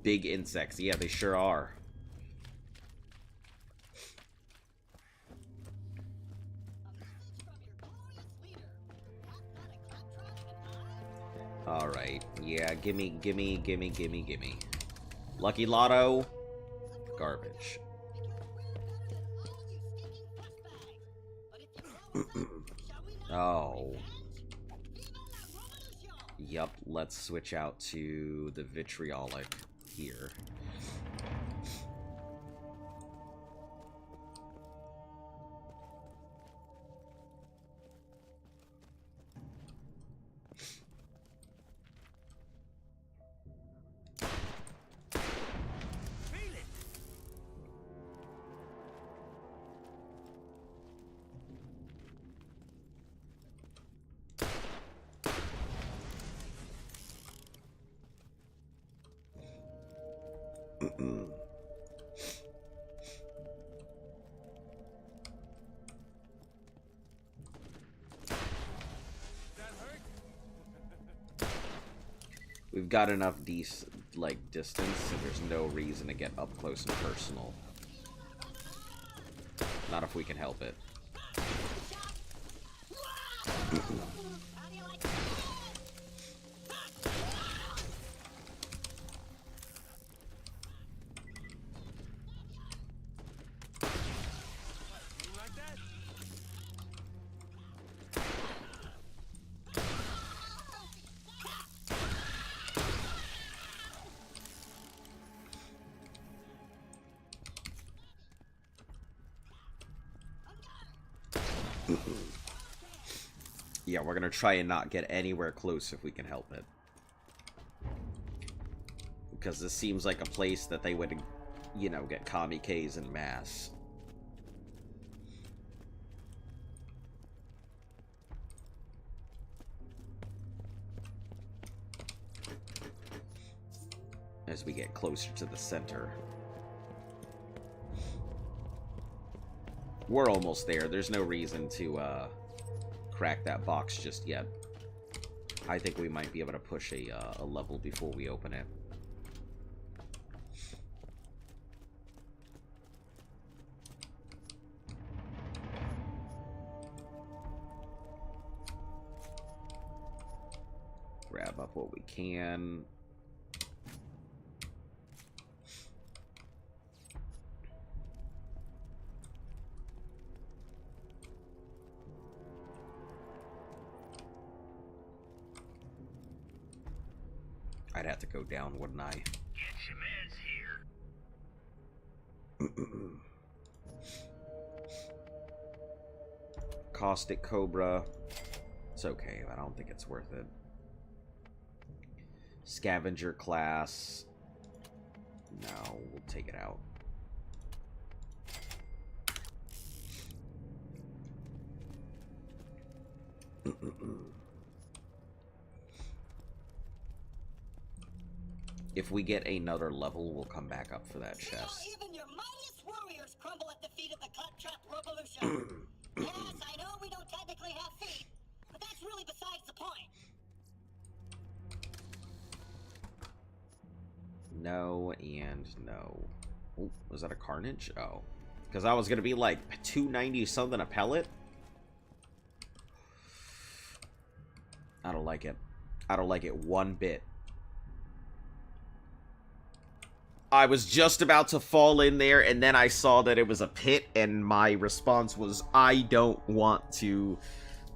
Big insects. Yeah, they sure are. Alright. Yeah, gimme. Lucky Lotto. Garbage. Oh. Yup, let's switch out to the vitriolic here. We've got enough distance, and there's no reason to get up close and personal. Not if we can help it. Yeah, we're gonna try and not get anywhere close if we can help it. Because this seems like a place that they would, you know, get kamikazes en masse. As we get closer to the center. We're almost there. There's no reason to, crack that box just yet. I think we might be able to push a level before we open it. Grab up what we can. I'd have to go down, wouldn't I?
Get your meds here.
Caustic Cobra. It's okay, I don't think it's worth it. Scavenger class. No, we'll take it out. If we get another level, we'll come back up for that chest.
Even your mightiest warriors crumble at the feet of the claptrap revolution. Yes, I know we don't technically have feet, but that's really besides the point.
No and no. Oh, was that a Carnage? Oh. Because I was going to be like 290 something a pellet. I don't like it. I don't like it one bit. I was just about to fall in there, and then I saw that it was a pit, and my response was, I don't want to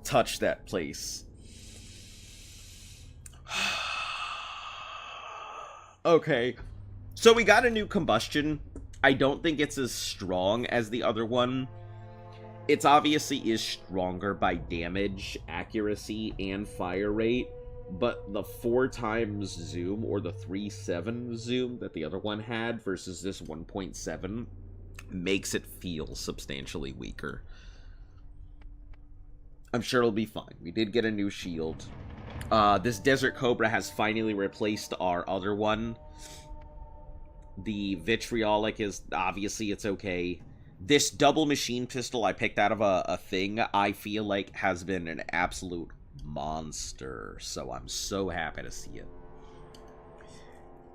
touch that place. Okay. So we got a new combustion. I don't think it's as strong as the other one. It's obviously is stronger by damage, accuracy, and fire rate. But the 4 times zoom, or the 3.7 zoom that the other one had versus this 1.7 makes it feel substantially weaker. I'm sure it'll be fine. We did get a new shield. This Desert Cobra has finally replaced our other one. The vitriolic is, obviously, it's okay. This double machine pistol I picked out of a thing, I feel like has been an absolute monster, so I'm so happy to see it.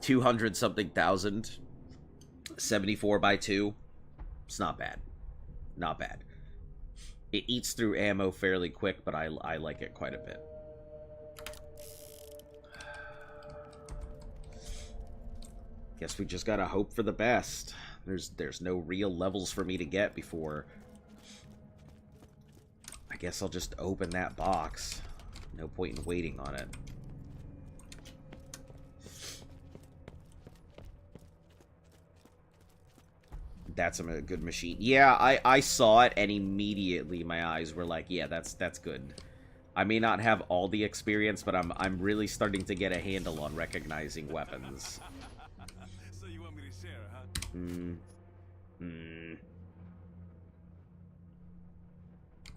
200 something thousand, 74 by 2. It's not bad. Not bad. It eats through ammo fairly quick, but I like it quite a bit. Guess we just gotta hope for the best. There's no real levels for me to get before. I guess I'll just open that box. No point in waiting on it. That's a good machine. Yeah, I saw it, and immediately my eyes were like, yeah, that's good. I may not have all the experience, but I'm really starting to get a handle on recognizing weapons.
So you want me to share, huh?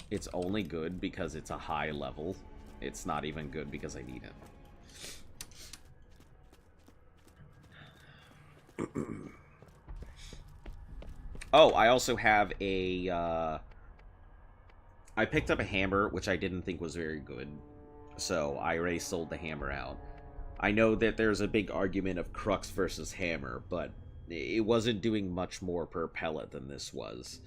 It's only good because it's a high level. It's not even good because I need it. Oh, I also have a, I picked up a hammer, which I didn't think was very good. So, I already sold the hammer out. I know that there's a big argument of crux versus hammer, but it wasn't doing much more per pellet than this was.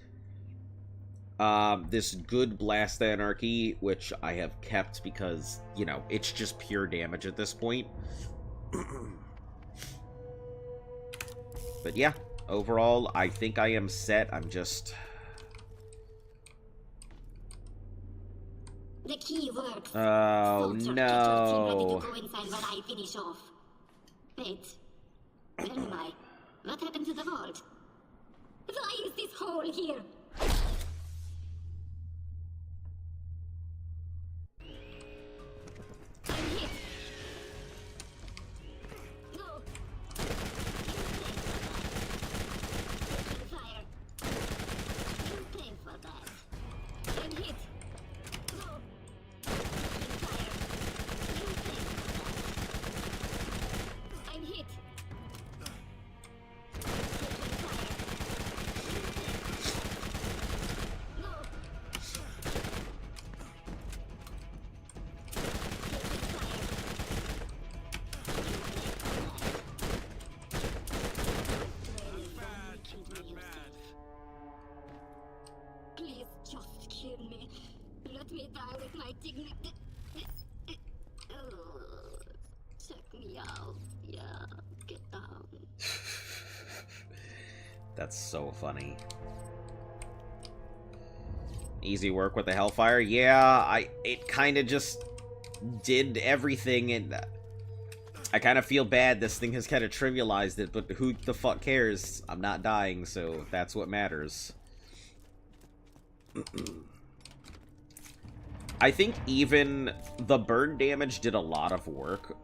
This good Blast Anarchy, which I have kept because, you know, it's just pure damage at this point. But yeah. Overall, I think I am set. I'm just...
The key works.
Oh,
Soldier,
no.
get your team ready to go inside while I finish off. Wait. Where am I? What happened to the vault? Why is this hole here? I'm hit. No. Fire. You pay for that. I'm hit. No. Fire. You pay for that. I'm hit. Please just kill me. Let me die with my dignity. Oh, check me out. Yeah, get down.
That's so funny. Easy work with the Hellfire? Yeah, it kind of just did everything, and I kind of feel bad. This thing has kind of trivialized it, but who the fuck cares? I'm not dying, so that's what matters. I think even the burn damage did a lot of work.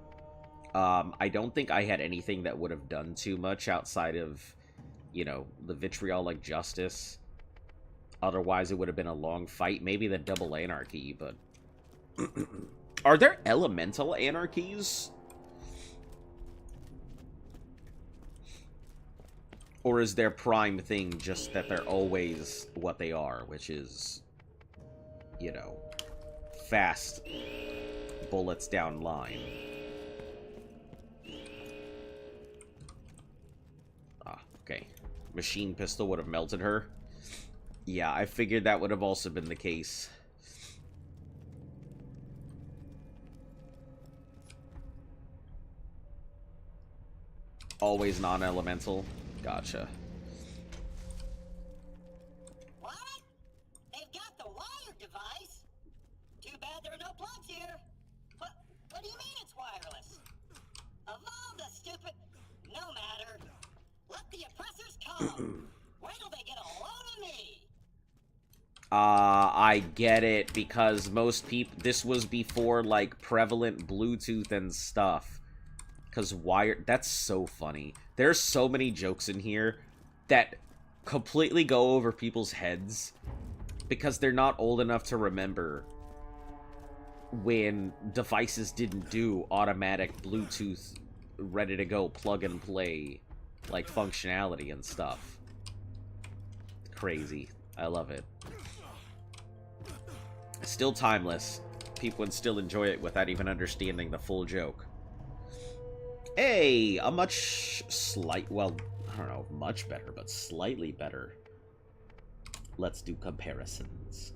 I don't think I had anything that would have done too much outside of, you know, the vitriolic justice. Otherwise, it would have been a long fight. Maybe the double anarchy, but... Are there elemental anarchies? Or is their prime thing just that they're always what they are, which is, you know, fast bullets down line. Ah, okay. Machine pistol would have melted her. Yeah, I figured that would have also been the case. Always non-elemental. Gotcha.
What? They've got the wired device? Too bad there are no plugs here. What do you mean it's wireless? Evolve the stupid... No matter. Let the oppressors come. Wait till they get a load of me.
I get it, because most people... This was before, like, prevalent Bluetooth and stuff. Because wired... That's so funny. There's so many jokes in here that completely go over people's heads because they're not old enough to remember when devices didn't do automatic Bluetooth ready-to-go plug-and-play, like, functionality and stuff. Crazy. I love it. Still timeless. People would still enjoy it without even understanding the full joke. Hey, a much well, I don't know, much better, but slightly better. Let's do comparisons.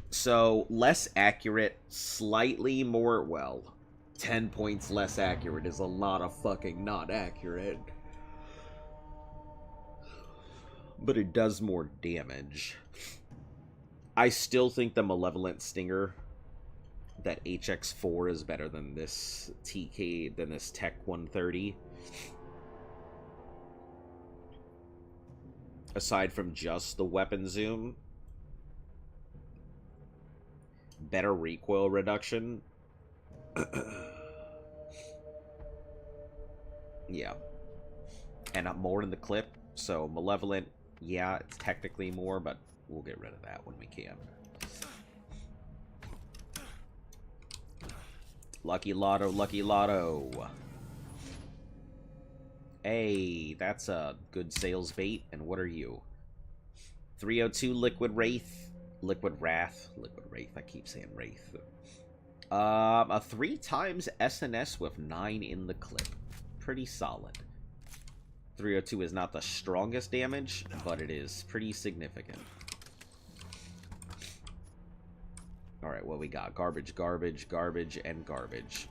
So, less accurate, slightly more, well, 10 points less accurate is a lot of fucking not accurate. But it does more damage. I still think the Malevolent Stinger, that HX4 is better than this than this Tech 130. Aside from just the weapon zoom. Better recoil reduction. Yeah. And more in the clip. So, Malevolent, yeah, it's technically more, but we'll get rid of that when we can. Lucky Lotto, Lucky Lotto. Hey, that's a good sales bait. And what are you? 302 Liquid Wraith. Liquid Wrath. Liquid Wraith, I keep saying Wraith. A 3 times SNS with 9 in the clip. Pretty solid. 302 is not the strongest damage, but it is pretty significant. Alright, what we got? Garbage, garbage, garbage, and garbage.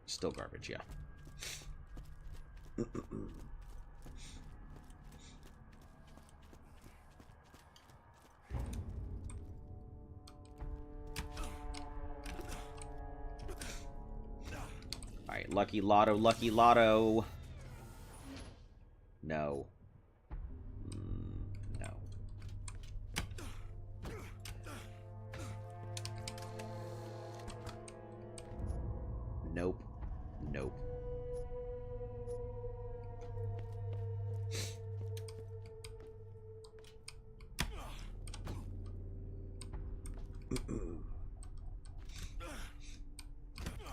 Still garbage, yeah. Alright, Lucky Lotto, Lucky Lotto. No. No. Nope. Nope.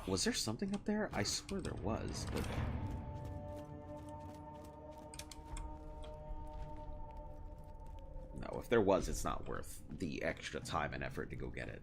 Was there something up there? I swear there was, but... No, if there was, it's not worth the extra time and effort to go get it.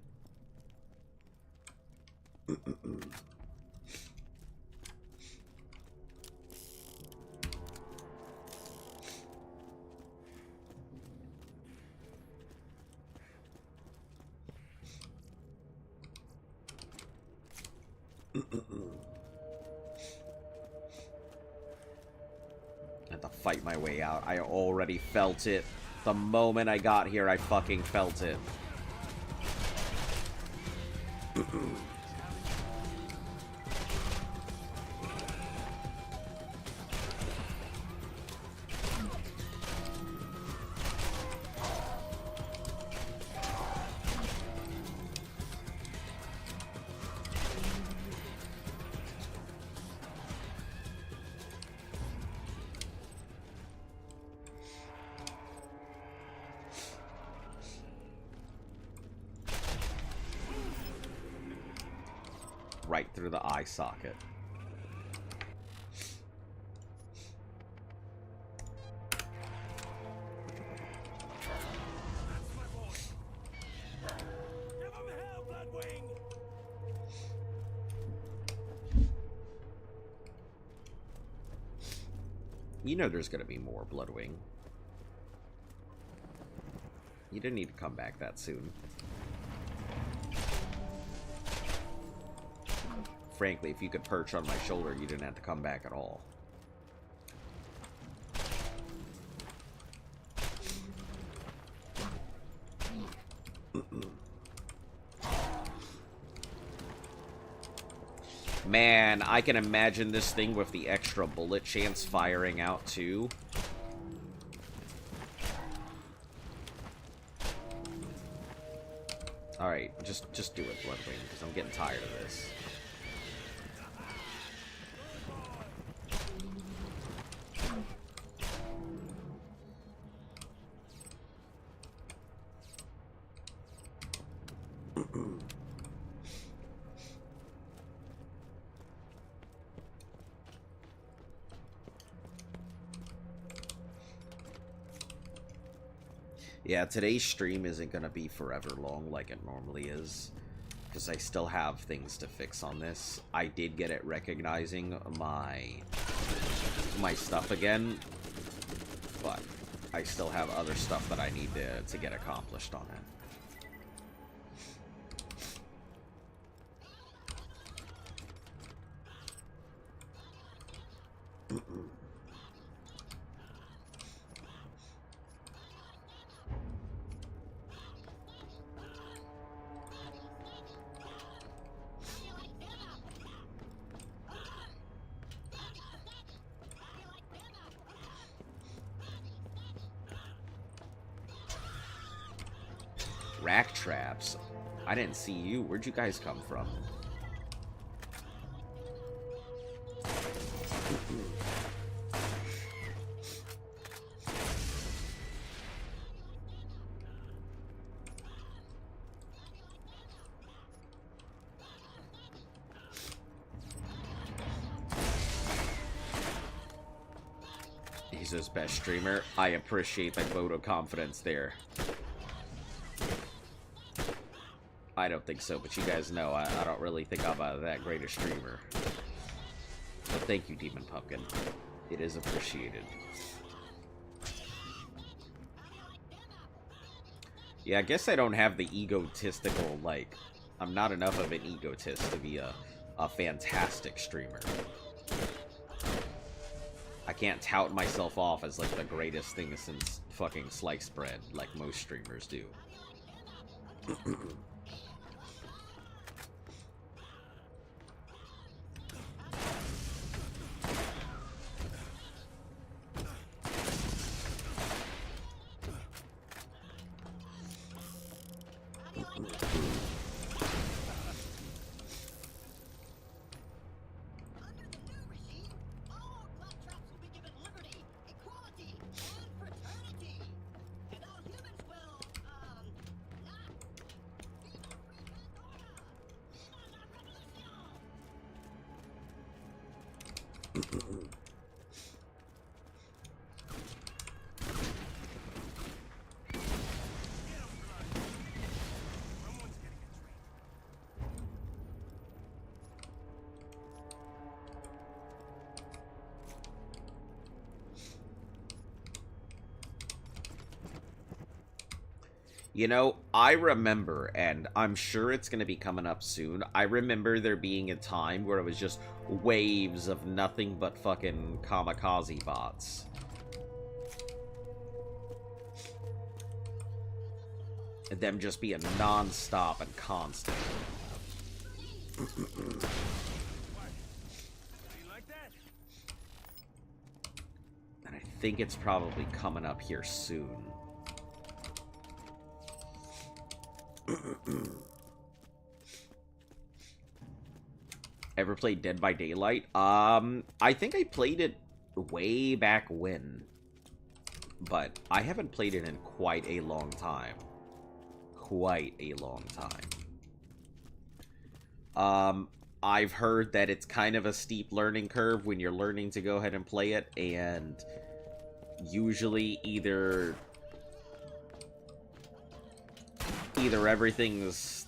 I have to fight my way out. I already felt it. The moment I got here, I fucking felt it. Right through the eye socket. You know there's gonna be more, Bloodwing. You didn't need to come back that soon. Frankly, if you could perch on my shoulder, you didn't have to come back at all. Man, I can imagine this thing with the extra bullet chance firing out too. Alright, just do it, Bloodwing, because I'm getting tired of this. Yeah, today's stream isn't going to be forever long like it normally is. because I still have things to fix on this. I did get it recognizing my stuff again, but I still have other stuff that I need to get accomplished on it. Rack traps? I didn't see you. Where'd you guys come from? He's his best streamer. I appreciate the vote of confidence there. I don't think so, but you guys know I don't really think I'm that great a streamer. But thank you, Demon Pumpkin. It is appreciated. Yeah, I guess I don't have the egotistical, like, I'm not enough of an egotist to be a fantastic streamer. I can't tout myself off as, like, the greatest thing since fucking sliced bread, like most streamers do. You know, I remember, and I'm sure it's going to be coming up soon, I remember there being a time where it was just waves of nothing but fucking kamikaze bots. And them just being non-stop and constant. And I think it's probably coming up here soon. Ever played Dead by Daylight? I think I played it way back when, but I haven't played it in quite a long time. I've heard that it's kind of a steep learning curve when you're learning to go ahead and play it, and usually either everything's,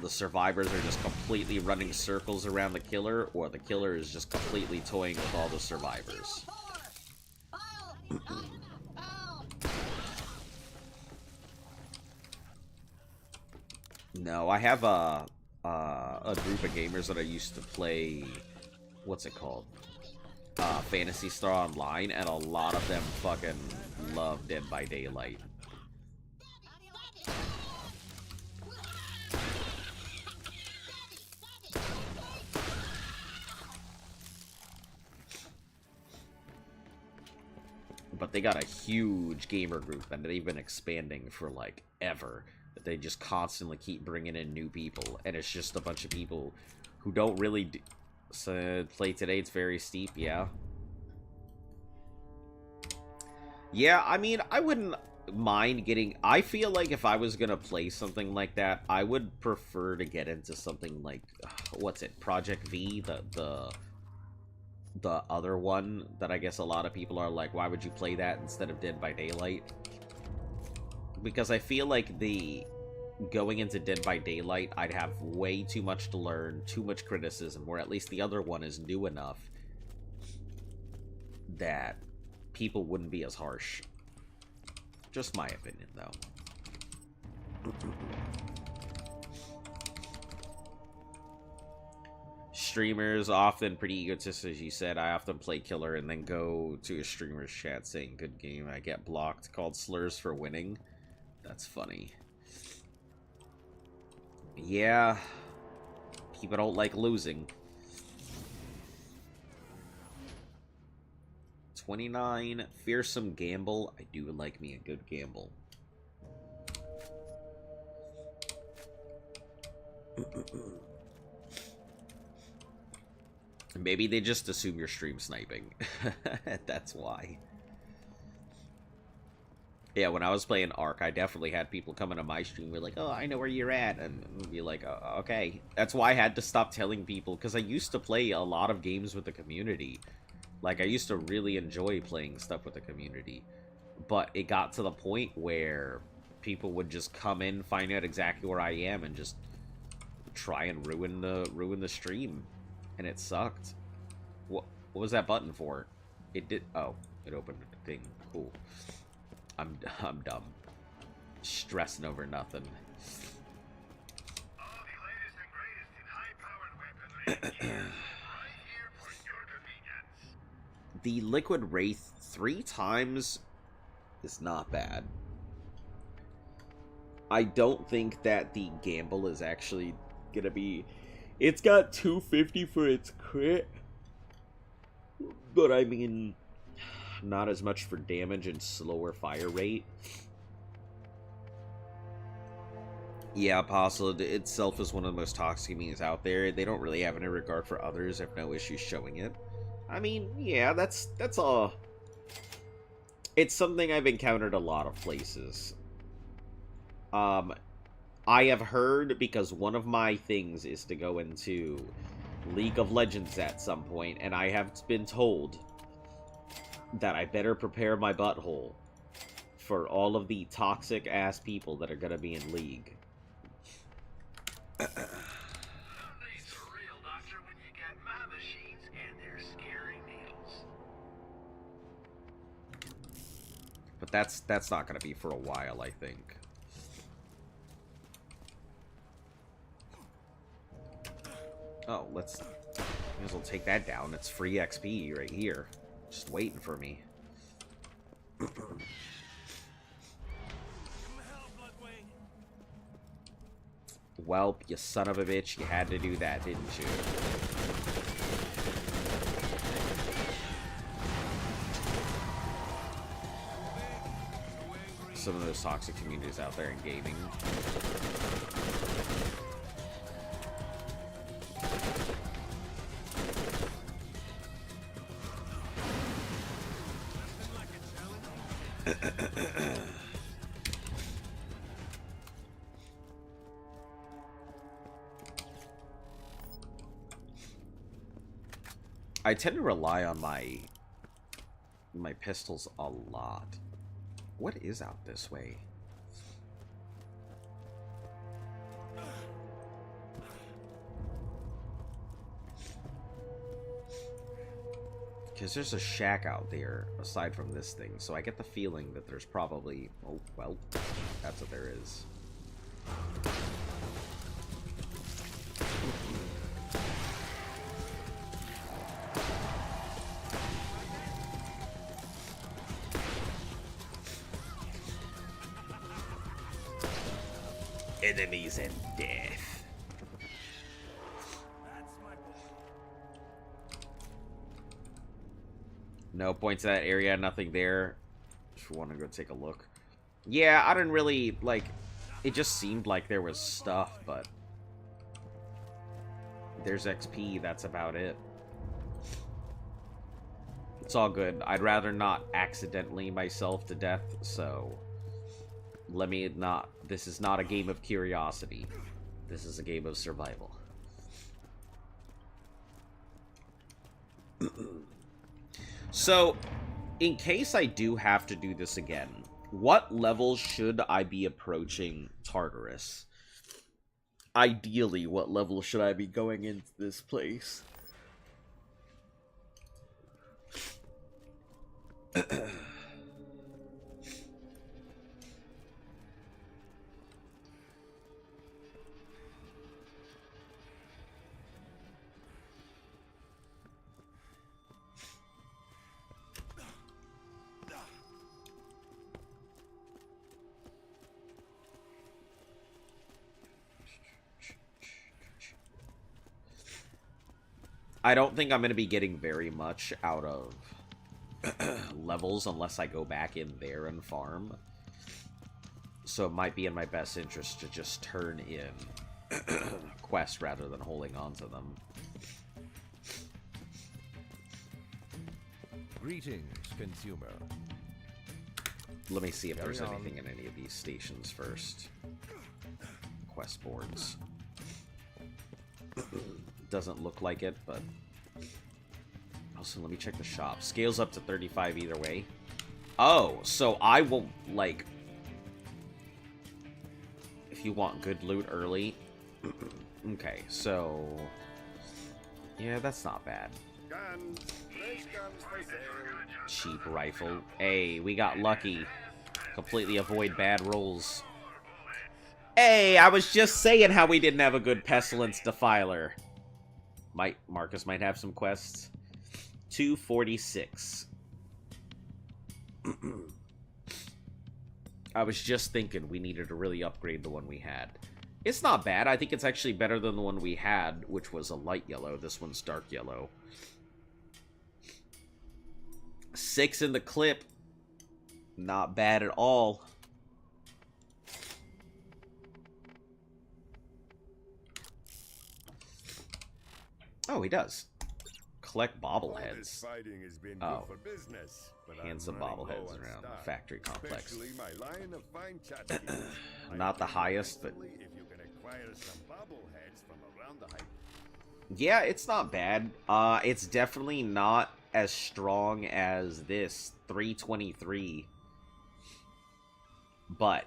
the survivors are just completely running circles around the killer, or the killer is just completely toying with all the survivors. No, I have a group of gamers that I used to play, what's it called? Phantasy Star Online, and a lot of them fucking love Dead by Daylight. But they got a huge gamer group, and they've been expanding for, like, ever. They just constantly keep bringing in new people, and it's just a bunch of people who don't really play today. It's very steep, yeah. Yeah, I mean, I wouldn't mind getting... I feel like if I was gonna play something like that, I would prefer to get into something like... what's it? Project V? The other one that I guess a lot of people are like, why would you play that instead of Dead by Daylight? Because I feel like the going into Dead by Daylight, I'd have way too much to learn, too much criticism, where at least the other one is new enough that people wouldn't be as harsh. Just my opinion, though. Streamers often pretty egotistic, as you said. I often play killer and then go to a streamer's chat saying good game. I get blocked, called slurs for winning. That's funny. Yeah. People don't like losing. 29. Fearsome gamble. I do like me a good gamble. Maybe they just assume you're stream sniping. That's why. Yeah, when I was playing Ark, I definitely had people come into my stream and be like, oh, I know where you're at. And be like, oh, okay. That's why I had to stop telling people, because I used to play a lot of games with the community. Like, I used to really enjoy playing stuff with the community. But it got to the point where people would just come in, find out exactly where I am, and just try and ruin the stream. And it sucked. What was that button for? It did... Oh, it opened a thing. Cool. I'm dumb. Stressing over nothing.
All the latest and greatest in high-powered weaponry right here for your convenience.
The Liquid Wraith 3 times is not bad. I don't think that the gamble is actually gonna be... It's got 250 for its crit. But I mean... not as much for damage and slower fire rate. Yeah, Apostle itself is one of the most toxic memes out there. They don't really have any regard for others. I have no issues showing it. I mean, yeah, that's all. It's something I've encountered a lot of places. I have heard, because one of my things is to go into League of Legends at some point, and I have been told that I better prepare my butthole for all of the toxic-ass people that are gonna be in League.
Someday it's a real doctor when you got my machines and their scary needles.
But that's not gonna be for a while, I think. Oh, may as well take that down. It's free XP right here. Just waiting for me. Welp, you son of a bitch. You had to do that, didn't you? Some of those toxic communities out there in gaming. I tend to rely on my pistols a lot. What is out this way? Because there's a shack out there aside from this thing, so I get the feeling that there's probably... Oh, well, that's what there is. Enemies and death. No points to that area, nothing there. If you want to go take a look. Yeah, I didn't really, like, it just seemed like there was stuff, but there's XP, that's about it. It's all good. I'd rather not accidentally myself to death, so let me not... This is not a game of curiosity. This is a game of survival. So, in case I do have to do this again, what level should I be approaching Tartarus? Ideally, what level should I be going into this place? I don't think I'm going to be getting very much out of levels unless I go back in there and farm. So it might be in my best interest to just turn in quests rather than holding on to them.
Greetings, consumer.
Let me see if there's
Carry on.
anything in any of these stations first. Quest boards. Doesn't look like it, but... Also, let me check the shop. Scales up to 35 either way. Oh, so I will, like... If you want good loot early... Okay, so... Yeah, that's not bad.
Guns. Fresh guns for sale.
Cheap rifle. Hey, we got lucky. Completely avoid bad rolls. Hey, I was just saying how we didn't have a good Pestilence Defiler. Marcus might have some quests. 246. I was just thinking we needed to really upgrade the one we had. It's not bad. I think it's actually better than the one we had, which was a light yellow. This one's dark yellow. 6 in the clip. Not bad at all. Oh, he does. Collect bobbleheads.
Fighting has been
Oh.
good for business, but I'm
Hands some
running low
bobbleheads
on
around the
stock,
factory complex.
especially my line of fine tchotchkes.
Not the highest, but...
If you can acquire some bobbleheads from around the hype.
Yeah, it's not bad. It's definitely not as strong as this 323. But,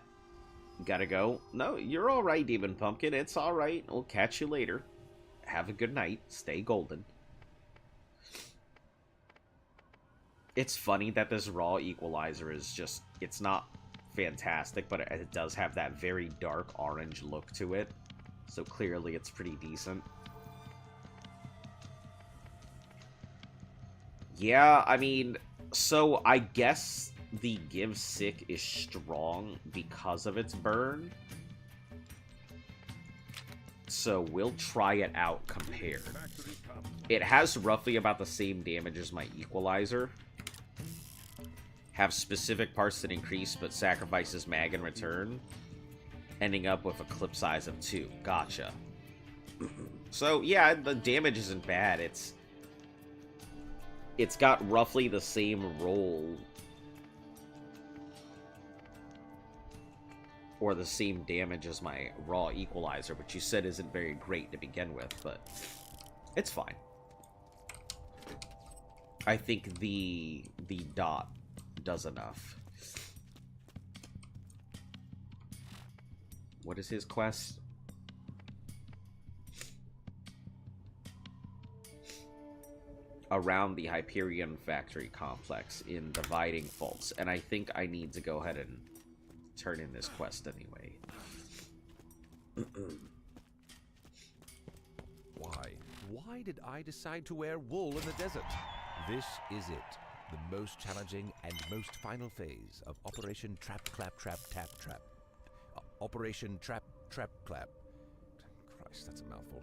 gotta go. No, you're alright, Demon Pumpkin. It's alright. We'll catch you later. Have a good night. Stay golden. It's funny that this raw equalizer is just... It's not fantastic, but it does have that very dark orange look to it. So clearly it's pretty decent. Yeah, I mean, so I guess the Give Sick is strong because of its burn. So we'll try it out compared. It has roughly about the same damage as my equalizer. Have specific parts that increase but sacrifices mag in return. Ending up with a clip size of 2. Gotcha. So yeah, the damage isn't bad. It's got roughly the same roll. Or the same damage as my raw equalizer, which you said isn't very great to begin with, but it's fine. I think the dot does enough. What is his quest? Around the Hyperion factory complex in Dividing Faults, and I think I need to go ahead and turn in this quest anyway.
Why did I decide to wear wool in the desert? This is it. The most challenging and most final phase of Operation Trap Clap Trap Tap Trap. Operation Trap Trap Clap. Christ, that's a mouthful.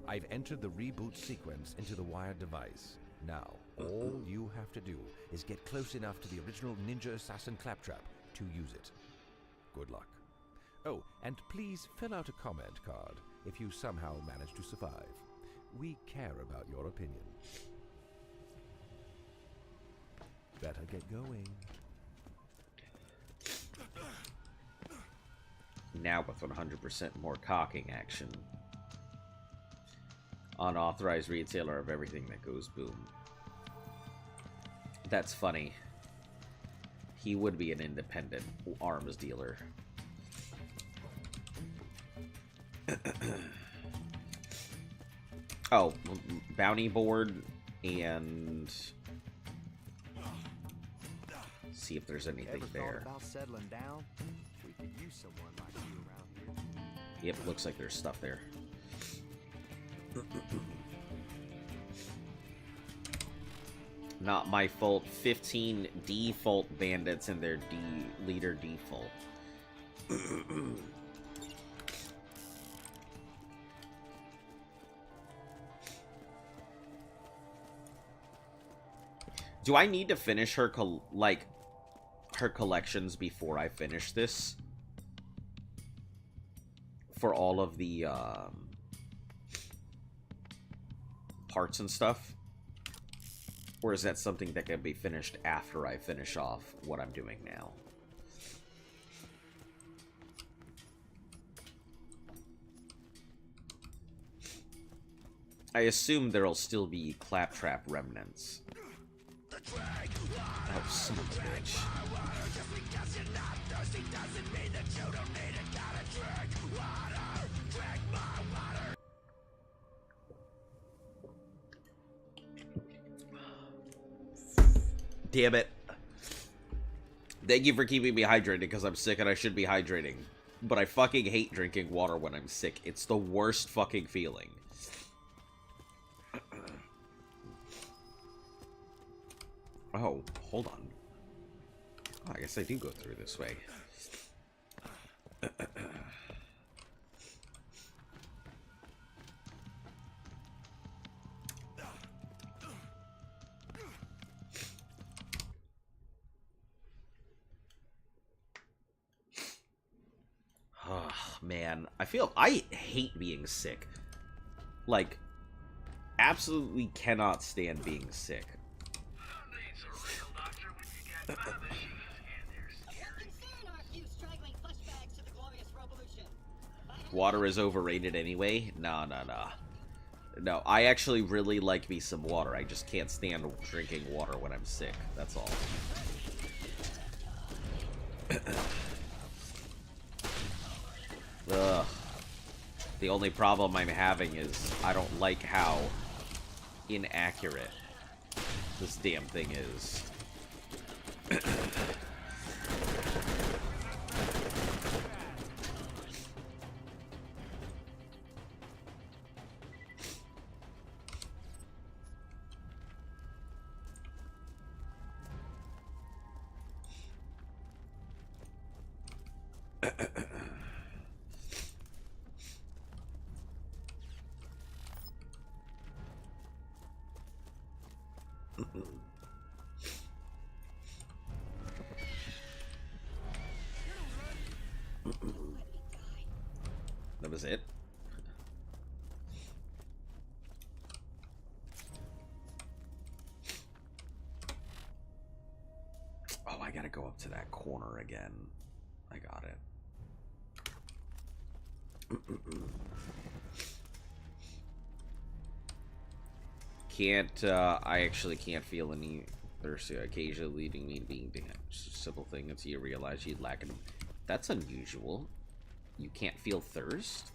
I've entered the reboot sequence into the wired device. Now, all you have to do is get close enough to the original Ninja Assassin Claptrap to use it. Good luck. Oh, and please fill out a comment card if you somehow manage to survive. We care about your opinion. Better get going.
Now with 100% more cocking action. Unauthorized retailer of everything that goes boom. That's funny. He would be an independent arms dealer. Oh, bounty board and see if there's anything
Ever
there.
thought about settling down? We could use someone like you around here.
Yep, looks like there's stuff there. Not my fault. 15 default bandits and their leader default. Do I need to finish her her collections before I finish this? For all of the parts and stuff? Or is that something that can be finished after I finish off what I'm doing now? I assume there'll still be claptrap remnants. Oh, son of a bitch. Damn it. Thank you for keeping me hydrated, because I'm sick and I should be hydrating. But I fucking hate drinking water when I'm sick. It's the worst fucking feeling. Oh, hold on. Oh, I guess I do go through this way. Oh, man. I hate being sick. Like, absolutely cannot stand being sick. Water is overrated anyway? No. No, I actually really like me some water. I just can't stand drinking water when I'm sick. That's all. Ugh. The only problem I'm having is I don't like how inaccurate this damn thing is. That was it? Oh, I gotta go up to that corner again. I got it. I actually can't feel any thirst, occasionally leading me to being damaged. Simple thing until you realize you lack an... That's unusual. You can't feel thirst?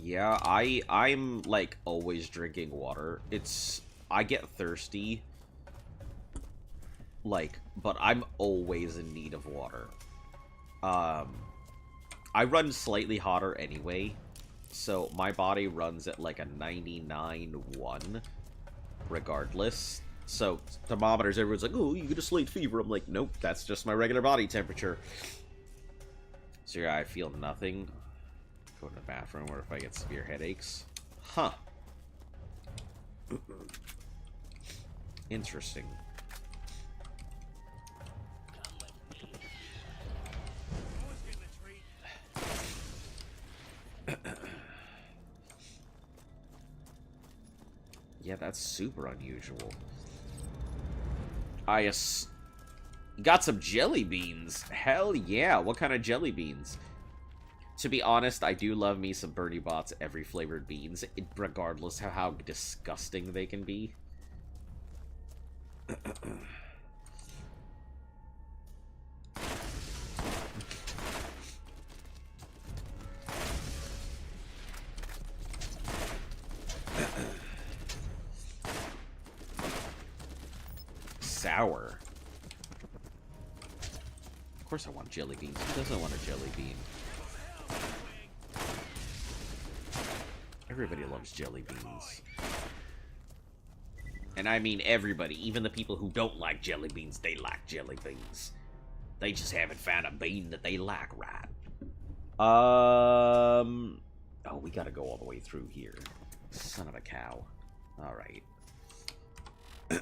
Yeah, I'm like always drinking water. I get thirsty, like, but I'm always in need of water. I run slightly hotter anyway, so my body runs at like a 99.1 regardless. So thermometers, everyone's like, oh, you get a slight fever. I'm like, nope, that's just my regular body temperature. So yeah, I feel nothing. Go to the bathroom, or if I get severe headaches. Huh. Interesting. that's super unusual. Got some jelly beans. Hell yeah. What kind of jelly beans? To be honest, I do love me some Bernie Bott's every flavored beans, regardless of how disgusting they can be. Sour. Of course I want jelly beans. Who doesn't want a jelly bean? Everybody loves jelly beans. And I mean everybody. Even the people who don't like jelly beans, they like jelly beans. They just haven't found a bean that they like right. Oh, we gotta go all the way through here. Son of a cow. Alright.
He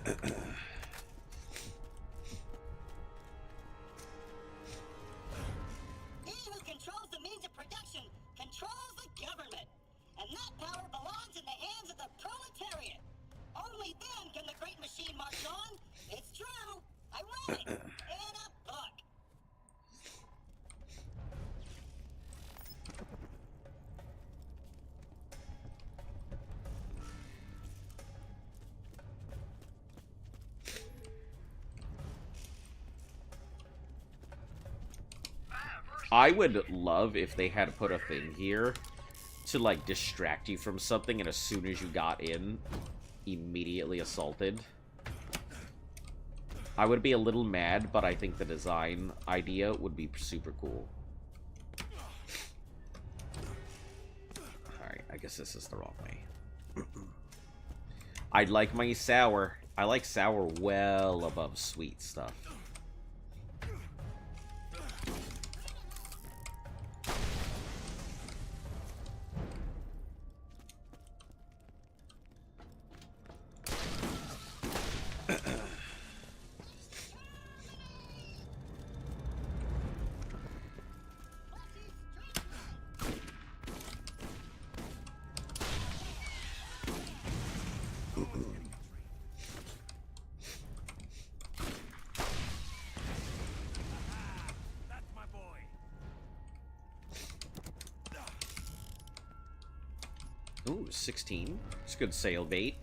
who controls the means of production controls the government. And that power belongs in the hands of the proletariat. Only then can the great machine march on. It's true. I wrote it in a book.
I would love if they had put a thing here to, like, distract you from something, and as soon as you got in, immediately assaulted. I would be a little mad, but I think the design idea would be super cool. Alright, I guess this is the wrong way. I'd like my sour. I like sour well above sweet stuff. Ooh, 16. It's good sail bait.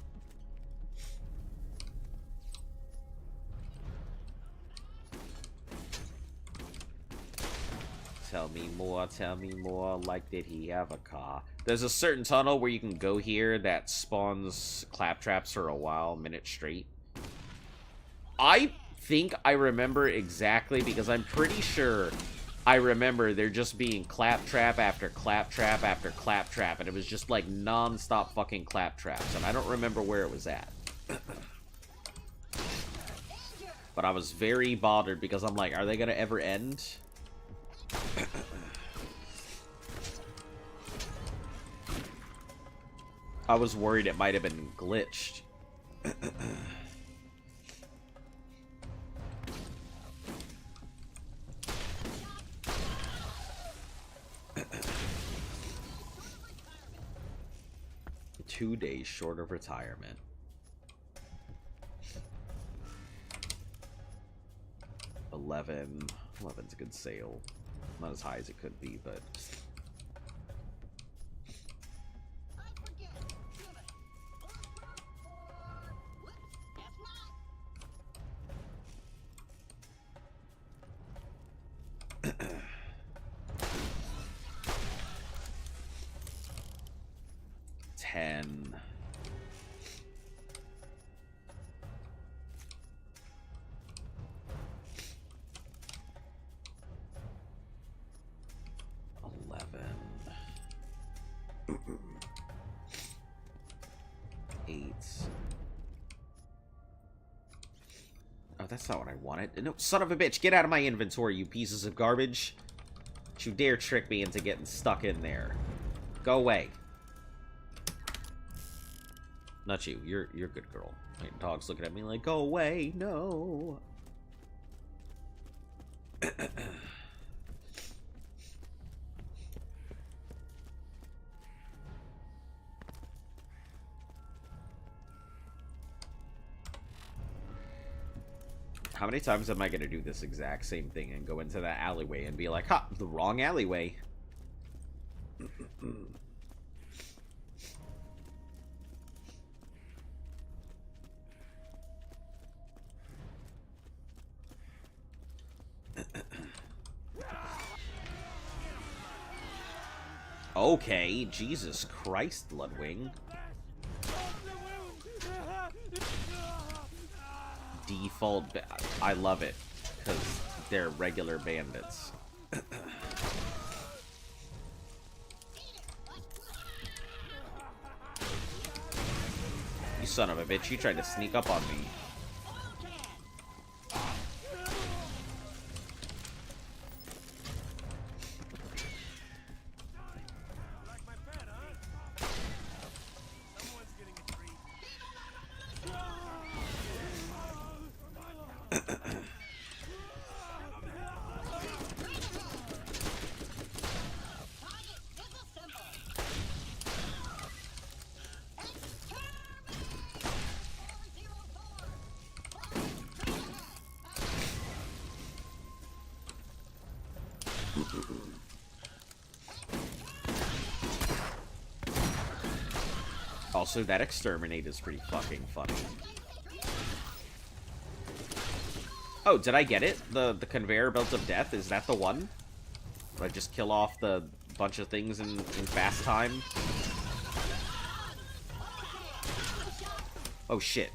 Tell me more, like did he have a car? There's a certain tunnel where you can go here that spawns claptraps for a while, minute straight. I think I remember exactly, because I'm pretty sure I remember there just being claptrap after claptrap after claptrap, and it was just like non-stop fucking claptraps, and I don't remember where it was at. But I was very bothered because I'm like, are they gonna ever end? I was worried it might have been glitched. 2 days short of retirement. $11's a good sale. Not as high as it could be, but that's not what I wanted. No, son of a bitch, get out of my inventory, you pieces of garbage. Don't you dare trick me into getting stuck in there. Go away. Not you. You're a good girl. My dog's looking at me like, go away. No. How many times am I gonna do this exact same thing and go into that alleyway and be like, ha, the wrong alleyway? Okay, Jesus Christ, Bloodwing. Default, I love it, because they're regular bandits. You son of a bitch, you tried to sneak up on me. Also, that exterminate is pretty fucking funny. Oh, did I get it? The conveyor belt of death? Is that the one? Do I just kill off the bunch of things in fast time? Oh, shit.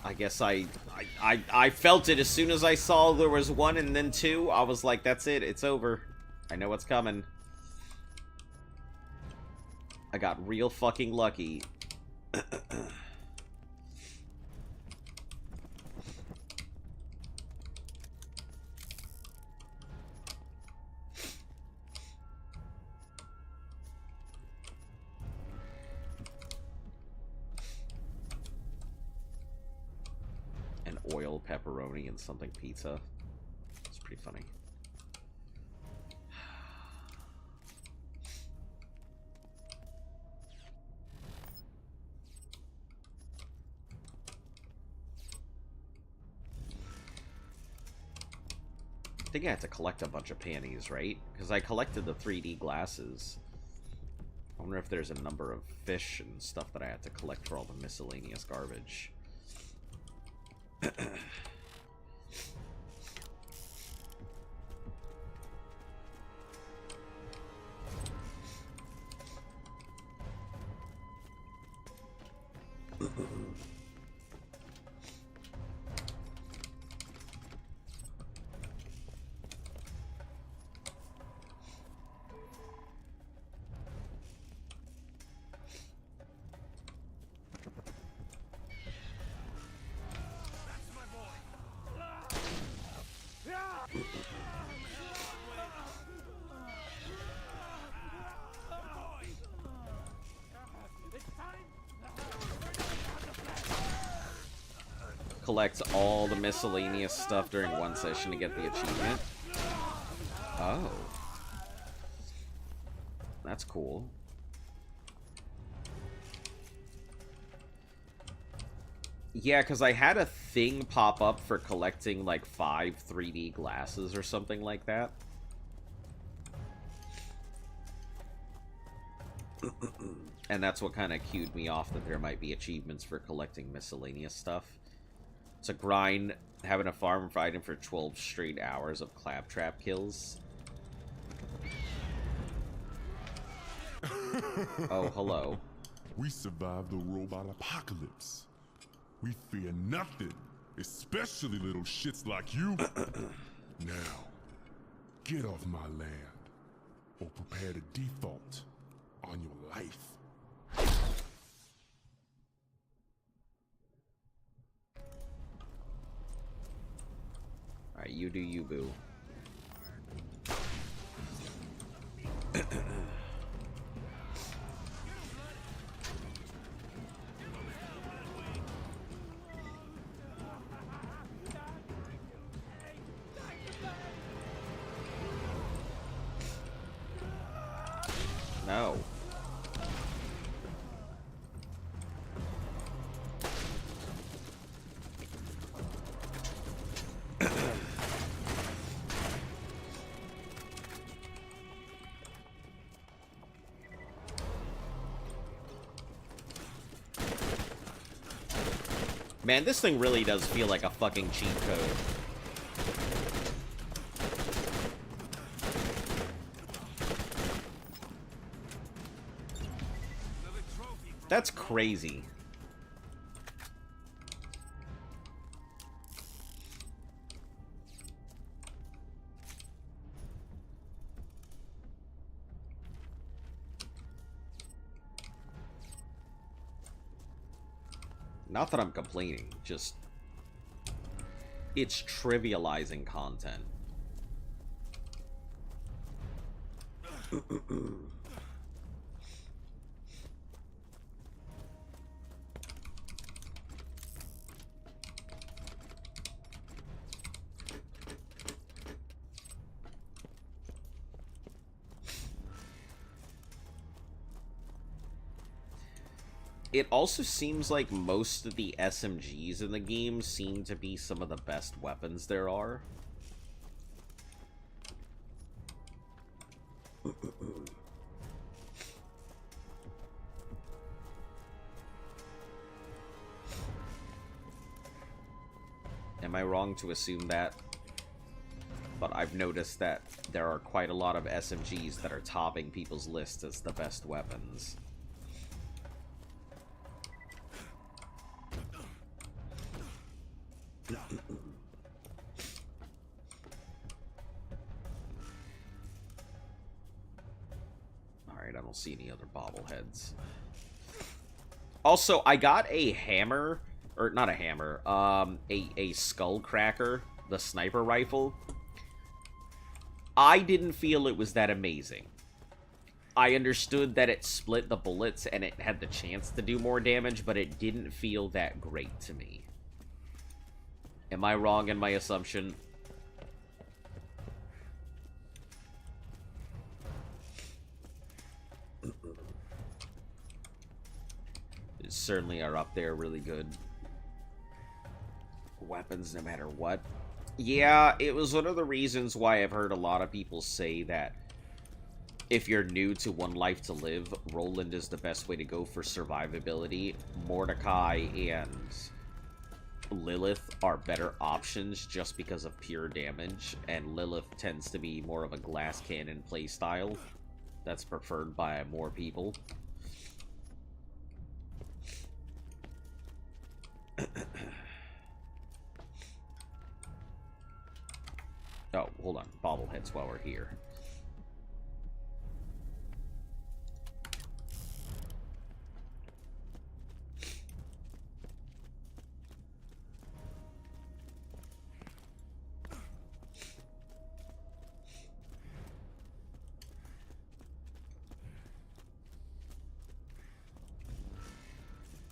I guess I felt it as soon as I saw there was one and then two. I was like, that's it. It's over. I know what's coming. I got real fucking lucky. An oil pepperoni and something pizza. It's pretty funny. I think I had to collect a bunch of panties, right? Because I collected the 3D glasses. I wonder if there's a number of fish and stuff that I had to collect for all the miscellaneous garbage. Collect all the miscellaneous stuff during one session to get the achievement. Oh. That's cool. Yeah, because I had a thing pop up for collecting like 5 3D glasses or something like that. And that's what kind of cued me off that there might be achievements for collecting miscellaneous stuff. It's a grind, having a farm fighting for 12 straight hours of claptrap kills. Oh, hello.
We survived the robot apocalypse. We fear nothing, especially little shits like you. Now, get off my land, or prepare to default on your life.
Alright, you do you, boo. No. Man, this thing really does feel like a fucking cheat code. That's crazy. Not that I'm complaining, just... it's trivializing content. It also seems like most of the SMGs in the game seem to be some of the best weapons there are. Am I wrong to assume that? But I've noticed that there are quite a lot of SMGs that are topping people's lists as the best weapons. Alright, I don't see any other bobbleheads. Also, I got a hammer, or not a hammer, a skull cracker, the sniper rifle. I didn't feel it was that amazing. I understood that it split the bullets and it had the chance to do more damage, but it didn't feel that great to me. Am I wrong in my assumption? It certainly are up there really good weapons no matter what. Yeah, it was one of the reasons why I've heard a lot of people say that if you're new to One Life to Live, Roland is the best way to go for survivability. Mordecai and Lilith are better options just because of pure damage, and Lilith tends to be more of a glass cannon playstyle that's preferred by more people. Oh, hold on. Bobbleheads while we're here.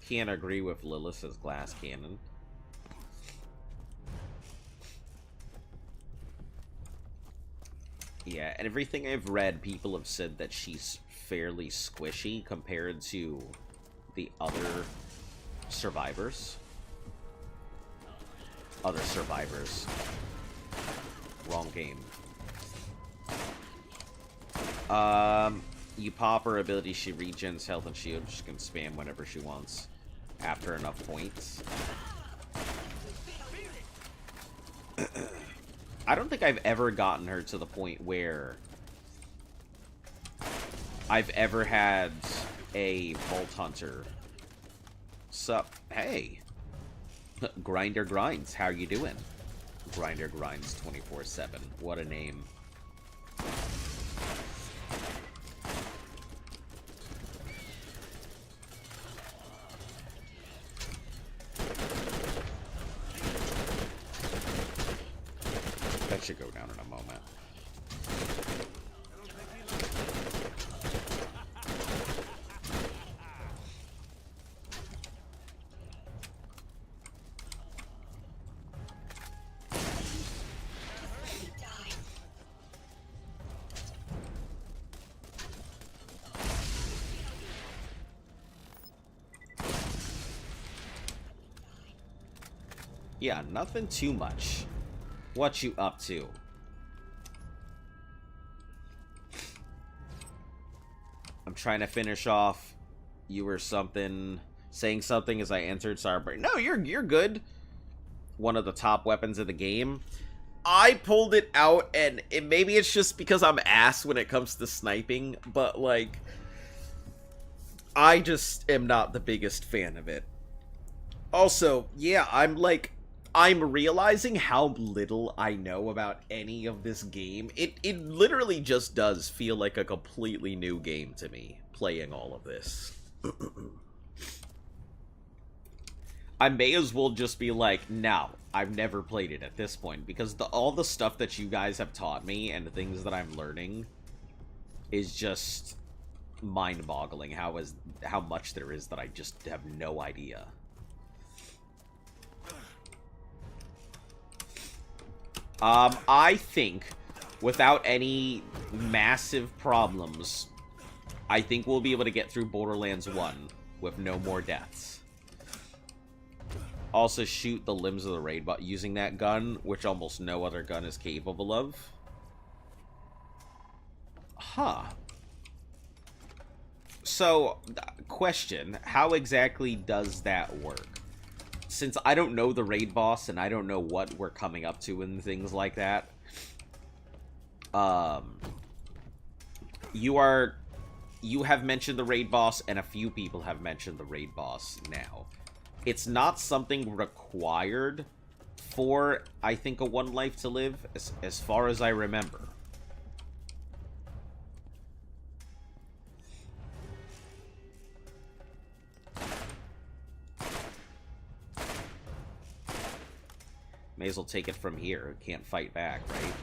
Can't agree with Lilith as glass cannon. Yeah, and everything I've read, people have said that she's fairly squishy compared to the other survivors. Other survivors. Wrong game. You pop her ability, she regens health and shield. She can spam whenever she wants. After enough points. I don't think I've ever gotten her to the point where I've ever had a Vault Hunter. Sup? Hey! Grinder Grinds, how you doing? Grinder Grinds 24/7. What a name. That should go down in a moment. Yeah, nothing too much. What you up to? I'm trying to finish off. You were saying something as I entered. Sorry, but no, you're good. One of the top weapons of the game. I pulled it out, and maybe it's just because I'm ass when it comes to sniping, but like, I just am not the biggest fan of it. Also, yeah, I'm realizing how little I know about any of this game. It literally just does feel like a completely new game to me, playing all of this. I may as well just be like, no, I've never played it at this point, because all the stuff that you guys have taught me and the things that I'm learning is just mind-boggling how much there is that I just have no idea. I think, without any massive problems, I think we'll be able to get through Borderlands 1 with no more deaths. Also shoot the limbs of the raid bot using that gun, which almost no other gun is capable of. Huh. So, question, how exactly does that work? Since I don't know the raid boss and I don't know what we're coming up to and things like that, you have mentioned the raid boss, and a few people have mentioned the raid boss now. It's not something required for, I think, a One Life to Live, as far as I remember. May as well take it from here. Can't fight back, right?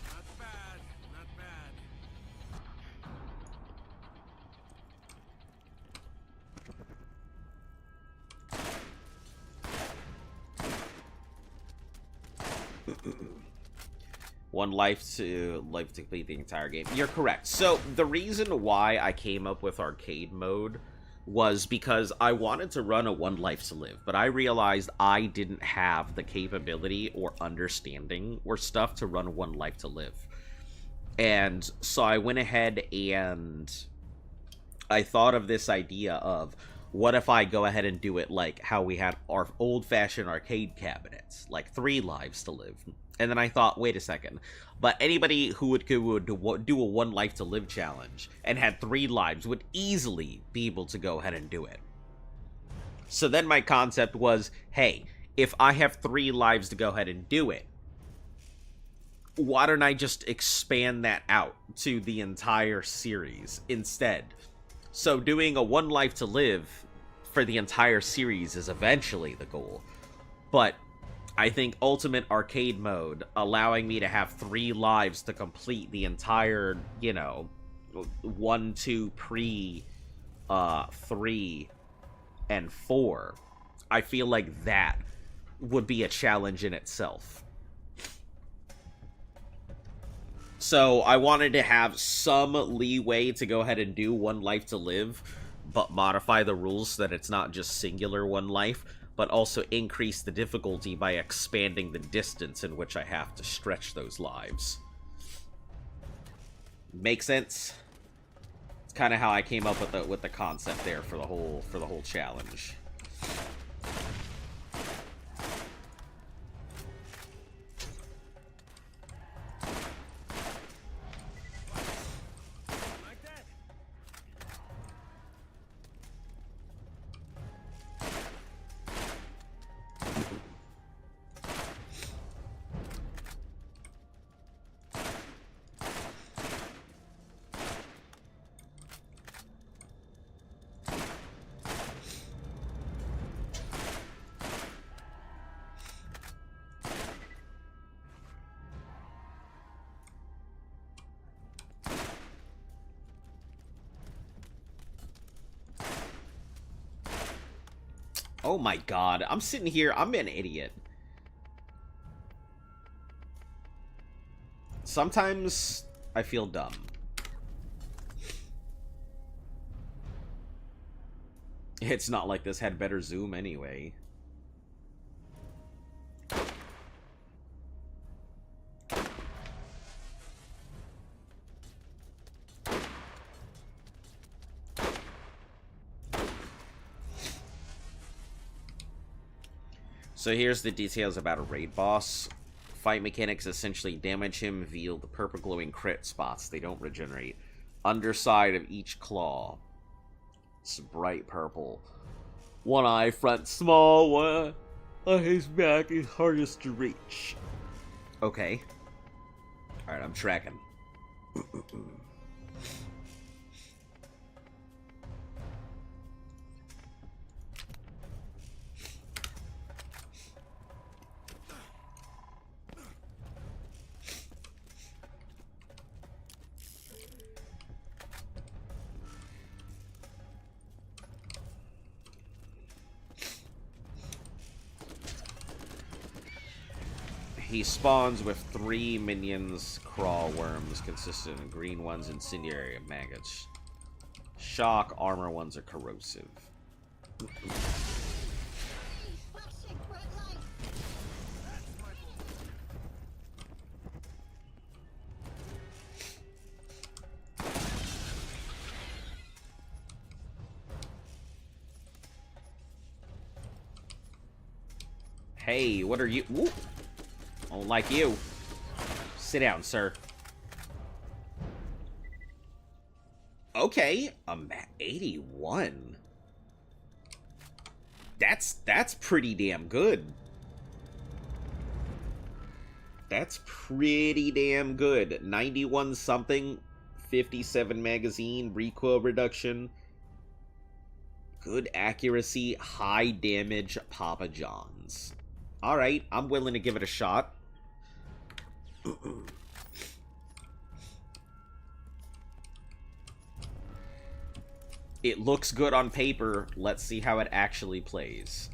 Not bad, not bad.
One life to complete the entire game. You're correct. So the reason why I came up with arcade mode was because I wanted to run a One Life to Live, but I realized I didn't have the capability or understanding or stuff to run One Life to Live. And so I went ahead and I thought of this idea of, what if I go ahead and do it like how we had our old-fashioned arcade cabinets, like 3 lives to live. And then I thought, wait a second, but anybody who would do a One Life to Live challenge and had 3 lives would easily be able to go ahead and do it. So then my concept was, hey, if I have 3 lives to go ahead and do it, why don't I just expand that out to the entire series instead? So doing a One Life to Live for the entire series is eventually the goal. But I think Ultimate Arcade Mode, allowing me to have 3 lives to complete the entire, 1, 2, pre, 3, and 4, I feel like that would be a challenge in itself. So I wanted to have some leeway to go ahead and do One Life to Live, but modify the rules so that it's not just singular one life, but also increase the difficulty by expanding the distance in which I have to stretch those lives. Make sense? It's kind of how I came up with the concept there for the whole challenge. Oh my god, I'm sitting here, I'm an idiot. Sometimes I feel dumb. It's not like this had better zoom anyway. So here's the details about a raid boss. Fight mechanics essentially damage him, reveal the purple glowing crit spots. They don't regenerate. Underside of each claw. It's bright purple. One eye front small, one on his back is hardest to reach. Okay. Alright, I'm tracking. He spawns with 3 minions, crawl worms, consistent of green ones, incendiary, and maggots. Shock, armor ones are corrosive. Hey, what are you? Woo. I don't like you. Sit down, sir. Okay, 81. That's pretty damn good. That's pretty damn good. 91 something, 57 magazine, recoil reduction, good accuracy, high damage, Papa John's. All right, I'm willing to give it a shot. It looks good on paper. Let's see how it actually plays.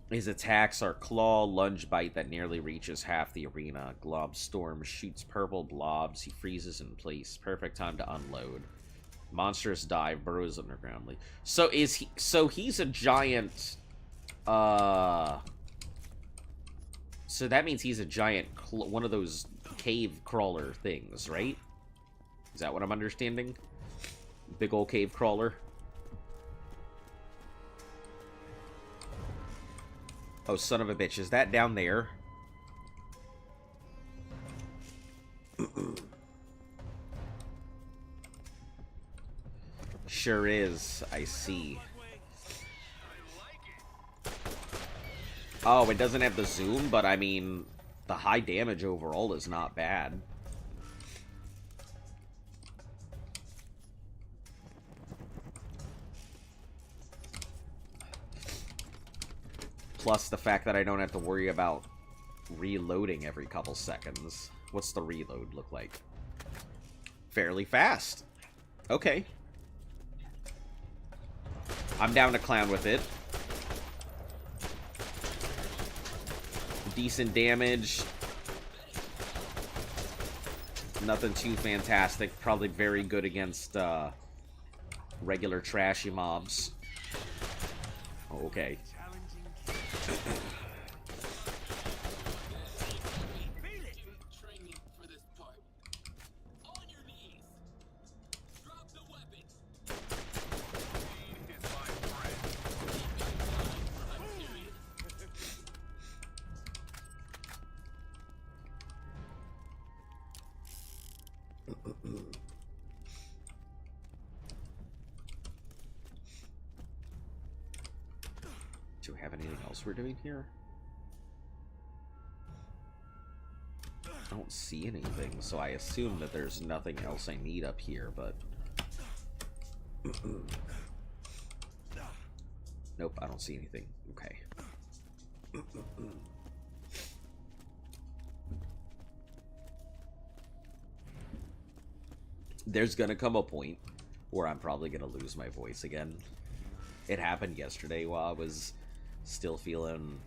His attacks are claw, lunge, bite that nearly reaches half the arena. Glob storm shoots purple blobs. He freezes in place. Perfect time to unload. Monstrous dive, burrows underground. So is he? So he's a giant. So that means he's a giant, one of those cave crawler things, right? Is that what I'm understanding? Big old cave crawler. Oh, son of a bitch! Is that down there? Sure is. I see. Oh, it doesn't have the zoom, but I mean, the high damage overall is not bad. Plus the fact that I don't have to worry about reloading every couple seconds. What's the reload look like? Fairly fast. Okay. I'm down to clown with it. Decent damage. Nothing too fantastic. Probably very good against regular trashy mobs. Okay. Do we have anything else we're doing here? I don't see anything, so I assume that there's nothing else I need up here, but... Nope, I don't see anything. Okay. There's gonna come a point where I'm probably gonna lose my voice again. It happened yesterday while I was still feeling...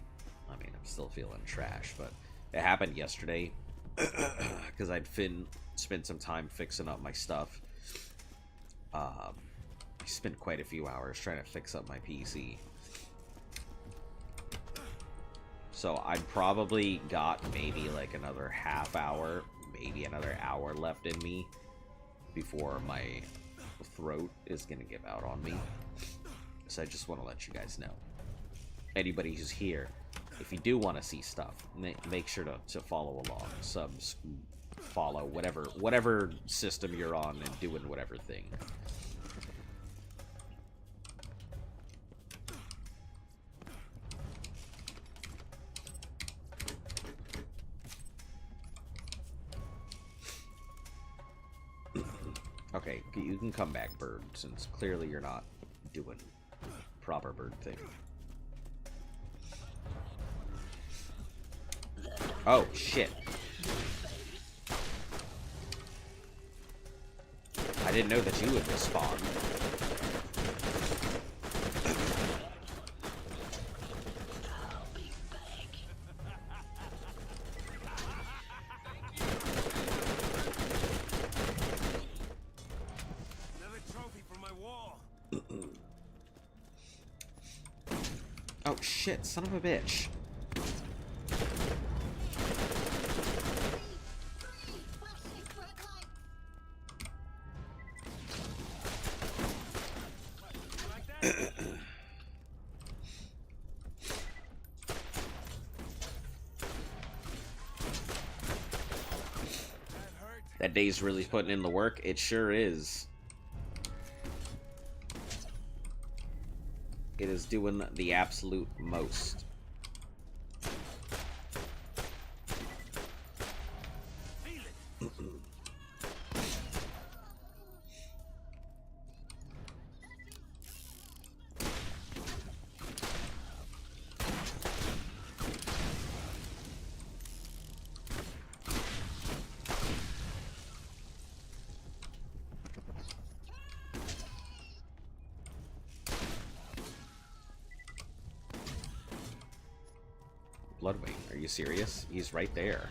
I mean, I'm still feeling trash, but it happened yesterday because I'd spent some time fixing up my stuff. I spent quite a few hours trying to fix up my PC. So I'd probably got maybe like another half hour, maybe another hour left in me before my throat is going to give out on me. So I just want to let you guys know. Anybody who's here, if you do want to see stuff, make sure to follow along. Subs, follow, whatever system you're on and doing whatever thing. Okay, you can come back, bird, since clearly you're not doing proper bird thing. Oh, shit. I didn't know that you would respawn. Oh shit, son of a bitch. That day's really putting in the work. It sure is. It is doing the absolute most. Bloodwing, are you serious? He's right there.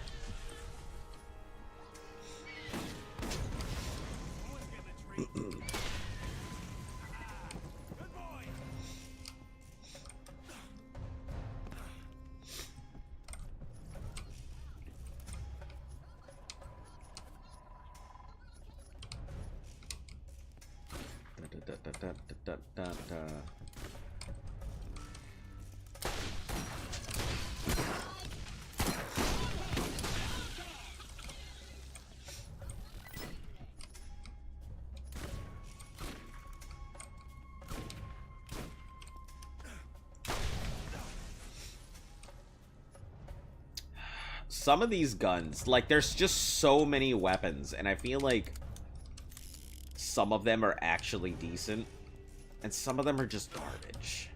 Some of these guns, like, there's just so many weapons, and I feel like some of them are actually decent, and some of them are just garbage.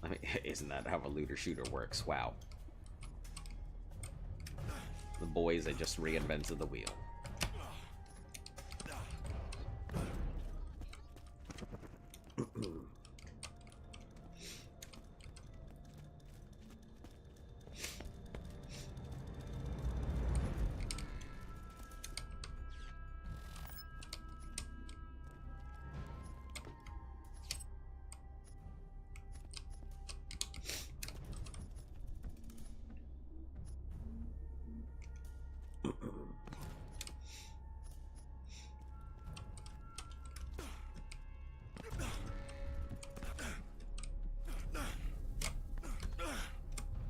I mean, isn't that how a looter shooter works? Wow. The boys that just reinvented the wheel.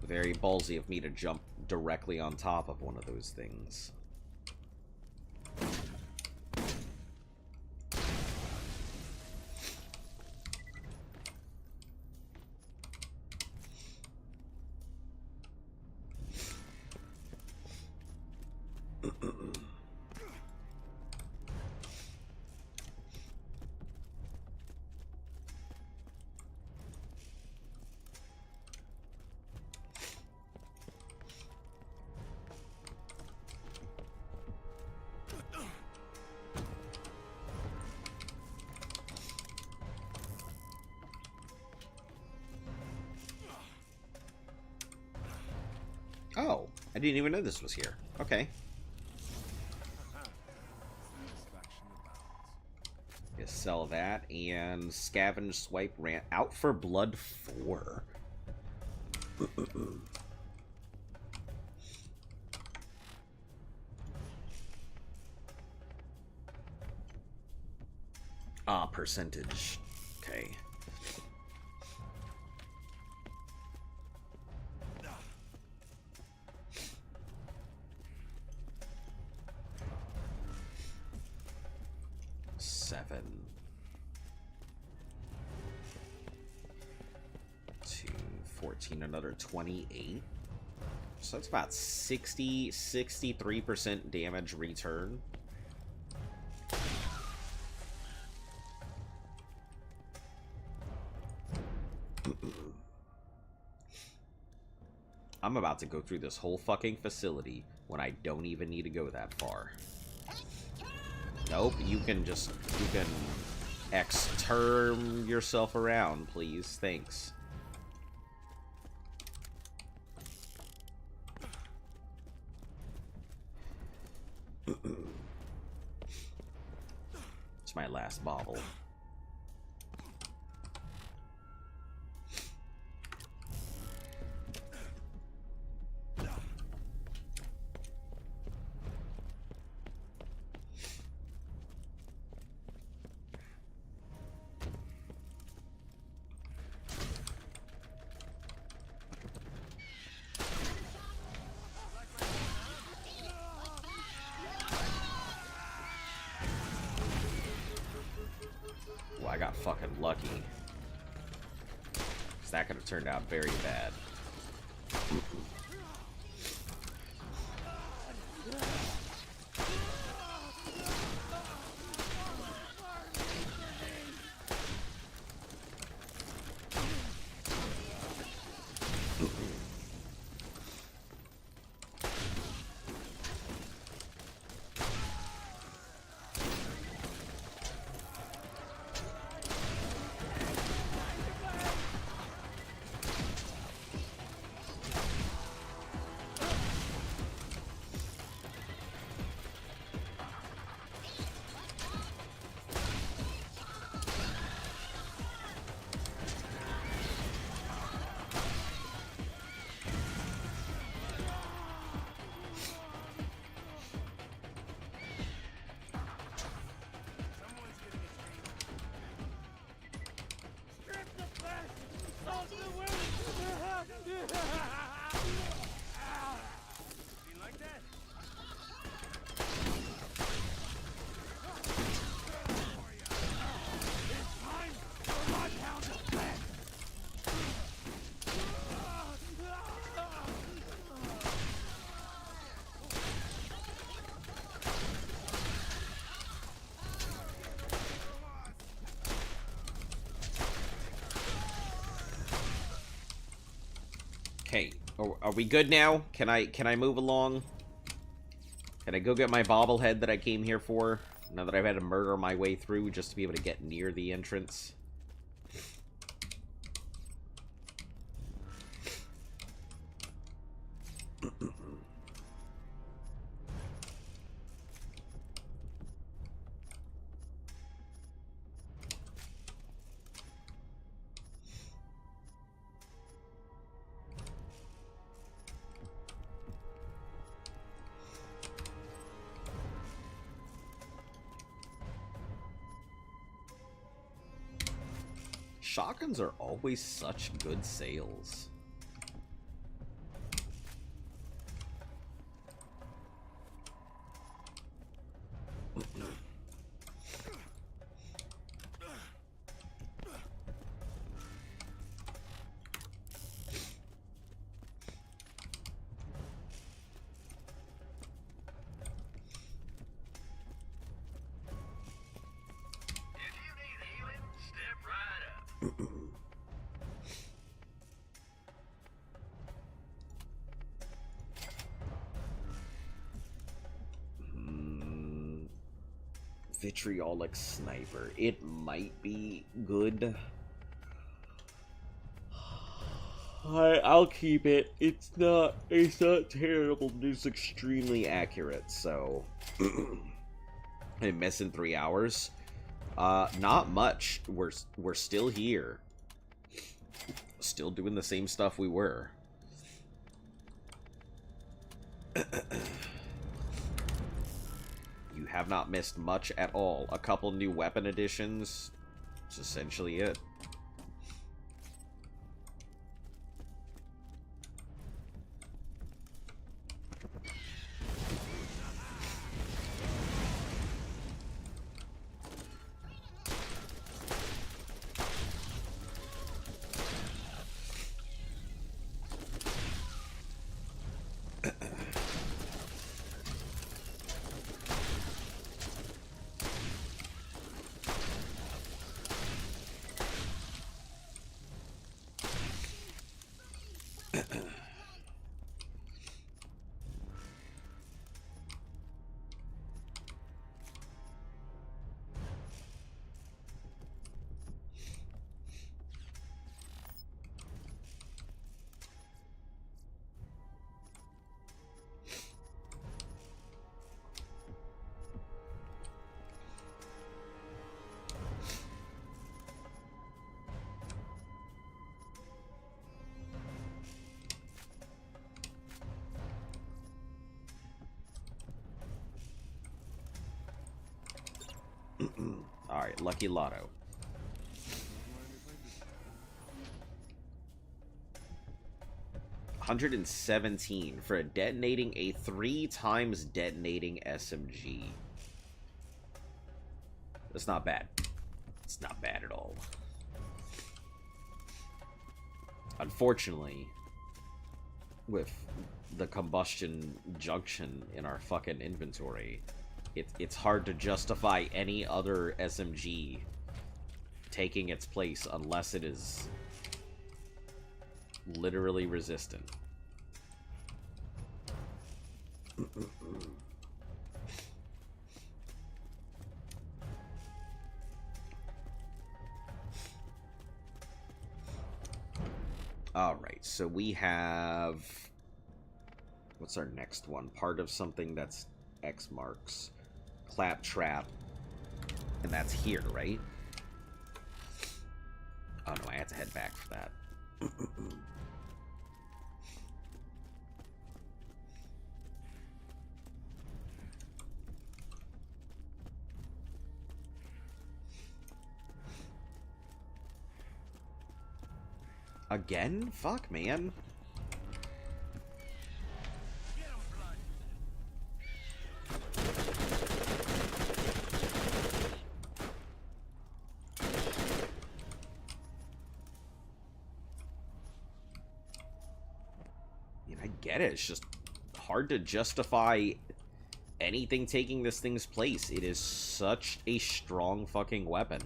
Very ballsy of me to jump directly on top of one of those things. Oh, I didn't even know this was here. Okay. Just sell that and scavenge swipe rant out for blood 4. Ah, percentage. Okay. Seven. 2, 14, another 28. So that's about 63% damage return. I'm about to go through this whole fucking facility when I don't even need to go that far. Nope, you can X-term yourself around, please. Thanks. It's my last bottle. Well, I got fucking lucky. 'Cause that could have turned out very bad. Okay, are we good now? Can I move along? Can I go get my bobblehead that I came here for? Now that I've had to murder my way through just to be able to get near the entrance. Shotguns are always such good sales.
If you need healing, step right up.
Vitriolic sniper. It might be good. I'll keep it. It's not terrible, but it's extremely accurate, so I'm missing 3 hours. Not much. We're still here. Still doing the same stuff we were. You have not missed much at all. A couple new weapon additions. That's essentially it. Alright, Lucky Lotto. $117 for detonating a 3 times detonating SMG. That's not bad. It's not bad at all. Unfortunately, with the combustion junction in our fucking inventory, it's hard to justify any other SMG taking its place unless it is literally resistant. Alright, so we have... What's our next one? Part of something that's X marks. Claptrap. And that's here, right? Oh no, I have to head back for that. Again? Fuck, man. Get it. It's just hard to justify anything taking this thing's place. It is such a strong fucking weapon.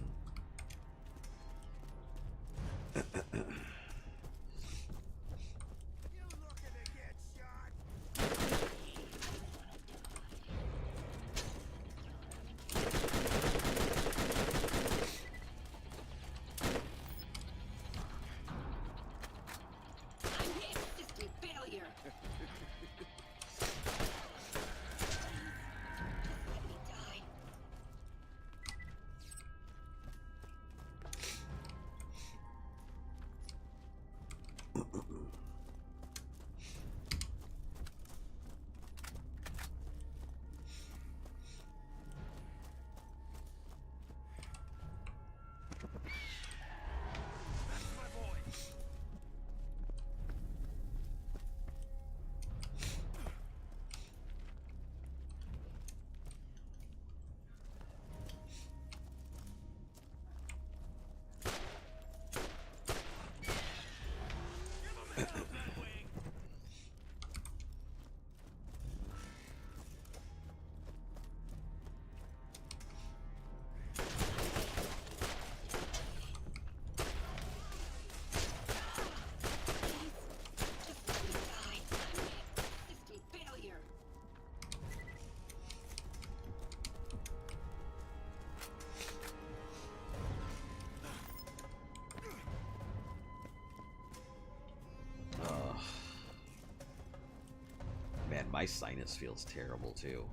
my sinus feels terrible too.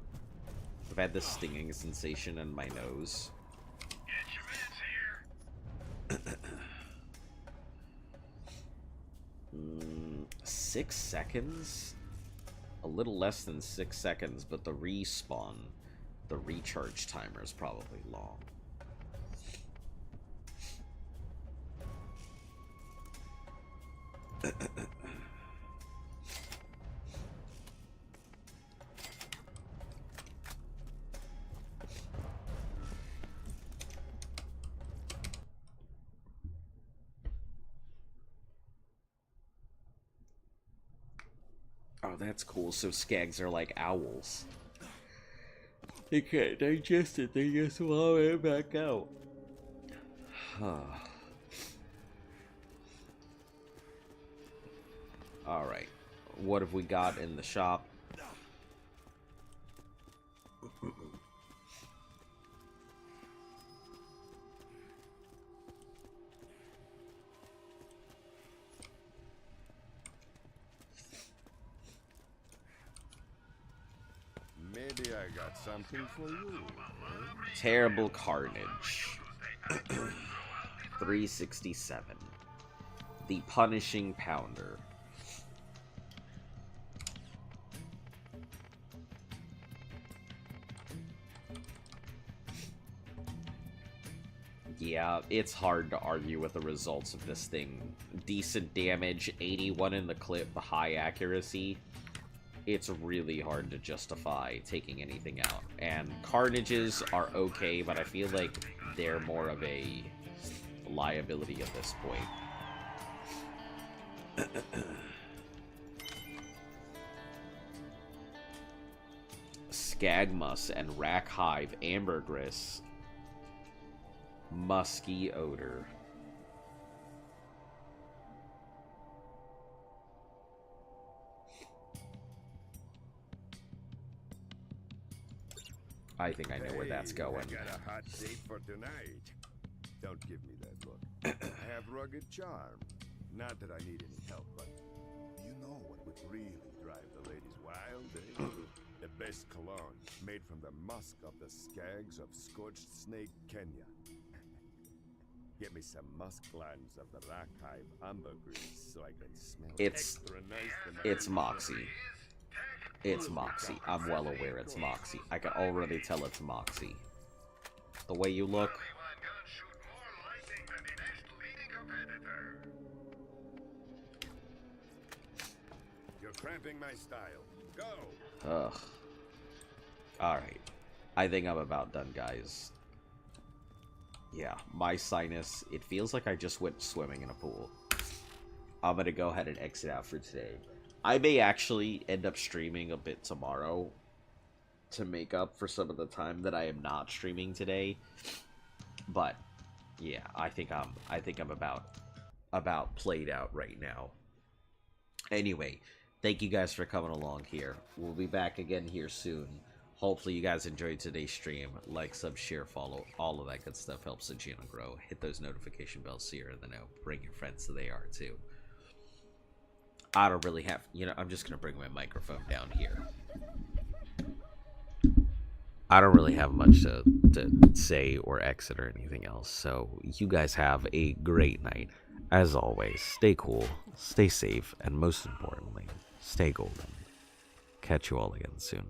I've had this stinging sensation in my nose.
Get your meds here.
6 seconds? A little less than 6 seconds, but the respawn, the recharge timer is probably long. Oh, that's cool. So skags are like owls. They can't digest it, they just swallow it back out. Alright. What have we got in the shop?
Maybe I got something for you.
Terrible Carnage. 367. The Punishing Pounder. Yeah, it's hard to argue with the results of this thing. Decent damage, 81 in the clip, high accuracy. It's really hard to justify taking anything out. And Carnages are okay, but I feel like they're more of a liability at this point. Skagmus and Rackhive Ambergris. Musky odor. I think I know where that's going.
I got a hot date for tonight. Don't give me that look. I have rugged charm. Not that I need any help, but you know what would really drive the ladies wild, eh? The best cologne, made from the musk of the skags of Scorched Snake, Kenya. Get me some musk glands of the Rackhive ambergris so I can smell extra nice.
It's Moxie. It's Moxie. I'm well aware it's Moxie. I can already tell it's Moxie. The way you look.
You're cramping my style. Go.
Ugh. Alright. I think I'm about done, guys. Yeah, my sinus, it feels like I just went swimming in a pool. I'm gonna go ahead and exit out for today. I may actually end up streaming a bit tomorrow to make up for some of the time that I am not streaming today. But yeah, I think I'm about played out right now. Anyway, thank you guys for coming along here. We'll be back again here soon. Hopefully you guys enjoyed today's stream. Like, sub, share, follow, all of that good stuff helps the channel grow. Hit those notification bells so you're in the know. Bring your friends so they are too. I don't really have, I'm just going to bring my microphone down here. I don't really have much to say or exit or anything else. So you guys have a great night. As always, stay cool, stay safe, and most importantly, stay golden. Catch you all again soon.